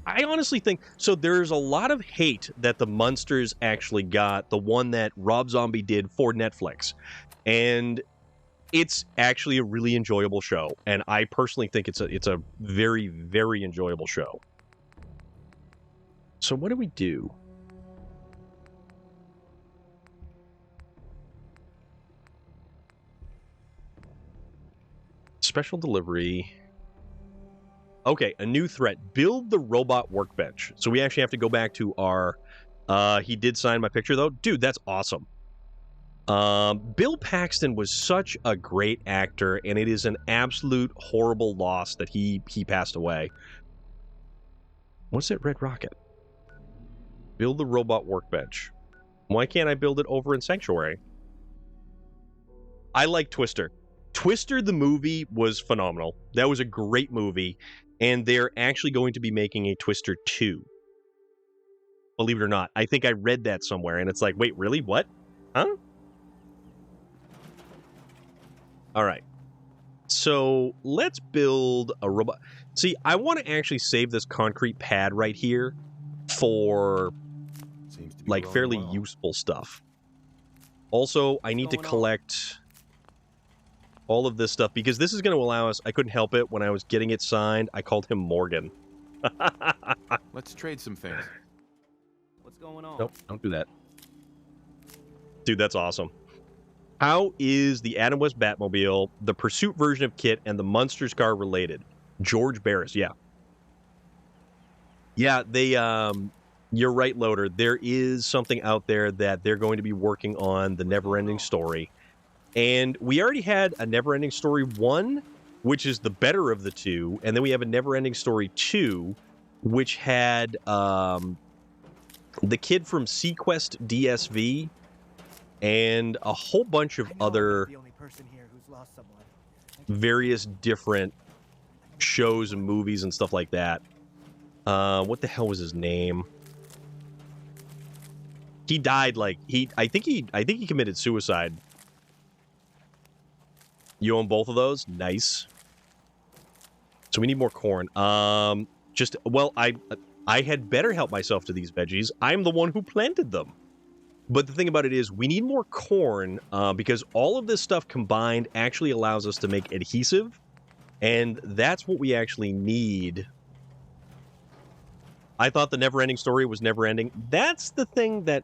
I honestly think... So, there's a lot of hate that the Munsters actually got, the one that Rob Zombie did for Netflix. And it's actually a really enjoyable show. And I personally think it's a very, very enjoyable show. So what do we do? Special delivery. Okay, a new threat. Build the robot workbench. So we actually have to go back to our... he did sign my picture, though. Dude, that's awesome. Bill Paxton was such a great actor, and it is an absolute horrible loss that he passed away. What's it, Red Rocket? Build the robot workbench. Why can't I build it over in Sanctuary? I like Twister. Twister, the movie, was phenomenal. That was a great movie. And they're actually going to be making a Twister 2. Believe it or not. I think I read that somewhere, and it's like, wait, really? What? Huh? All right. So let's build a robot. See, I want to actually save this concrete pad right here for like fairly useful stuff. Also, I need to collect all of this stuff because this is going to allow us... I couldn't help it when I was getting it signed. I called him Morgan. Let's trade some things. What's going on? Nope, don't do that. Dude, that's awesome. How is the Adam West Batmobile, the Pursuit version of Kit, and the Munsters car related? George Barris, yeah. Yeah, they... You're right, Loader. There is something out there that they're going to be working on, the Neverending Story. And we already had a Neverending Story 1, which is the better of the two. And then we have a Neverending Story 2, which had the kid from Sequest DSV and a whole bunch of other various different shows and movies and stuff like that. What the hell was his name? He died like I think he committed suicide. You own both of those? Nice. So we need more corn. I had better help myself to these veggies. I'm the one who planted them. But the thing about it is we need more corn because all of this stuff combined actually allows us to make adhesive. And that's what we actually need. I thought the Neverending Story was never ending. That's the thing that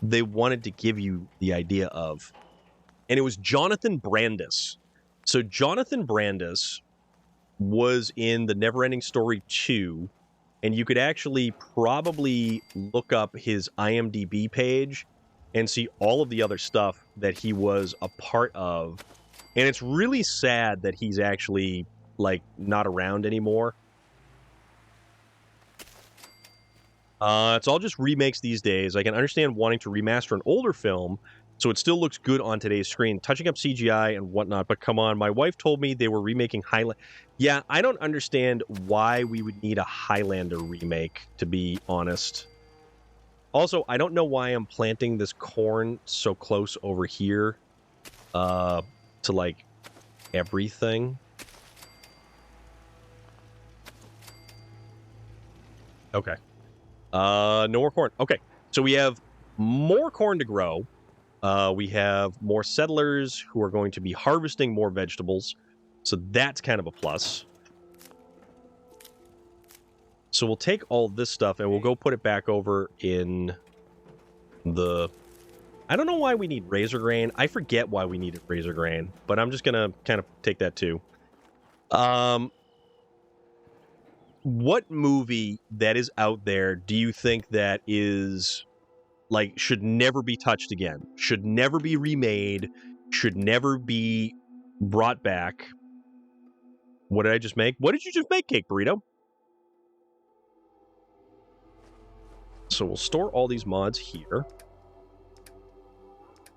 they wanted to give you the idea of. And it was Jonathan Brandis. So Jonathan Brandis was in the Neverending Story 2, and you could actually probably look up his IMDb page and see all of the other stuff that he was a part of. And it's really sad that he's actually, like, not around anymore. It's all just remakes these days. I can understand wanting to remaster an older film so it still looks good on today's screen, touching up CGI and whatnot, but come on, my wife told me they were remaking Highlander. Yeah, I don't understand why we would need a Highlander remake, to be honest. Also, I don't know why I'm planting this corn so close over here to, like, everything. Okay. No more corn. Okay, so we have more corn to grow. We have more settlers who are going to be harvesting more vegetables. So that's kind of a plus. So we'll take all this stuff and we'll go put it back over in the... I don't know why we need razor grain. I forget why we needed razor grain, but I'm just going to kind of take that too. What movie that is out there do you think that is like, should never be touched again. Should never be remade. Should never be brought back. What did I just make? What did you just make, Cake Burrito? So we'll store all these mods here.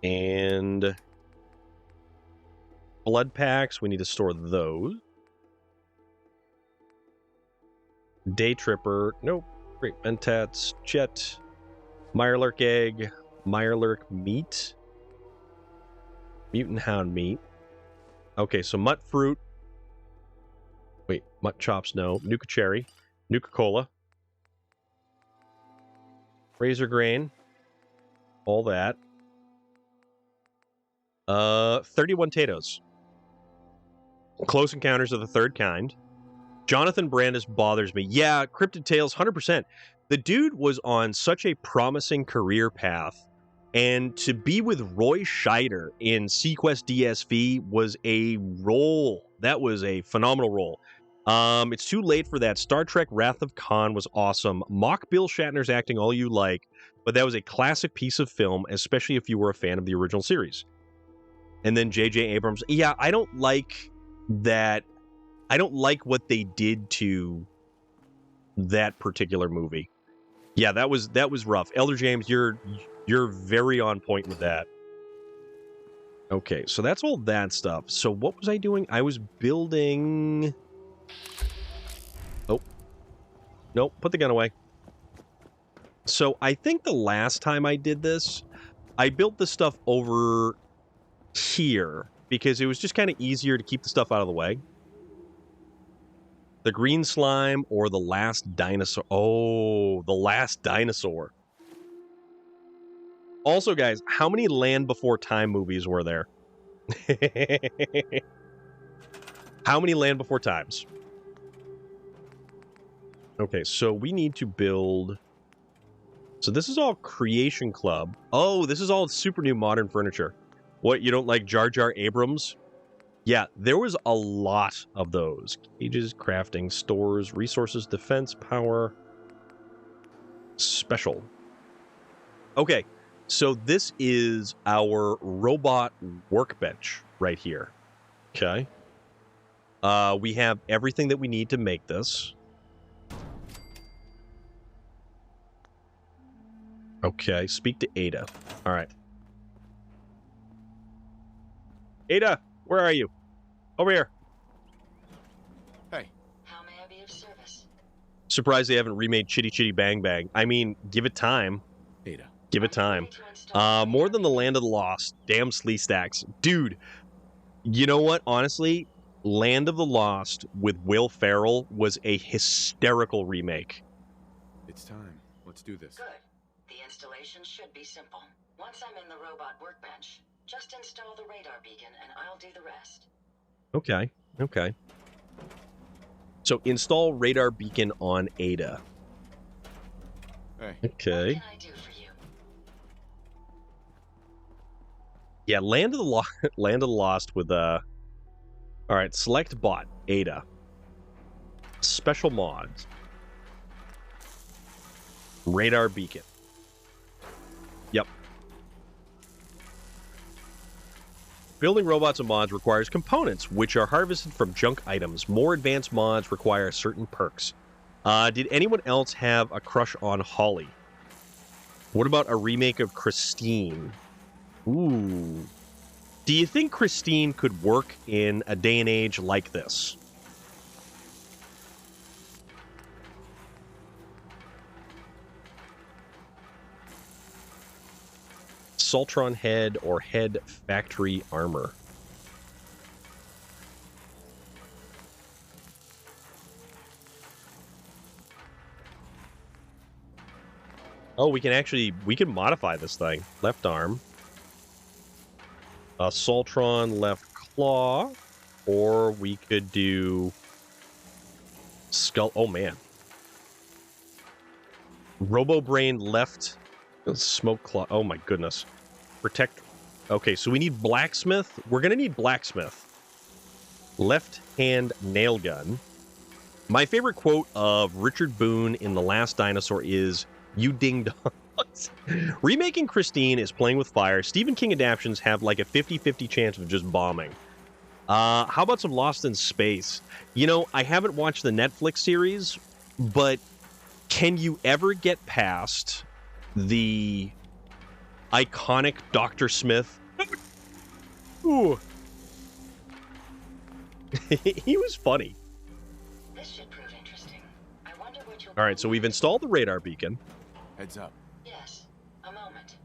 And blood packs, we need to store those. Day Tripper, nope. Great Mentats, Jet, Mirelurk Egg, Mirelurk Meat, Mutant Hound Meat. Okay, so Mutt Fruit. Wait, Mutt Chops, no. Nuka Cherry, Nuka Cola, Razor Grain, all that. 31 Tatoes. Close Encounters of the Third Kind. Jonathan Brandis bothers me. Yeah, Cryptid Tales, 100%. The dude was on such a promising career path, and to be with Roy Scheider in Sequest DSV was a role. That was a phenomenal role. It's too late for that. Star Trek Wrath of Khan was awesome. Mock Bill Shatner's acting all you like, but that was a classic piece of film, especially if you were a fan of the original series. And then J.J. Abrams. Yeah, I don't like that. I don't like what they did to that particular movie. Yeah, that was rough. Elder James, you're very on point with that. Okay, so that's all that stuff. So what was I doing? I was building... Oh. Nope, put the gun away. So I think the last time I did this, I built the stuff over here because it was just kind of easier to keep the stuff out of the way. The green slime or the last dinosaur. Oh, the last dinosaur. Also, guys, how many Land Before Time movies were there? How many Land Before Times? Okay, so we need to build... So this is all Creation Club. Oh, this is all super new modern furniture. What, you don't like Jar Jar Abrams? Yeah, there was a lot of those. Cages, crafting, stores, resources, defense, power, special. Okay, so this is our robot workbench right here. Okay. We have everything that we need to make this. Okay, speak to Ada. All right. Ada, where are you? Over here. Hey. How may I be of service? Surprised they haven't remade Chitty Chitty Bang Bang. I mean, give it time. Ada. Give it time. More than the Land of the Lost. Damn Slee Stacks. Dude, you know what? Honestly, Land of the Lost with Will Ferrell was a hysterical remake. It's time. Let's do this. Good. The installation should be simple. Once I'm in the robot workbench, just install the radar beacon and I'll do the rest. Okay, okay. So install radar beacon on Ada. Hey. Okay. What can I do for you? Yeah, Land of the Lost with all right, select bot Ada. Special mods. Radar beacon. Yep. Building robots and mods requires components, which are harvested from junk items. More advanced mods require certain perks. Did anyone else have a crush on Holly? What about a remake of Christine? Ooh. Do you think Christine could work in a day and age like this? Soltron head or head factory armor. Oh, we can modify this thing. Left arm. Soltron left claw. Or we could do skull. Oh, man. Robo-brain left smoke claw. Oh, my goodness. Protect. Okay, so we need blacksmith. We're going to need blacksmith. Left hand nail gun. My favorite quote of Richard Boone in The Last Dinosaur is, "You ding dong." Remaking Christine is playing with fire. Stephen King adaptations have like a 50-50 chance of just bombing. How about some Lost in Space? You know, I haven't watched the Netflix series, but can you ever get past the iconic Dr. Smith? Ooh. He was funny. This should prove interesting. I wonder what you'll... All right, so we've installed the radar beacon. Heads up. Yes. A moment.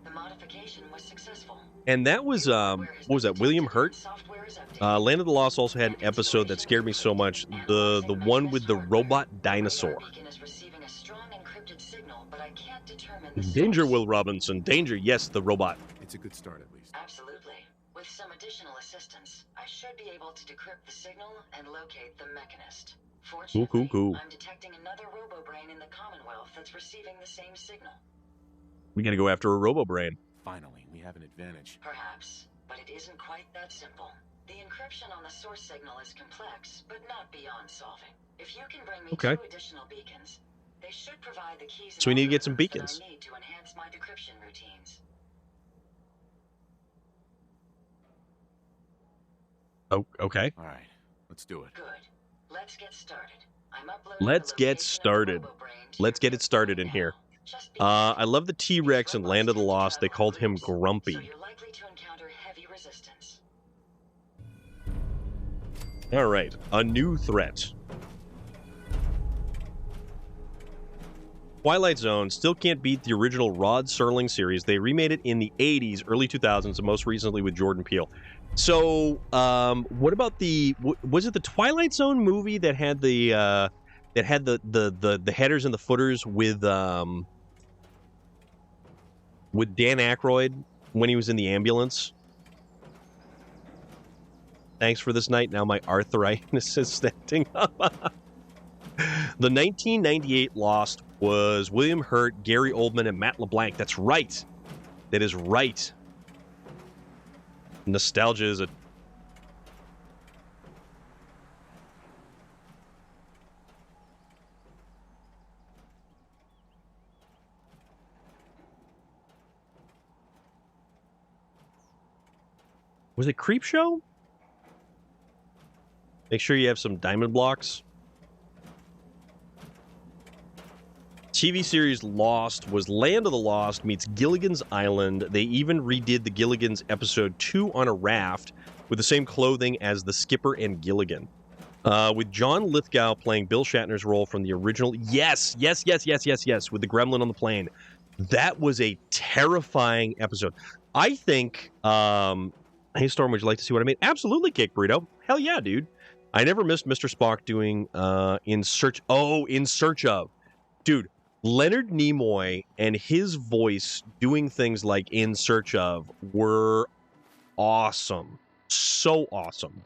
The modification was successful. And that was, what was that, William Hurt? Land of the Lost also had an episode that scared me so much. The one with the robot dinosaur. Danger, Will Robinson. Danger, yes, the robot. It's a good start, at least. Absolutely. With some additional assistance, I should be able to decrypt the signal and locate the Mechanist. Fortunately, Cool. I'm detecting another RoboBrain in the Commonwealth that's receiving the same signal. We gotta go after a RoboBrain. Finally, we have an advantage. Perhaps, but it isn't quite that simple. The encryption on the source signal is complex, but not beyond solving. If you can bring me 2 additional beacons, they should provide the keys. So we need to get some beacons. That I need to enhance my decryption routines. Oh, okay. All right, let's do it. Good. Let's get started. I'm uploading Let's get started. Let's get it started in here. I love the T-Rex in Land of the Lost. They called him Grumpy. So you're likely to encounter heavy resistance. All right, a new threat. Twilight Zone still can't beat the original Rod Serling series. They remade it in the 80s, early 2000s, and most recently with Jordan Peele. So, what about was it the Twilight Zone movie that had the headers and the footers with Dan Aykroyd when he was in the ambulance? Thanks for this night. Now my arthritis is standing up. The 1998 Lost was William Hurt, Gary Oldman, and Matt LeBlanc. That's right. That is right. Nostalgia is a... Was it Creepshow? Make sure you have some diamond blocks. TV series Lost was Land of the Lost meets Gilligan's Island. They even redid the Gilligan's episode 2 on a raft with the same clothing as the skipper and Gilligan. With John Lithgow playing Bill Shatner's role from the original. Yes, with the gremlin on the plane. That was a terrifying episode. I think, hey Storm, would you like to see what I made? Absolutely, Cake Burrito. Hell yeah, dude. I never missed Mr. Spock doing In Search Of. Dude, Leonard Nimoy and his voice doing things like In Search Of were awesome. So awesome.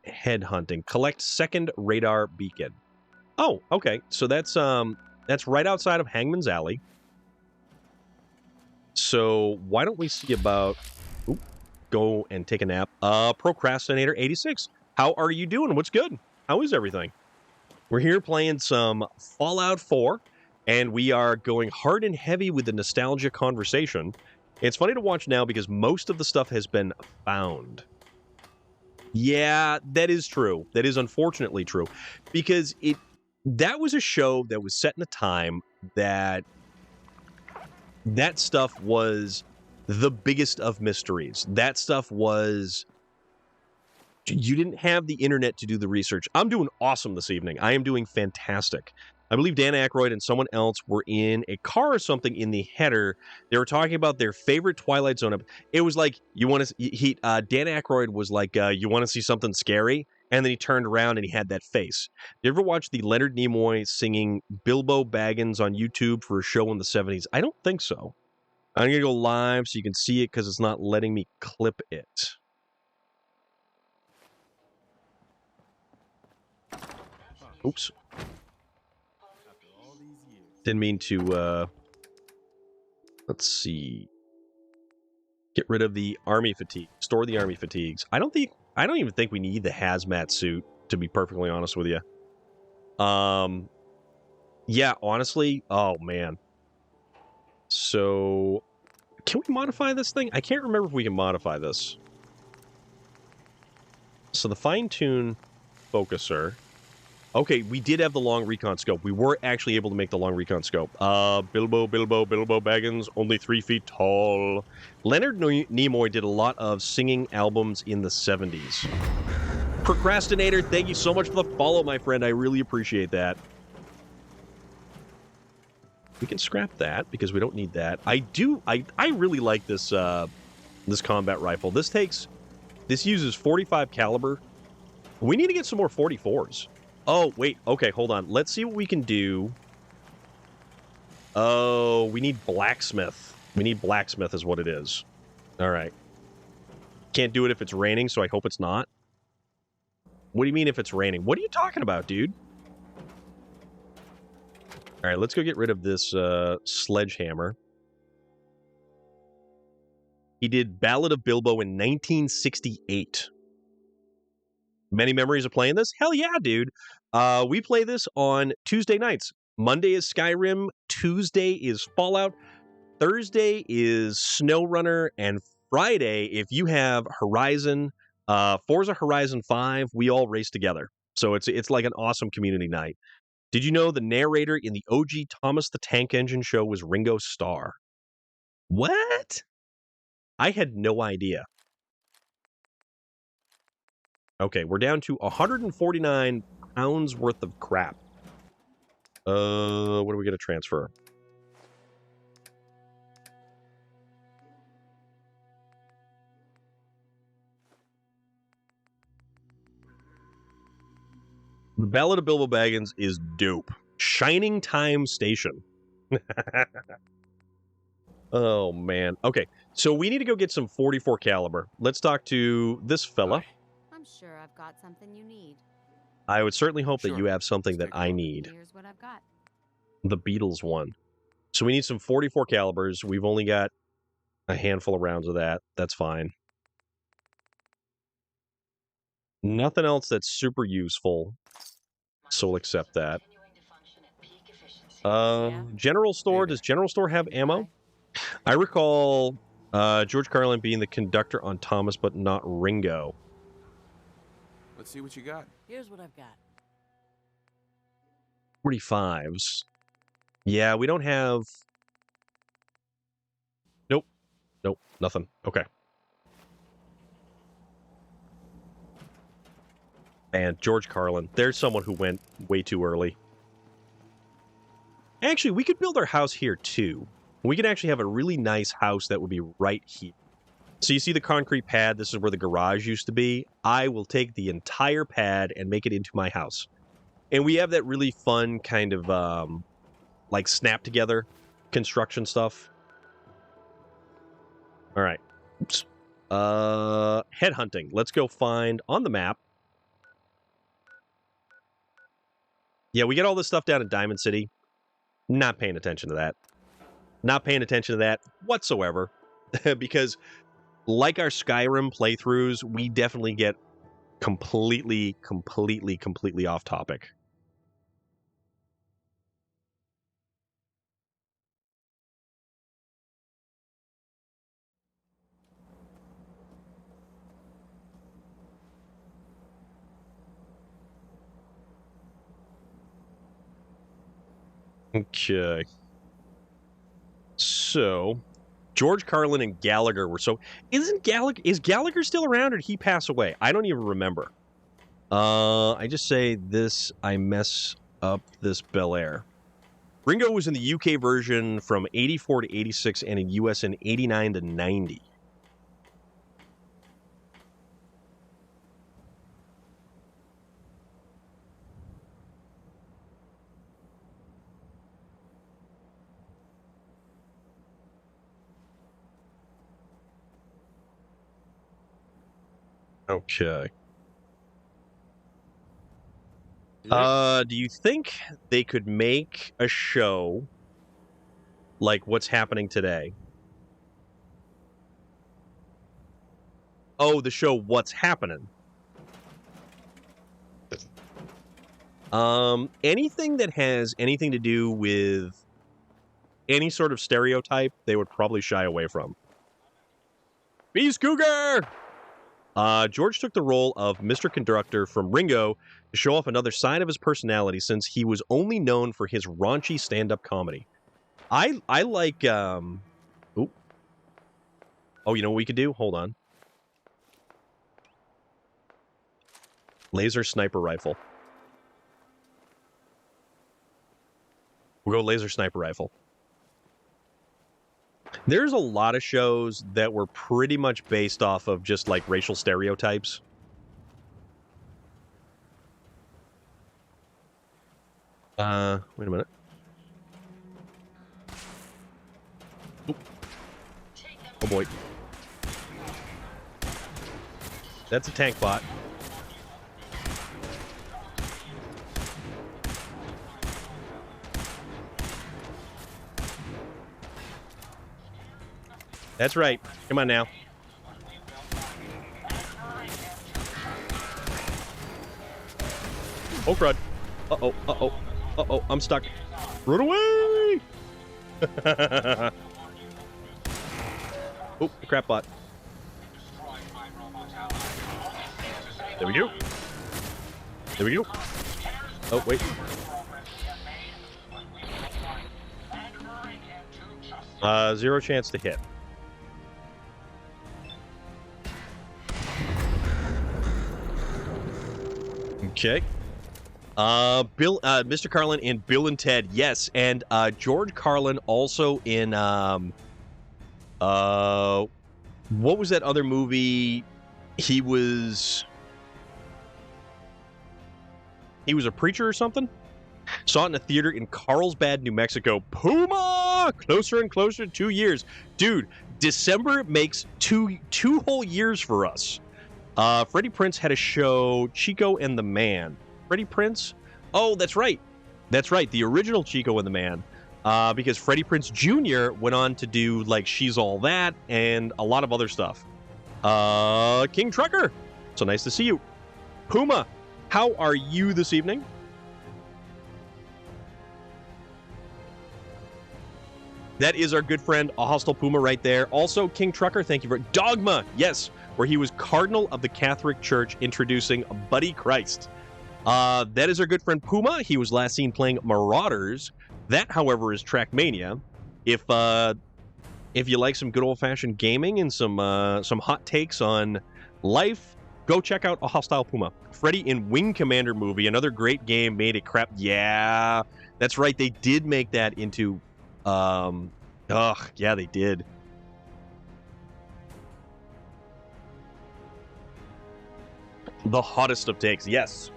Headhunting. Collect second radar beacon. Oh, okay. So that's right outside of Hangman's Alley. So why don't we see about... Oop, go and take a nap. Procrastinator 86. How are you doing? What's good? How is everything? We're here playing some Fallout 4, and we are going hard and heavy with the nostalgia conversation. It's funny to watch now because most of the stuff has been found. Yeah, that is true. That is unfortunately true. Because that was a show that was set in a time that stuff was the biggest of mysteries. That stuff was... You didn't have the internet to do the research. I'm doing awesome this evening. I am doing fantastic. I believe Dan Aykroyd and someone else were in a car or something in the header. They were talking about their favorite Twilight Zone. It was like, Dan Aykroyd was like, you want to see something scary? And then he turned around and he had that face. You ever watch the Leonard Nimoy singing Bilbo Baggins on YouTube for a show in the 70s? I don't think so. I'm going to go live so you can see it because it's not letting me clip it. Oops. Didn't mean to, let's see. Get rid of the army fatigue. Store the army fatigues. I don't even think we need the hazmat suit, to be perfectly honest with you. Yeah, honestly, oh man. So, can we modify this thing? I can't remember if we can modify this. So the fine-tune focuser. Okay, we did have the long recon scope. We were actually able to make the long recon scope. Bilbo Baggins, only 3 feet tall. Leonard Nimoy did a lot of singing albums in the 70s. Procrastinator, thank you so much for the follow, my friend. I really appreciate that. We can scrap that because we don't need that. I really like this this combat rifle. This uses 45 caliber. We need to get some more 44s. Oh, wait. Okay, hold on. Let's see what we can do. Oh, we need blacksmith. We need blacksmith is what it is. All right. Can't do it if it's raining, so I hope it's not. What do you mean if it's raining? What are you talking about, dude? All right, let's go get rid of this sledgehammer. He did Ballad of Bilbo in 1968. Many memories of playing this? Hell yeah, dude. We play this on Tuesday nights. Monday is Skyrim. Tuesday is Fallout. Thursday is SnowRunner. And Friday, if you have Horizon, Forza Horizon 5, we all race together. So it's like an awesome community night. Did you know the narrator in the OG Thomas the Tank Engine show was Ringo Starr? What? I had no idea. Okay, we're down to 149 pounds worth of crap. What are we going to transfer? The Ballad of Bilbo Baggins is dope. Shining Time Station. Oh, man. Okay, so we need to go get some 44 caliber. Let's talk to this fella. I'm sure I've got something you need. I would certainly hope that you have something that I need. Here's what I've got. The Beatles one. So we need some 44 calibers. We've only got a handful of rounds of that. That's fine. Nothing else that's super useful. So we'll accept that. General Store. Does General Store have ammo? I recall George Carlin being the conductor on Thomas, but not Ringo. Let's see what you got. Here's what I've got. 45s. Yeah, we don't have... Nope. Nope. Nothing. Okay. And George Carlin. There's someone who went way too early. Actually, we could build our house here, too. We could actually have a really nice house that would be right here. So you see the concrete pad? This is where the garage used to be. I will take the entire pad and make it into my house. And we have that really fun kind of, like, snap-together construction stuff. All right. Oops. Headhunting. Let's go find on the map. Yeah, we get all this stuff down in Diamond City. Not paying attention to that. Not paying attention to that whatsoever. Because, like our Skyrim playthroughs, we definitely get completely off topic. Okay. So, George Carlin and Gallagher were so... Is Gallagher still around or did he pass away? I don't even remember. I just say this, I mess up this Bel Air. Ringo was in the UK version from 84 to 86 and in US in 89 to 90. Okay. Do you think they could make a show like what's happening today? Oh, the show What's Happening. Anything that has anything to do with any sort of stereotype, they would probably shy away from. Beast Cougar! George took the role of Mr. Conductor from Ringo to show off another side of his personality since he was only known for his raunchy stand-up comedy. I like, Oh, you know what we could do? Hold on. Laser sniper rifle. We'll go laser sniper rifle. There's a lot of shows that were pretty much based off of just like racial stereotypes. Wait a minute. Oop. Oh boy. That's a tank bot. That's right. Come on now. Oh, crud. Uh-oh, uh-oh, uh-oh, I'm stuck. Run away! Oh, crap bot. There we go. There we go. Oh, wait. Zero chance to hit. Okay. Mr. Carlin in Bill and Ted, yes, and George Carlin also in what was that other movie? He was a preacher or something? Saw it in a theater in Carlsbad, New Mexico. Puma! Closer and closer to 2 years. Dude, December makes two whole years for us. Freddie Prinze had a show, Chico and the Man. Freddie Prinze? Oh, that's right. That's right, the original Chico and the Man. Because Freddie Prinze Jr. went on to do, like, She's All That and a lot of other stuff. King Trucker, so nice to see you. Puma, how are you this evening? That is our good friend, a Hostile Puma right there. Also, King Trucker, thank you for... Dogma, yes, where he was Cardinal of the Catholic Church introducing Buddy Christ. That is our good friend Puma. He was last seen playing Marauders. That, however, is Trackmania. If you like some good old-fashioned gaming and some hot takes on life, go check out a Hostile Puma. Freddy in Wing Commander movie, another great game, made it crap. Yeah, that's right. They did make that into... yeah, they did. The hottest of takes, yes.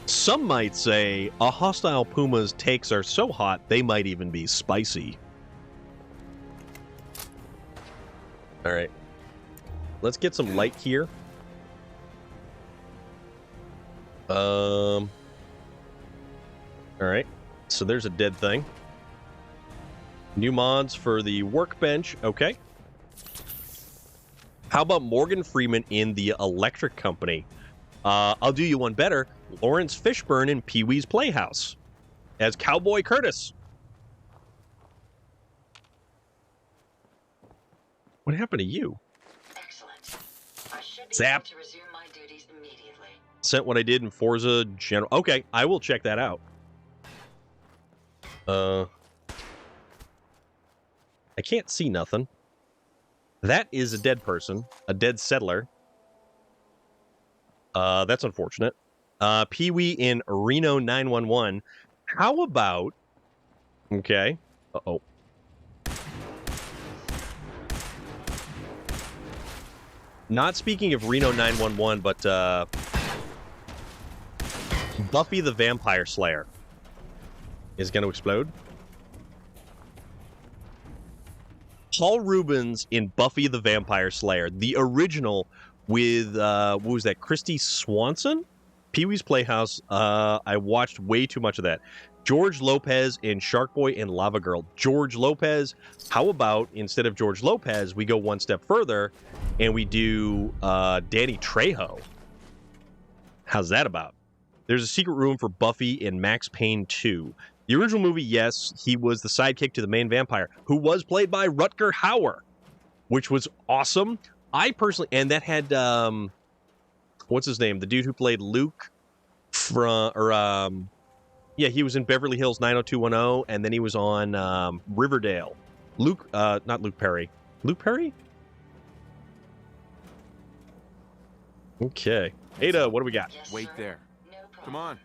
Some might say a Hostile Puma's takes are so hot they might even be spicy. All right. Let's get some light here. All right. So there's a dead thing. New mods for the workbench. Okay. How about Morgan Freeman in The Electric Company? I'll do you one better. Lawrence Fishburne in Pee-wee's Playhouse as Cowboy Curtis. What happened to you? Excellent. I should be Zap. able to resume my duties immediately. Sent what I did in Forza General. Okay, I will check that out. I can't see nothing. That is a dead person, a dead settler. That's unfortunate. Pee-wee in Reno 911. How about... Okay. Uh-oh. Not speaking of Reno 911, but Buffy the Vampire Slayer is going to explode. Paul Rubens in Buffy the Vampire Slayer, the original with, what was that, Christy Swanson? Pee-wee's Playhouse. I watched way too much of that. George Lopez in Shark Boy and Lava Girl. George Lopez. How about, instead of George Lopez, we go one step further and we do Danny Trejo? How's that about? There's a secret room for Buffy in Max Payne 2. The original movie, yes, he was the sidekick to the main vampire, who was played by Rutger Hauer, which was awesome. I personally, and that had, what's his name? The dude who played Luke yeah, he was in Beverly Hills 90210, and then he was on Riverdale. Not Luke Perry. Luke Perry? Okay. Ada, what do we got? Yes, Wait sir. there. No problem. Come on.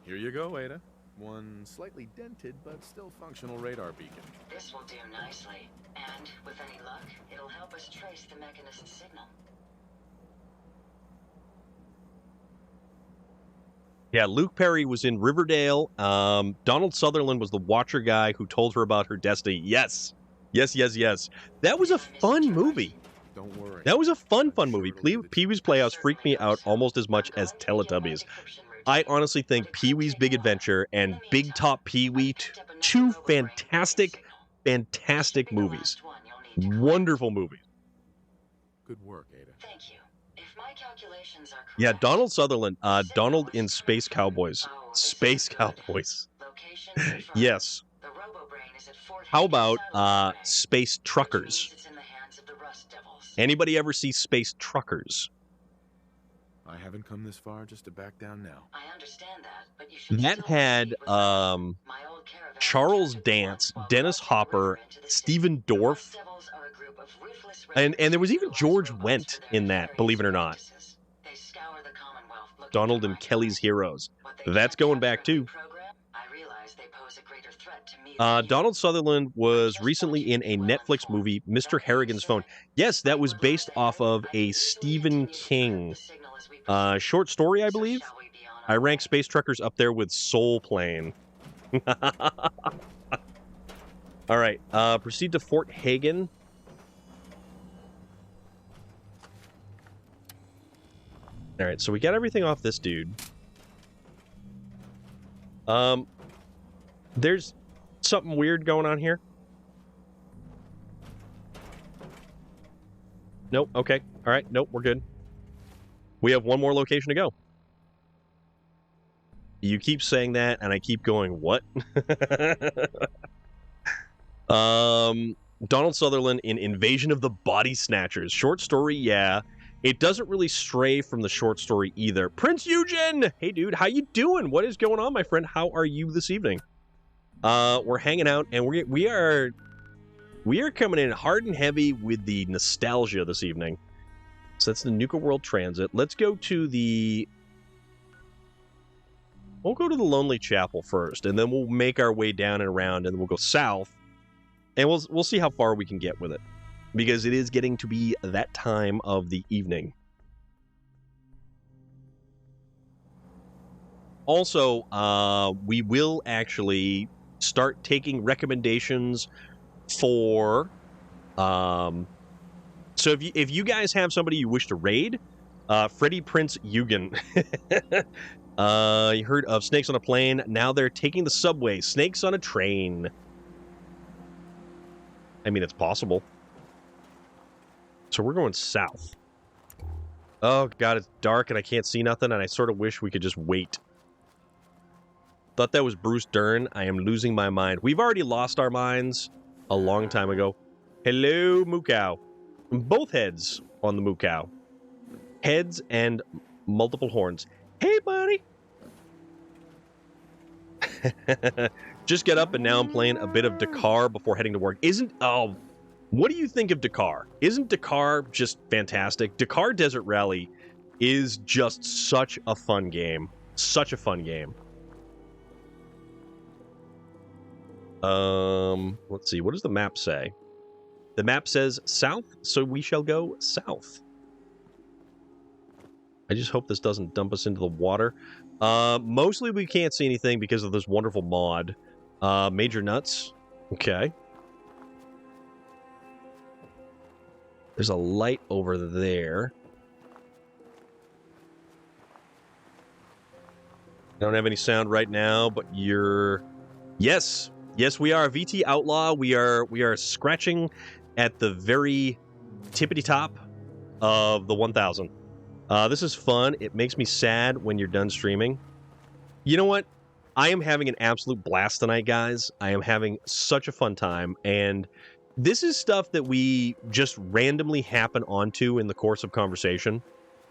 Here you go, Ada. One slightly dented but still functional radar beacon. This will do nicely. And, with any luck, it'll help us trace the Mechanist's signal. Yeah, Luke Perry was in Riverdale. Donald Sutherland was the Watcher guy who told her about her destiny. Yes. Yes, yes, yes. That was a fun movie. Don't worry. That was a fun movie. Pee-wee's Playhouse freaked me out almost as much as Teletubbies. I honestly think Pee-wee's Big Adventure and Big Top Pee-wee, two fantastic movies. Wonderful movies. Good work, Ada. Thank you. If my calculations are correct, Yeah, Donald Sutherland. Donald in Space Cowboys. Space Cowboys. location confirmed. Yes. The RoboBrain is at Fort How Hagen about Satellite Array, Space which Truckers? means it's in the hands of the Rust Devils. Anybody ever see Space Truckers? I haven't come this far just to back down now. I understand that, but you should That still had proceed with my old caravan Charles captured Dance, while Dennis crossing the Hopper, river into the city. Stephen The Dorff, Rust Devils are a group of ruthless and there was raiders even who George utilize Wendt robots for their in that, nefarious believe it or not. practices. They scour the Commonwealth looking Donald for and my Kelly's kind. Heroes. What they That's can't going back capture and too. reprogram, I realize they pose a greater threat to me than you. Donald Sutherland was recently in a Netflix movie, Mr. Harrigan's Phone. Yes, that was based off of a Stephen King short story, I believe. I rank Space Truckers up there with Soul Plane. All right, proceed to Fort Hagen. All right, so we got everything off this dude. There's something weird going on here. Nope, okay. All right, nope, we're good. We have one more location to go. You keep saying that, and I keep going, what? Donald Sutherland in Invasion of the Body Snatchers. Short story, yeah. It doesn't really stray from the short story either. Prince Eugen! Hey, dude, how you doing? What is going on, my friend? How are you this evening? We're hanging out, and we are coming in hard and heavy with the nostalgia this evening. So that's the Nuka World Transit. Let's go to the... We'll go to the Lonely Chapel first, and then we'll make our way down and around, and then we'll go south, and we'll see how far we can get with it, because it is getting to be that time of the evening. Also, we will actually start taking recommendations for... So if you guys have somebody you wish to raid, Freddie Prince Eugen. You heard of Snakes on a Plane. Now they're taking the subway. Snakes on a Train. I mean, it's possible. So we're going south. Oh, God, it's dark and I can't see nothing, and I sort of wish we could just wait. Thought that was Bruce Dern. I am losing my mind. We've already lost our minds a long time ago. Hello, Mookow. Both heads on the Mookow. Heads and multiple horns. Hey, buddy. Just got up and now I'm playing a bit of Dakar before heading to work. What do you think of Dakar? Isn't Dakar just fantastic? Dakar Desert Rally is just such a fun game. Such a fun game. Let's see. What does the map say? The map says south, so we shall go south. I just hope this doesn't dump us into the water. Mostly we can't see anything because of this wonderful mod. Major Nuts. Okay. There's a light over there. Don't have any sound right now, but you're... Yes! Yes, we are VT Outlaw. We are scratching at the very tippity top of the 1000. This is fun. It makes me sad when you're done streaming. You know what? I am having an absolute blast tonight, guys. I am having such a fun time, and this is stuff that we just randomly happen onto in the course of conversation.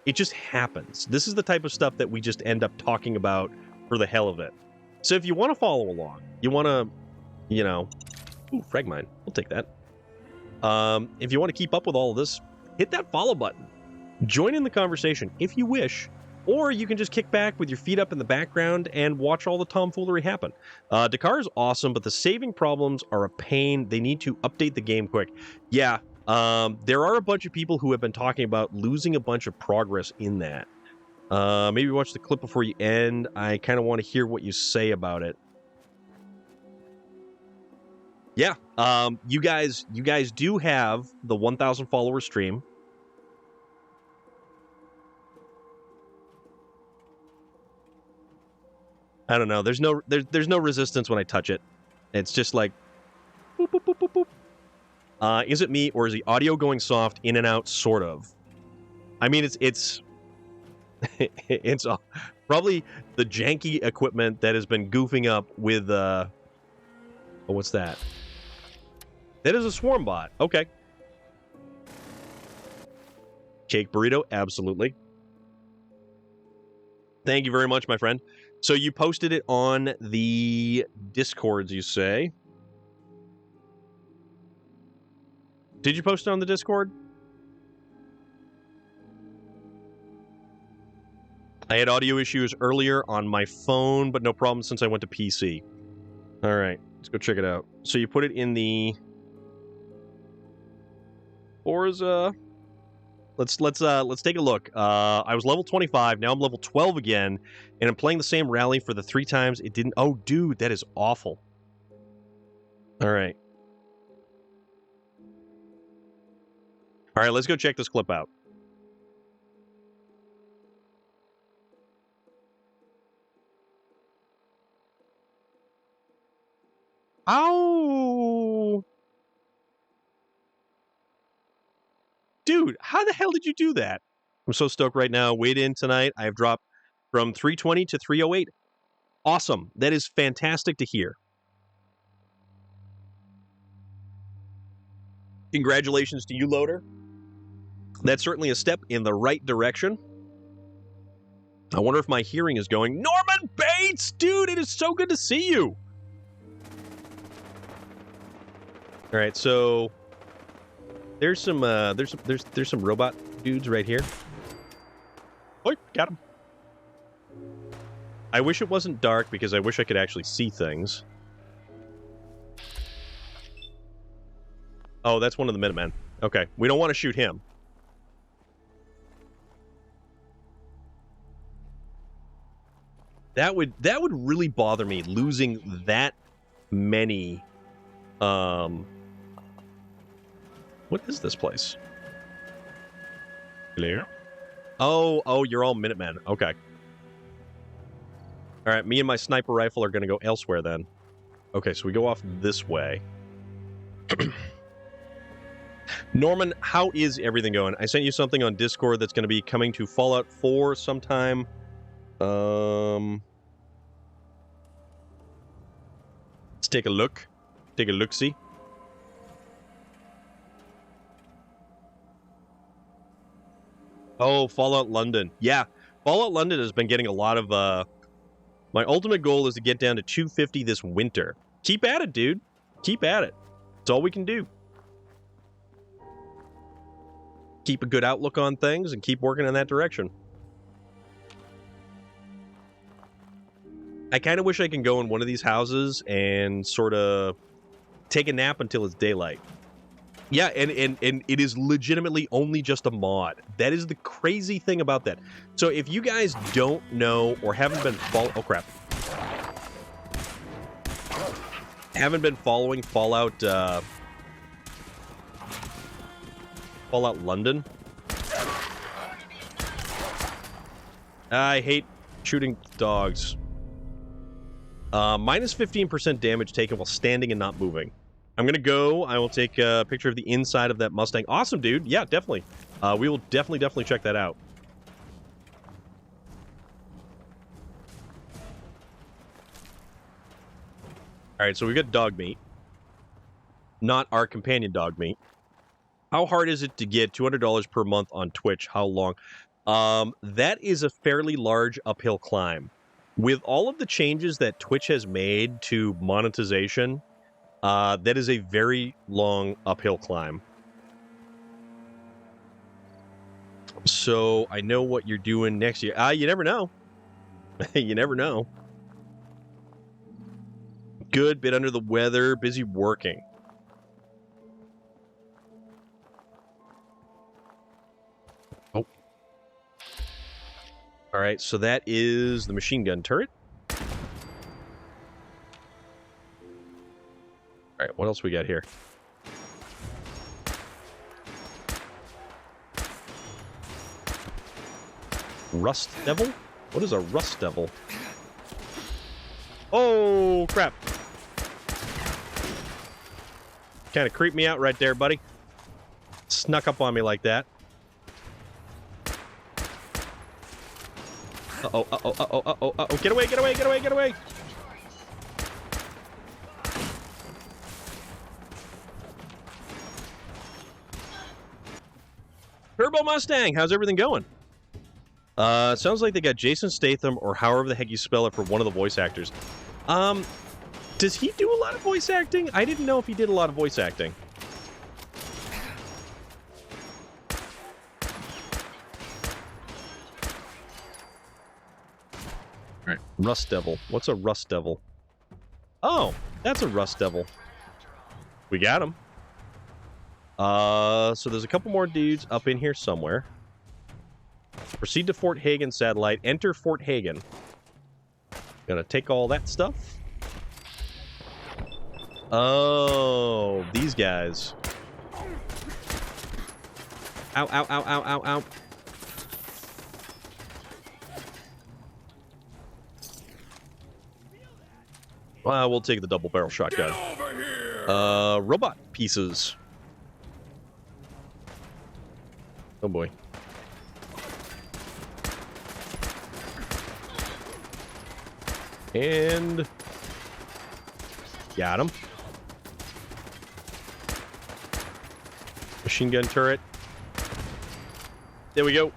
It just happens. This is the type of stuff that we just end up talking about for the hell of it. So if you want to follow along, you want to, you know... Ooh, frag mine. We'll take that. If you want to keep up with all of this, hit that follow button. Join in the conversation if you wish, or you can just kick back with your feet up in the background and watch all the tomfoolery happen. Dakar is awesome, but the saving problems are a pain. They need to update the game quick. Yeah, there are a bunch of people who have been talking about losing a bunch of progress in that. Maybe watch the clip before you end. I kind of want to hear what you say about it. Yeah, you guys do have the 1,000 follower stream. I don't know. There's no resistance when I touch it. It's just like boop, boop, boop, boop, boop. Is it me, or is the audio going soft in and out? Sort of. I mean, it's probably the janky equipment that has been goofing up with oh, what's that? That is a swarm bot. Okay. Cake burrito, absolutely. Thank you very much, my friend. So you posted it on the Discords, you say? Did you post it on the Discord? I had audio issues earlier on my phone, but no problem since I went to PC. All right, let's go check it out. So you put it in the Forza. Let's take a look. I was level 25. Now I'm level 12 again, and I'm playing the same rally for the 3 times. It didn't. Oh, dude, that is awful. All right. All right, let's go check this clip out. Ow! Dude, how the hell did you do that? I'm so stoked right now. Weighed in tonight. I have dropped from 320 to 308. Awesome. That is fantastic to hear. Congratulations to you, Loader. That's certainly a step in the right direction. I wonder if my hearing is going. Norman Bates! Dude, it is so good to see you! All right, so there's some robot dudes right here. Oh, got him. I wish it wasn't dark because I wish I could actually see things. Oh, that's one of the Minutemen. Okay, we don't want to shoot him. That would really bother me, losing that many. What is this place? Clear. Oh, you're all Minutemen. Okay. All right, me and my sniper rifle are going to go elsewhere then. Okay, so we go off this way. Norman, how is everything going? I sent you something on Discord that's going to be coming to Fallout 4 sometime. Let's take a look. Take a look-see. Oh, Fallout London. Yeah, Fallout London has been getting a lot of... My ultimate goal is to get down to 250 this winter. Keep at it, dude. Keep at it. It's all we can do. Keep a good outlook on things and keep working in that direction. I kind of wish I can go in one of these houses and sort of take a nap until it's daylight. Yeah, and it is legitimately only just a mod. That is the crazy thing about that. So if you guys don't know or haven't been oh crap. Haven't been following Fallout London. I hate shooting dogs. Minus 15% damage taken while standing and not moving. I'm going to go. I will take a picture of the inside of that Mustang. Awesome, dude. Yeah, definitely. We will definitely check that out. All right, so we've got dog meat. Not our companion dog meat. How hard is it to get $200 per month on Twitch? How long? That is a fairly large uphill climb. With all of the changes that Twitch has made to monetization, that is a very long uphill climb. So I know what you're doing next year. You never know. You never know. Good, bit under the weather, busy working. Oh. All right, so that is the machine gun turret. All right, what else we got here? Rust Devil? What is a Rust Devil? Oh, crap. Kind of creeped me out right there, buddy. Snuck up on me like that. Uh-oh, uh-oh, uh-oh, uh-oh, uh-oh. Get away, get away, get away, get away! Turbo Mustang, how's everything going? Sounds like they got Jason Statham, or however the heck you spell it, for one of the voice actors. Does he do a lot of voice acting? I didn't know if he did a lot of voice acting. Alright, Rust Devil. What's a Rust Devil? Oh, that's a Rust Devil. We got him. So there's a couple more dudes up in here somewhere. Proceed to Fort Hagen satellite. Enter Fort Hagen. Gonna take all that stuff. Oh, these guys. Ow, ow, ow, ow, ow, ow. Well, we'll take the double barrel shotgun. Robot pieces. Oh boy. And got him. Machine gun turret. There we go.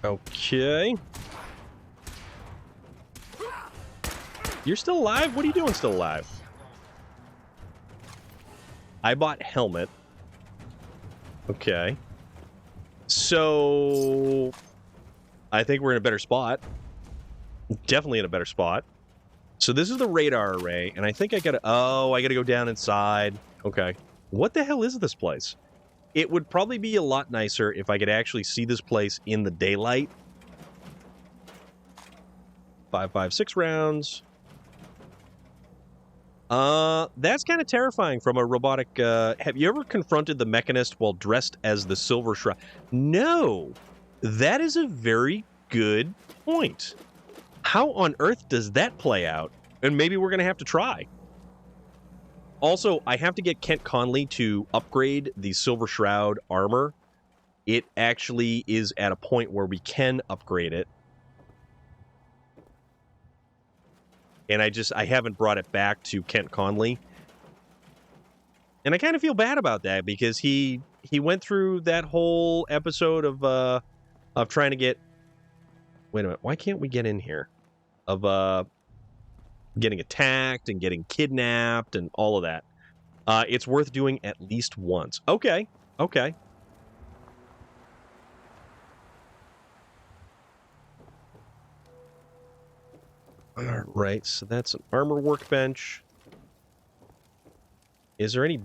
Okay. You're still alive? What are you doing still alive? I bought helmet. Okay. So I think we're in a better spot. Definitely in a better spot. So this is the radar array, and I think I gotta... Oh, I gotta go down inside. Okay. What the hell is this place? It would probably be a lot nicer if I could actually see this place in the daylight. 5.56 rounds. That's kind of terrifying from a robotic... have you ever confronted the Mechanist while dressed as the Silver Shroud? No! That is a very good point. How on earth does that play out? And maybe we're going to have to try. Also, I have to get Kent Conley to upgrade the Silver Shroud armor. It actually is at a point where we can upgrade it. And I haven't brought it back to Kent Conley. And I kind of feel bad about that because he went through that whole episode of trying to get... Wait a minute, why can't we get in here? Of getting attacked and getting kidnapped and all of that. It's worth doing at least once. Okay, okay. All right, so that's an armor workbench. Is there any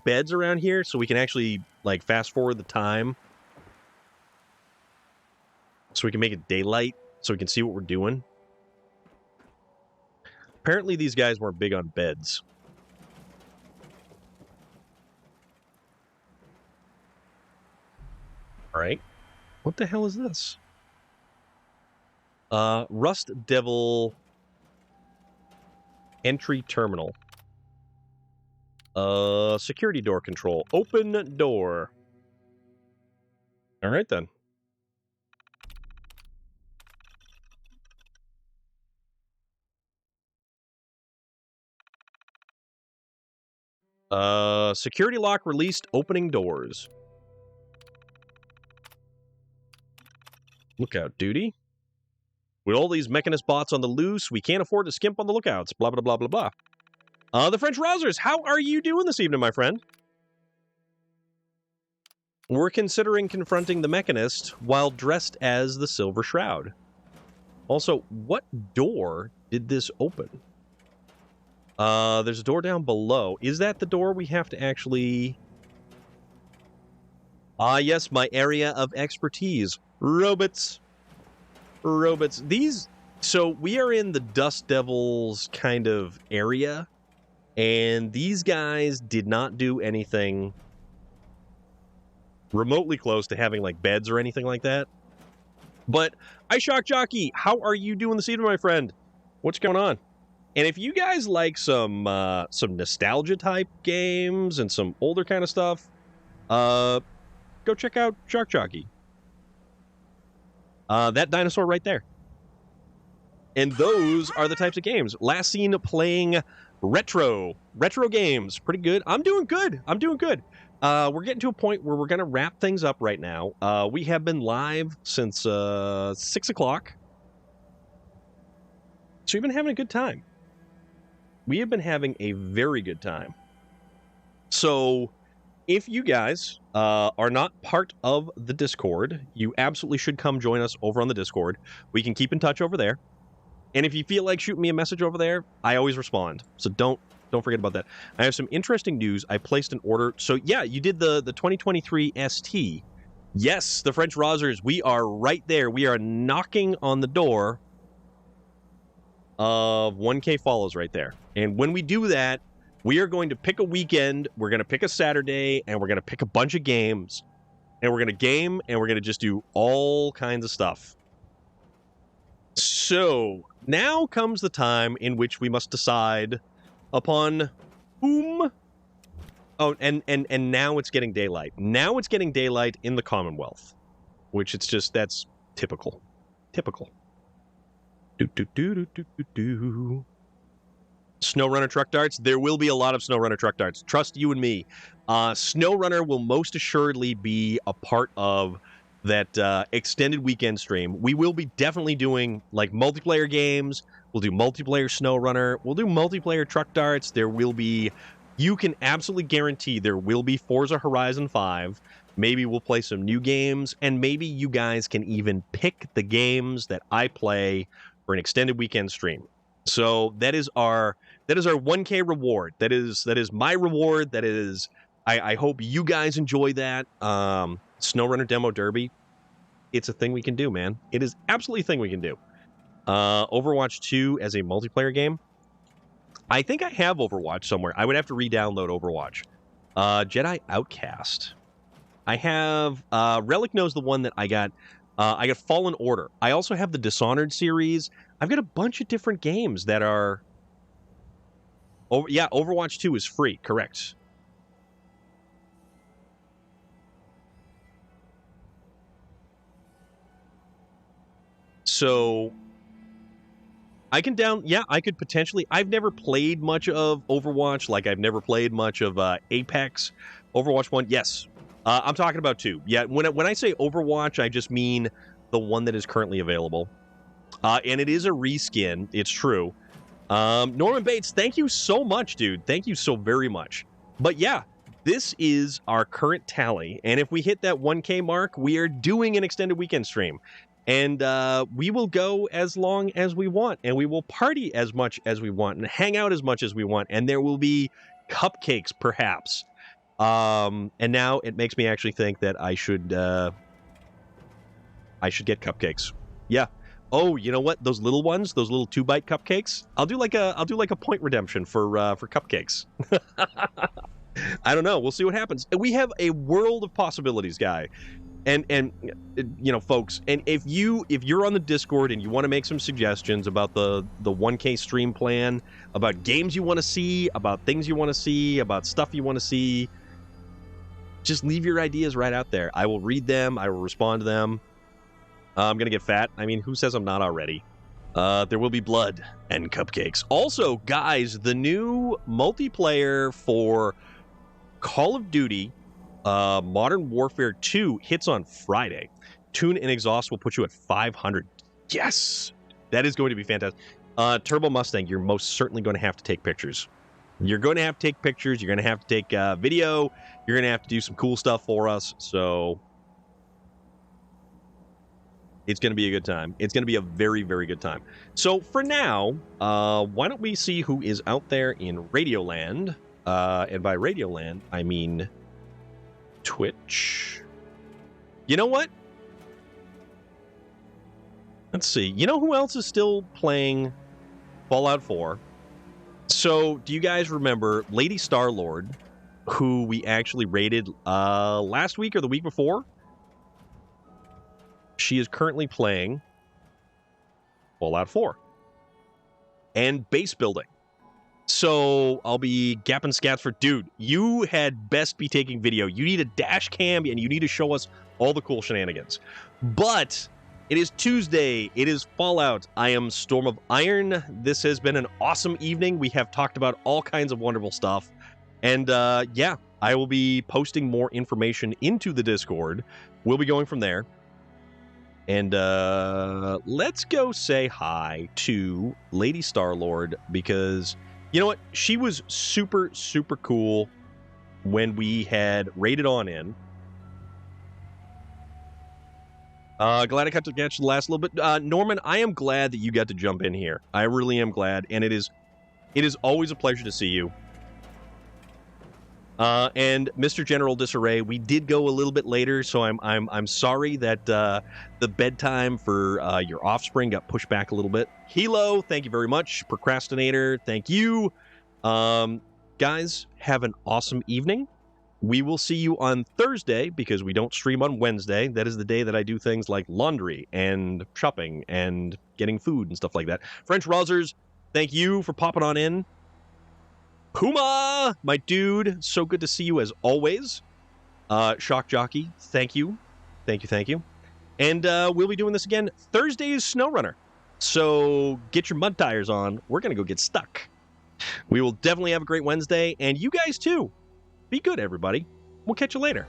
beds around here so we can actually like fast forward the time? So we can make it daylight so we can see what we're doing? Apparently these guys weren't big on beds. All right. What the hell is this? Rust Devil entry terminal. Security door control. Open door. All right then. Security lock released, opening doors. Lookout duty. With all these Mechanist bots on the loose, we can't afford to skimp on the lookouts. Blah, blah, blah, blah, blah. The French Rousers, how are you doing this evening, my friend? We're considering confronting the Mechanist while dressed as the Silver Shroud. Also, what door did this open? There's a door down below. Is that the door we have to actually... Ah, yes, my area of expertise. Robots. Robots. These... So, we are in the Dust Devils kind of area, and these guys did not do anything remotely close to having, like, beds or anything like that. But, iShock Jockey, how are you doing this evening, my friend? What's going on? And if you guys like some nostalgia-type games and some older kind of stuff, go check out Shark Jockey. That dinosaur right there. And those are the types of games. Last seen playing retro games. Pretty good. I'm doing good. We're getting to a point where we're going to wrap things up right now. We have been live since 6 o'clock. So we've been having a good time. We have been having a very good time. So if you guys are not part of the Discord, you absolutely should come join us over on the Discord. We can keep in touch over there. And if you feel like shooting me a message over there, I always respond. So don't forget about that. I have some interesting news. I placed an order. So yeah, you did the 2023 ST. Yes, the French Rousers, we are right there. We are knocking on the door of 1K follows right there. And when we do that, we are going to pick a weekend, we're going to pick a Saturday, and we're going to pick a bunch of games. And we're going to game, and we're going to just do all kinds of stuff. So, now comes the time in which we must decide upon whom... Oh, and now it's getting daylight. Now it's getting daylight in the Commonwealth. Which it's just, that's typical. Typical. SnowRunner truck darts. There will be a lot of SnowRunner truck darts. Trust you and me. SnowRunner will most assuredly be a part of that extended weekend stream. We will be definitely doing like multiplayer games. We'll do multiplayer SnowRunner. We'll do multiplayer truck darts. There will be, you can absolutely guarantee there will be Forza Horizon 5. Maybe we'll play some new games, and maybe you guys can even pick the games that I play for an extended weekend stream. So that is our 1K reward. That is my reward. That is, I hope you guys enjoy that. SnowRunner Demo Derby. It's a thing we can do, man. It is absolutely a thing we can do. Overwatch 2 as a multiplayer game. I think I have Overwatch somewhere. I would have to re-download Overwatch. Jedi Outcast. I have Relic knows the one that I got. I got Fallen Order. I also have the Dishonored series. I've got a bunch of different games that are... Overwatch 2 is free, correct. So, I can I could potentially... I've never played much of Overwatch, like I've never played much of Apex. Overwatch 1, yes. I'm talking about 2. Yeah, when I say Overwatch, I just mean the one that is currently available. And it is a reskin, it's true. Norman Bates, thank you so much, dude. Thank you so very much. But yeah, this is our current tally. And if we hit that 1K mark, we are doing an extended weekend stream. And we will go as long as we want. And we will party as much as we want. And hang out as much as we want. And there will be cupcakes, perhaps. And now it makes me actually think that I should get cupcakes. Yeah. Oh, you know what? Those little ones, those little 2-bite cupcakes. I'll do like a point redemption for cupcakes. I don't know. We'll see what happens. We have a world of possibilities, guy. And you know, folks, and if you're on the Discord and you want to make some suggestions about the 1K stream plan, about games you want to see, about things you want to see, about stuff you want to see, just leave your ideas right out there. I will read them. I will respond to them. I'm going to get fat. I mean, who says I'm not already? There will be blood and cupcakes. Also, guys, the new multiplayer for Call of Duty Modern Warfare 2 hits on Friday. Tune and exhaust will put you at 500. Yes! That is going to be fantastic. Turbo Mustang, you're most certainly going to have to take pictures. You're going to have to take pictures. You're going to have to take video. You're going to have to do some cool stuff for us. So it's going to be a good time. It's going to be a very, very good time. So for now, why don't we see who is out there in Radioland? And by Radioland, I mean Twitch. You know what? Let's see. You know who else is still playing Fallout 4? So, do you guys remember Lady Star-Lord, who we actually raided last week or the week before? She is currently playing Fallout 4 and base building. So, I'll be gapping scats for, dude, you had best be taking video. You need a dash cam and you need to show us all the cool shenanigans. But it is Tuesday. It is Fallout. I am Storm of Iron. This has been an awesome evening. We have talked about all kinds of wonderful stuff. And yeah, I will be posting more information into the Discord. We'll be going from there. And let's go say hi to Lady Star-Lord, because you know what? She was super, super cool when we had raided on in. Glad I got to catch the last little bit. Norman, I am glad that you got to jump in here. I really am glad, and it is always a pleasure to see you. And Mr. General Disarray, we did go a little bit later, so I'm sorry that the bedtime for your offspring got pushed back a little bit. Hilo, thank you very much. Procrastinator, thank you. Guys, have an awesome evening. We will see you on Thursday, because we don't stream on Wednesday. That is the day that I do things like laundry and shopping and getting food and stuff like that. French Rosers, thank you for popping on in. Puma, my dude, so good to see you as always. Shock Jockey, thank you. Thank you, thank you. And we'll be doing this again. Thursday is SnowRunner. So get your mud tires on. We're going to go get stuck. We will definitely have a great Wednesday. And you guys too. Be good, everybody. We'll catch you later.